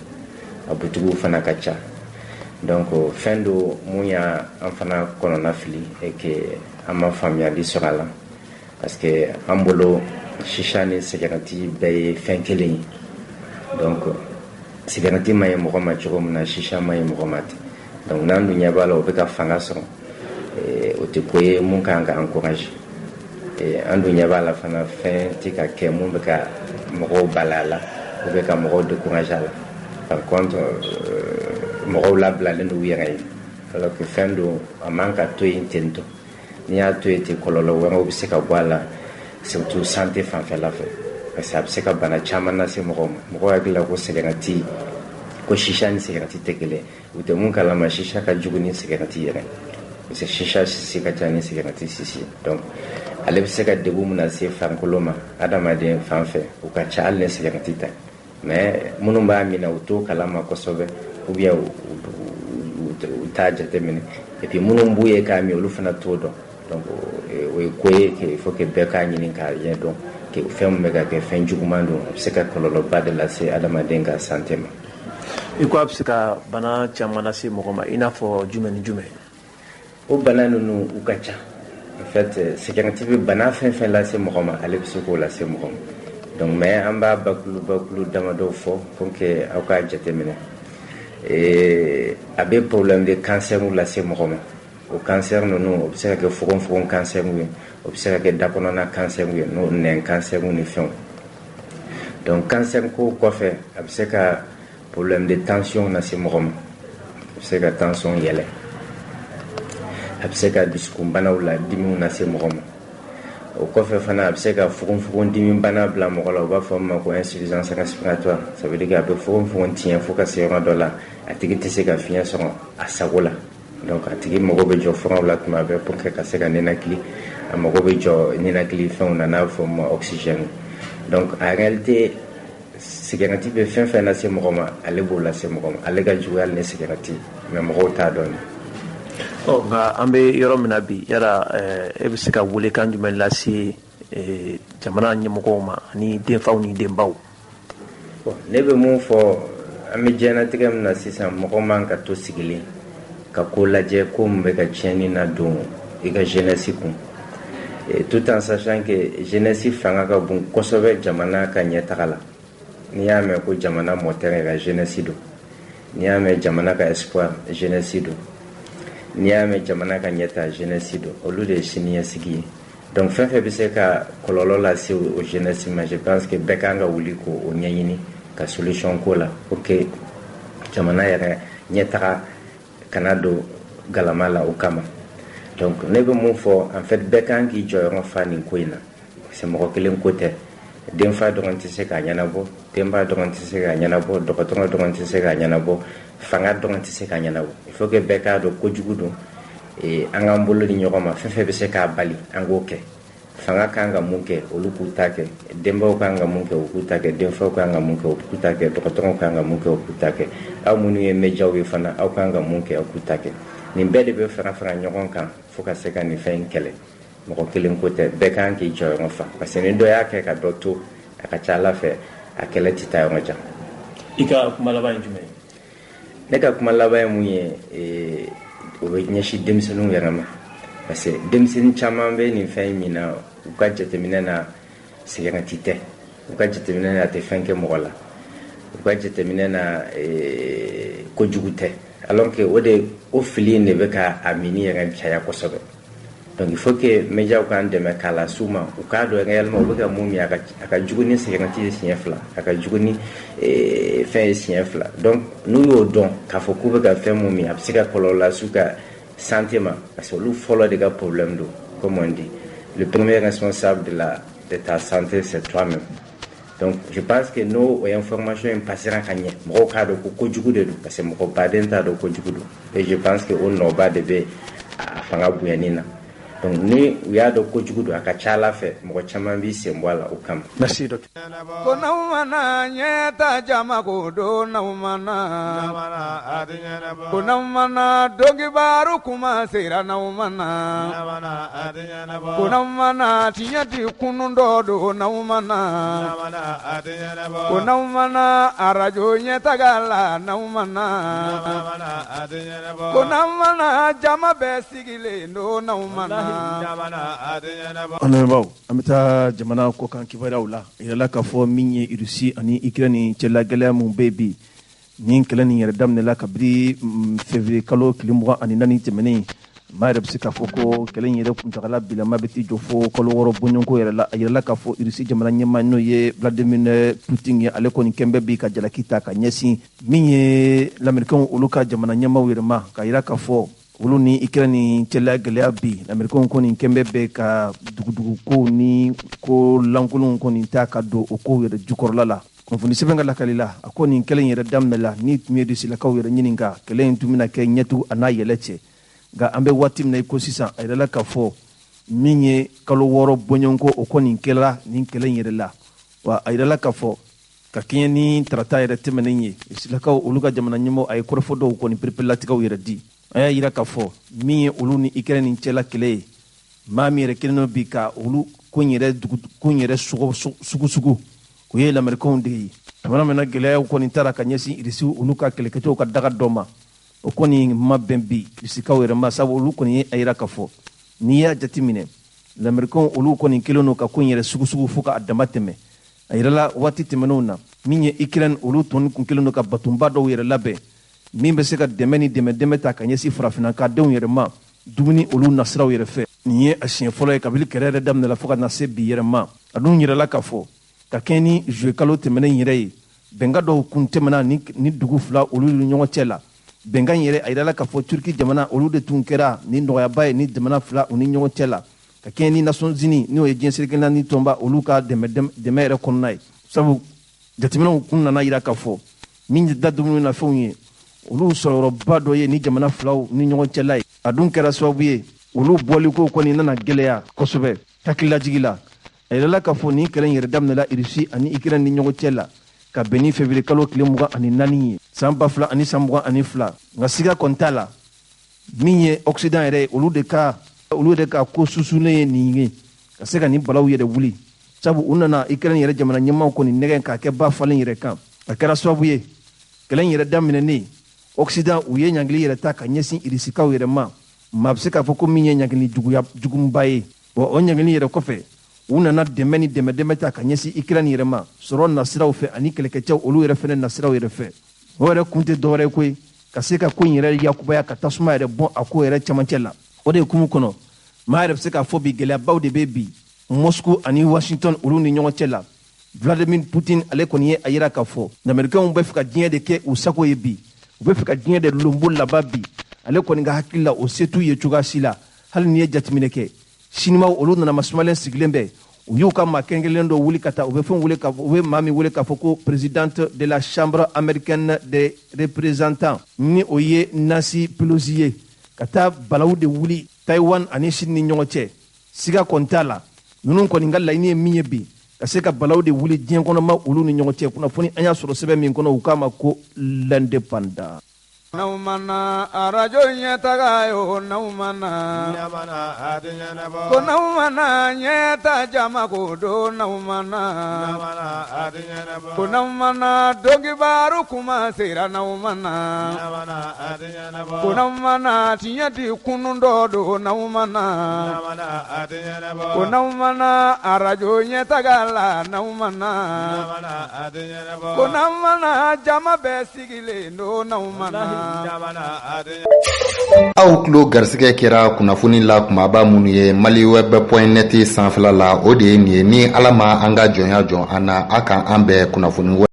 Speaker 11: a butigiw fana ka ca donc fɛn do mun y'a an fana kɔnɔna fili et que an ma faamuyali sɔrɔ a la parce que an bolo shisha ni sigarati bɛɛ ye fɛn kelen ye donc sigarati ma ye mɔgɔ ma cogo min na shisha ma ye mɔgɔ ma ten donc n'an dun ɲɛ b'a la o bɛ ka fanga sɔrɔ o tɛ ko ye mun kan ka encourager an dun ɲɛ b'a la fana fɛn tɛ ka kɛ mun bɛ ka mɔgɔw bala a la ou bien ka mɔgɔw décourager a la par contre mɔgɔw labilalen do u yɛrɛ ye alors que fɛn do a man ka to yen ten tɔ n'i y'a to yen ten kɔlɔlɔ wɛrɛw bɛ se ka bɔ a la surtout santé fanfɛla fɛ parce que a bɛ se ka bana caman lase mɔgɔw ma mɔgɔw hakili la ko sigarati ko shisha ni sigarati tɛ kelen u tɛ mun kalama shisha ka jugu ni sigarati yɛrɛ parce que shisha sisi ka ca ni sigarati sisi donc ale bɛ se ka degun min na se farikolo ma adamaden fan fɛ u ka ca hali ni sigarati tɛ mais minnu b'a minɛ u t'o kalama kosɛbɛ ou bien u t'a jateminɛ et puis minnu b'u ye k'a min olu fana t'o dɔn donc o ye ko ye qu'il faut que bɛɛ k'a ɲini k'a ɲɛ dɔn que fɛn min bɛ ka kɛ fɛn juguman don a bɛ se ka kɔlɔlɔba de lase adamaden ka santé ma.
Speaker 3: I ko a bɛ se ka bana caman lase mɔgɔ ma i n'a fɔ jumɛn ni jumɛn.
Speaker 11: o bana ninnu u ka ca en fait sigarati bɛ bana fɛn fɛn lase mɔgɔ ma ale bɛ se k'o lase mɔgɔ ma donc mais an b'a bakulu damadɔ fɔ pour que aw k'a jateminɛ a bɛ problème de cancer lase mɔgɔ ma o cancer ninnu o bɛ se ka kɛ fogofogo cancer ye o bɛ se ka kɛ dakɔnɔna cancer ye n'o nɛn cancer ni fɛnw donc cancer ko kɔfɛ a bɛ se ka problème de tension lase mɔgɔ ma, a bɛ se ka tension yɛlɛ, a bɛ se ka dusukunbanaw la dimiw lase mɔgɔ ma. O kɔfɛ fana a bɛ se ka fugonfugon dimi bana bila mɔgɔ la, u b'a fɔ min ma ko insuffisance respiratoire, ça veut dire que a bɛ fugonfugon tiɲɛ fo ka se yɔrɔ dɔ la a tigi tɛ se ka fiɲɛ sɔrɔ a sago la, donc a tigi mago bɛ jɔ furaw la tuma bɛɛ pour que ka se ka ninakili, a mago bɛ jɔ ninakili fɛnw na n'a bɛ fɔ ma oxygène. Donc en réalité cigarette bɛ fɛn fɛn lase mɔgɔ ma ale b'o lase mɔgɔ ma, ale ka juguya ni cigarette mais mɔgɔw t'a dɔn.
Speaker 3: Nka an bɛ yɔrɔ min na bi yala e bɛ se ka welekan jumɛn lase jamana ɲɛmɔgɔw ma ani denfaw ni denbaw?
Speaker 11: Ne bɛ mun fɔ, an bɛ diɲɛlatigɛ min na sisan, mɔgɔ man ka to sigilen ka ko lajɛ ko min bɛ ka tiɲɛni na don i ka jeunesse kun, tout en sachant que jeunesse fanga ka bon kosɛbɛ jamana ka ɲɛtaga la. N'i y'a mɛn ko jamana mɔtɛr ka jeunesse don, n'i y'a mɛn jamana ka espoir jeunesse don, n'i y'a mɛn jamana ka ɲɛta jeunesse don, olu de ye siniɲɛsigi ye. Donc fɛn fɛn bɛ se ka kɔlɔlɔ lase o jeunesse ma, je pense que bɛɛ kan ka wuli k'o ɲɛɲini ka solution ko la pour que jamana yɛrɛ ɲɛtaga kana don galama la o kama. Donc ne bɛ mun fɔ, en fait bɛɛ kan k'i jɔyɔrɔ fa nin ko in na, parce que mɔgɔ kelen ko tɛ. Denfa dɔrɔn tɛ se k'a ɲɛnabɔ, denba dɔrɔn tɛ se k'a ɲɛnabɔ, dɔgɔtɔrɔ dɔrɔn tɛ se k'a ɲɛnabɔ, fanga dɔrɔn tɛ se k'a ɲɛnabɔ. Il faut que bɛɛ k'a dɔn kojugu don, an k'an bolo di ɲɔgɔn ma, fɛn fɛn bɛ se k'a bali an k'o kɛ. Fanga kan ka mun kɛ olu k'u ta kɛ, denbaw kan ka mun kɛ u k'u ta kɛ, denfaw kan ka mun kɛ u k'u ta kɛ, dɔgɔtɔrɔw kan ka mun kɛ u k'u ta kɛ, aw minnu ye médiaw ye fana aw kan ka mun kɛ aw k'u ta kɛ. Nin bɛɛ de bɛ fara fara ɲɔgɔn kan fo ka se ka nin fɛn in kɛlɛ. Mɔgɔ kelen ko tɛ, bɛɛ kan k'i jɔyɔrɔ fa, parce que ni dɔ y'a kɛ ka dɔ to a ka ca Ala fɛ a kɛlɛ tɛ taa yɔrɔ jan.
Speaker 3: I ka kuma laban ye jumɛn ye?
Speaker 11: Ne ka kuma laban ye mun ye, o bɛ ɲɛsin denmisɛnninw yɛrɛ ma, parce que denmisɛnnin caman bɛ nin fɛn min na u ka jateminɛ na sigarɛti tɛ, u ka jateminɛ na a tɛ fɛn kɛ mɔgɔ la, u ka jateminɛ na kojugu tɛ, alors que o fili in de bɛ ka a mini yɛrɛ caya kosɛbɛ. Donc il faut que médiaw k'an dɛmɛ k'a las'u ma, u k'a dɔn réellement u bɛ ka mun min a ka jugu ni sigarɛti ye siɲɛ fila, a ka jugu ni fɛn ye siɲɛ fila. Donc n'u y'o dɔn k'a fɔ k'u bɛ ka fɛn mun min a bɛ se ka kɔlɔlɔ las'u ka santé ma, parce que olu fɔlɔ de ka problème don, comme on dit. Le premier responsable de ta santé c'est toi-même. Donc je pense que nos informations in passera ka ɲɛ, mɔgɔw k'a dɔn ko kojugu de don, parce que mɔgɔ baden t'a dɔn kojugu don, et je pense que o nɔba de bɛ a fanga bonyani na. Donc ni u y'a dɔn kojugu don a ka ca Ala fɛ mɔgɔ caman b'i sen bɔ a la o kama.
Speaker 3: Merci docteur.
Speaker 2: Ko n'aw mana ɲɛta jama ko don n'aw mana, ko n'aw mana dɔnkibaaru kuma sera n'aw mana, ko n'aw mana tiɲɛ di kunun dɔ don n'aw mana, ko n'aw mana arajo ɲɛtaga la n'aw mana, ko n'aw mana jama bɛɛ sigilen don n'aw mana.
Speaker 3: Honorable, an bɛ taa jamana kɔkan kibaruyaw la, yala k'a fɔ min ye Rusi ani Ukraine cɛla gɛlɛya mun bɛ bi, nin kɛlɛ nin yɛrɛ daminɛla kabini février kalo tile 24 tɛmɛnen, maa yɛrɛ bɛ se k'a fɔ ko kɛlɛ in yɛrɛ kuntagala bilama bɛ t'i jɔ fo kalo 6 bɔɲɔgɔnko yɛrɛ la. A yɛrɛla k'a fɔ Rusi jamana ɲɛmaa n'o ye Vladimir Putin ye, ale kɔni kɛnbɛ bi ka jalaki ta ka ɲɛsin min ye lamɛrikɛnw olu ka jamana ɲɛmaaw yɛrɛ ma, k'a yira k'a fɔ olu ni Ukraine ni cɛla gɛlɛya bi, lamɛrikɛnw kɔni kɛnbɛ bɛ ka duguduguko ni ko lankolonw kɔni ta ka don o kow yɛrɛ jukɔrɔla la. Kunnafoni sɛbɛn ka lakali la, a ko nin kɛlɛ in yɛrɛ daminɛla ni tun ye Rusilakaw yɛrɛ ɲininka kɛlɛ in tun bɛna kɛ ɲɛtugu a n'a yɛlɛ cɛ, nka an bɛ waati min na i ko sisan a yɛrɛla k'a fɔ min ye kalo 6 bɔɲɔgɔnko o kɔni kɛla nin kɛlɛ in yɛrɛ la, wa a yɛrɛla k'a fɔ ka kɛɲɛ ni tarata yɛrɛ tɛmɛnen ye Rusilakaw olu ka jamana ɲɛmɔgɔ a ye kɔrɔfɔ dɔw kɔni perepelelatigɛw yɛrɛ di. A y'a yira k'a fɔ min ye olu ni Ukraine ni cɛla kɛlɛ ye, maa min yɛrɛ kelen bi ka olu ko in yɛrɛ sugu o ye lamɛrikɛnw de ye. Jamana min na gɛlɛyaw kɔni taara ka ɲɛsin Rusi olu ka kɛlɛkɛcɛw ka daga dɔ ma, o kɔni ma bɛn bi Rusikaw yɛrɛ ma, sabu olu kɔni ye a yira k'a fɔ n'i y'a jateminɛ lamɛrikɛnw olu kɔni kelen don ka ko in yɛrɛ sugu fo k'a dama tɛmɛ. A yirala waati tɛmɛnenw na min ye Ukraine olu tɔni kun kelen don ka batunba dɔw yɛrɛ labɛn min bɛ se ka dɛmɛ ni dɛmɛ ta ka ɲɛsin farafinakadenw yɛrɛ ma dumuni olu nasiraw yɛrɛ fɛ. Nin ye a siɲɛ fɔlɔ ye kabini kɛlɛ yɛrɛ daminɛla fo ka na se bi yɛrɛ ma. A dun yirala k'a fɔ ka kɛɲɛ ni juillet kalo tɛmɛnen yɛrɛ ye bɛnkan dɔw kun tɛmɛna ni dugu fila olu ni ɲɔgɔn cɛ la. Bɛnkan yɛrɛ a yirala k'a fɔ Turki jamana olu de tun kɛra ni nɔgɔyaba ye ni jamana fila u ni ɲɔgɔn cɛ la ka kɛɲɛ ni Nations Unies n'o ye diɲɛ selekɛla ni tɔnba olu ka dɛmɛ yɛrɛ kɔnɔna ye. Sabu jateminɛw kun nana yira k'a fɔ min da dumuni na fɛnw ye olu sɔrɔyɔrɔba dɔ ye ni jamana filaw ni ɲɔgɔn cɛla ye. A dun kɛra sababu ye olu bɔliko kɔni nana gɛlɛya kosɛbɛ hakililajigi la. A yirala k'a fɔ ni kɛlɛ yɛrɛ daminɛla Russie ani Ukraine ni ɲɔgɔn cɛ la ka bɛn ni février kalo tile 24 ye san 2022 nka siga kɔni t'a la min ye Occident yɛrɛ ye olu de ka ko susulen ye nin ye ka se ka nin balaw yɛrɛ wuli sabu u nana Ukraine yɛrɛ jamana ɲɛmaw kɔni nɛgɛn k'a kɛ ba falen yɛrɛ kan. A kɛra sababu ye kɛlɛ yɛrɛ daminɛnen Occident u ye ɲangili yɛrɛ ta ka ɲɛsin Rusikaw yɛrɛ ma maa bɛ se k'a fɔ ko min ye ɲangili juguba ye. Bon o ɲangili yɛrɛ kɔfɛ u nana dɛmɛ ta ka ɲɛsin Ukraine yɛrɛ ma sɔrɔ nasiraw fɛ ani kɛlɛkɛcɛw olu yɛrɛ fɛnɛ nasiraw yɛrɛ fɛ. O yɛrɛ kun tɛ dɔwɛrɛ koyi ka se ka ko in yɛrɛ yakubaya ka tasuma yɛrɛ bɔn a ko yɛrɛ camancɛ la. O de hukumu kɔnɔ maa yɛrɛ bɛ se k'a fɔ bi gɛlɛyabaw de bɛ bi Moscou ani Washington olu ni ɲɔgɔn cɛ la. Vladimir Putin ale kɔni ye a yira k'a fɔ Américains bɛ fɛ ka diɲɛ de kɛ u sago ye bi u bɛ fɛ ka diɲɛ de lombo laban bi ale kɔni ka hakili la o se t'u ye cogoya si la hali n'i ye jateminɛ kɛ Chinois olu nana masumalen sigilen bɛ u y'u ka maa kɛrɛnkɛrɛnlen dɔ wuli ka taa u bɛ maa min wele k'a fɔ ko présidente de la chambre américaine des représentants ni o ye Nancy Pelosi ye ka taa balawu de wuli Taiwan ani Chine ni ɲɔgɔn cɛ siga kɔni t'a la ninnu kɔni ka laɲini ye min ye bi ka se ka balawu de wuli diɲɛ kɔnɔma olu ni ɲɔgɔn cɛ kunnafoni an y'a sɔrɔ sɛbɛn min kɔnɔ u k'a ma ko l'indépendant.
Speaker 2: Naumana arajo nyetaga yo naumana nyamana adinyana ko naumana nyeta jama ko do naumana adinyana ko naumana dogi baru kuma sira naumana adinyana ko naumana tinyati kunundo do naumana adinyana ko naumana arajo nyetaga la naumana adinyana ko naumana jama besigile no naumana.
Speaker 1: Aw tulo garisɛgɛ kɛra kunnafoni la kumaba minnu ye maliweb.net sanfɛla la o de ye nin ye ni Ala ma an ka jɔnya jɔn an na a kan an bɛɛ kunnafoni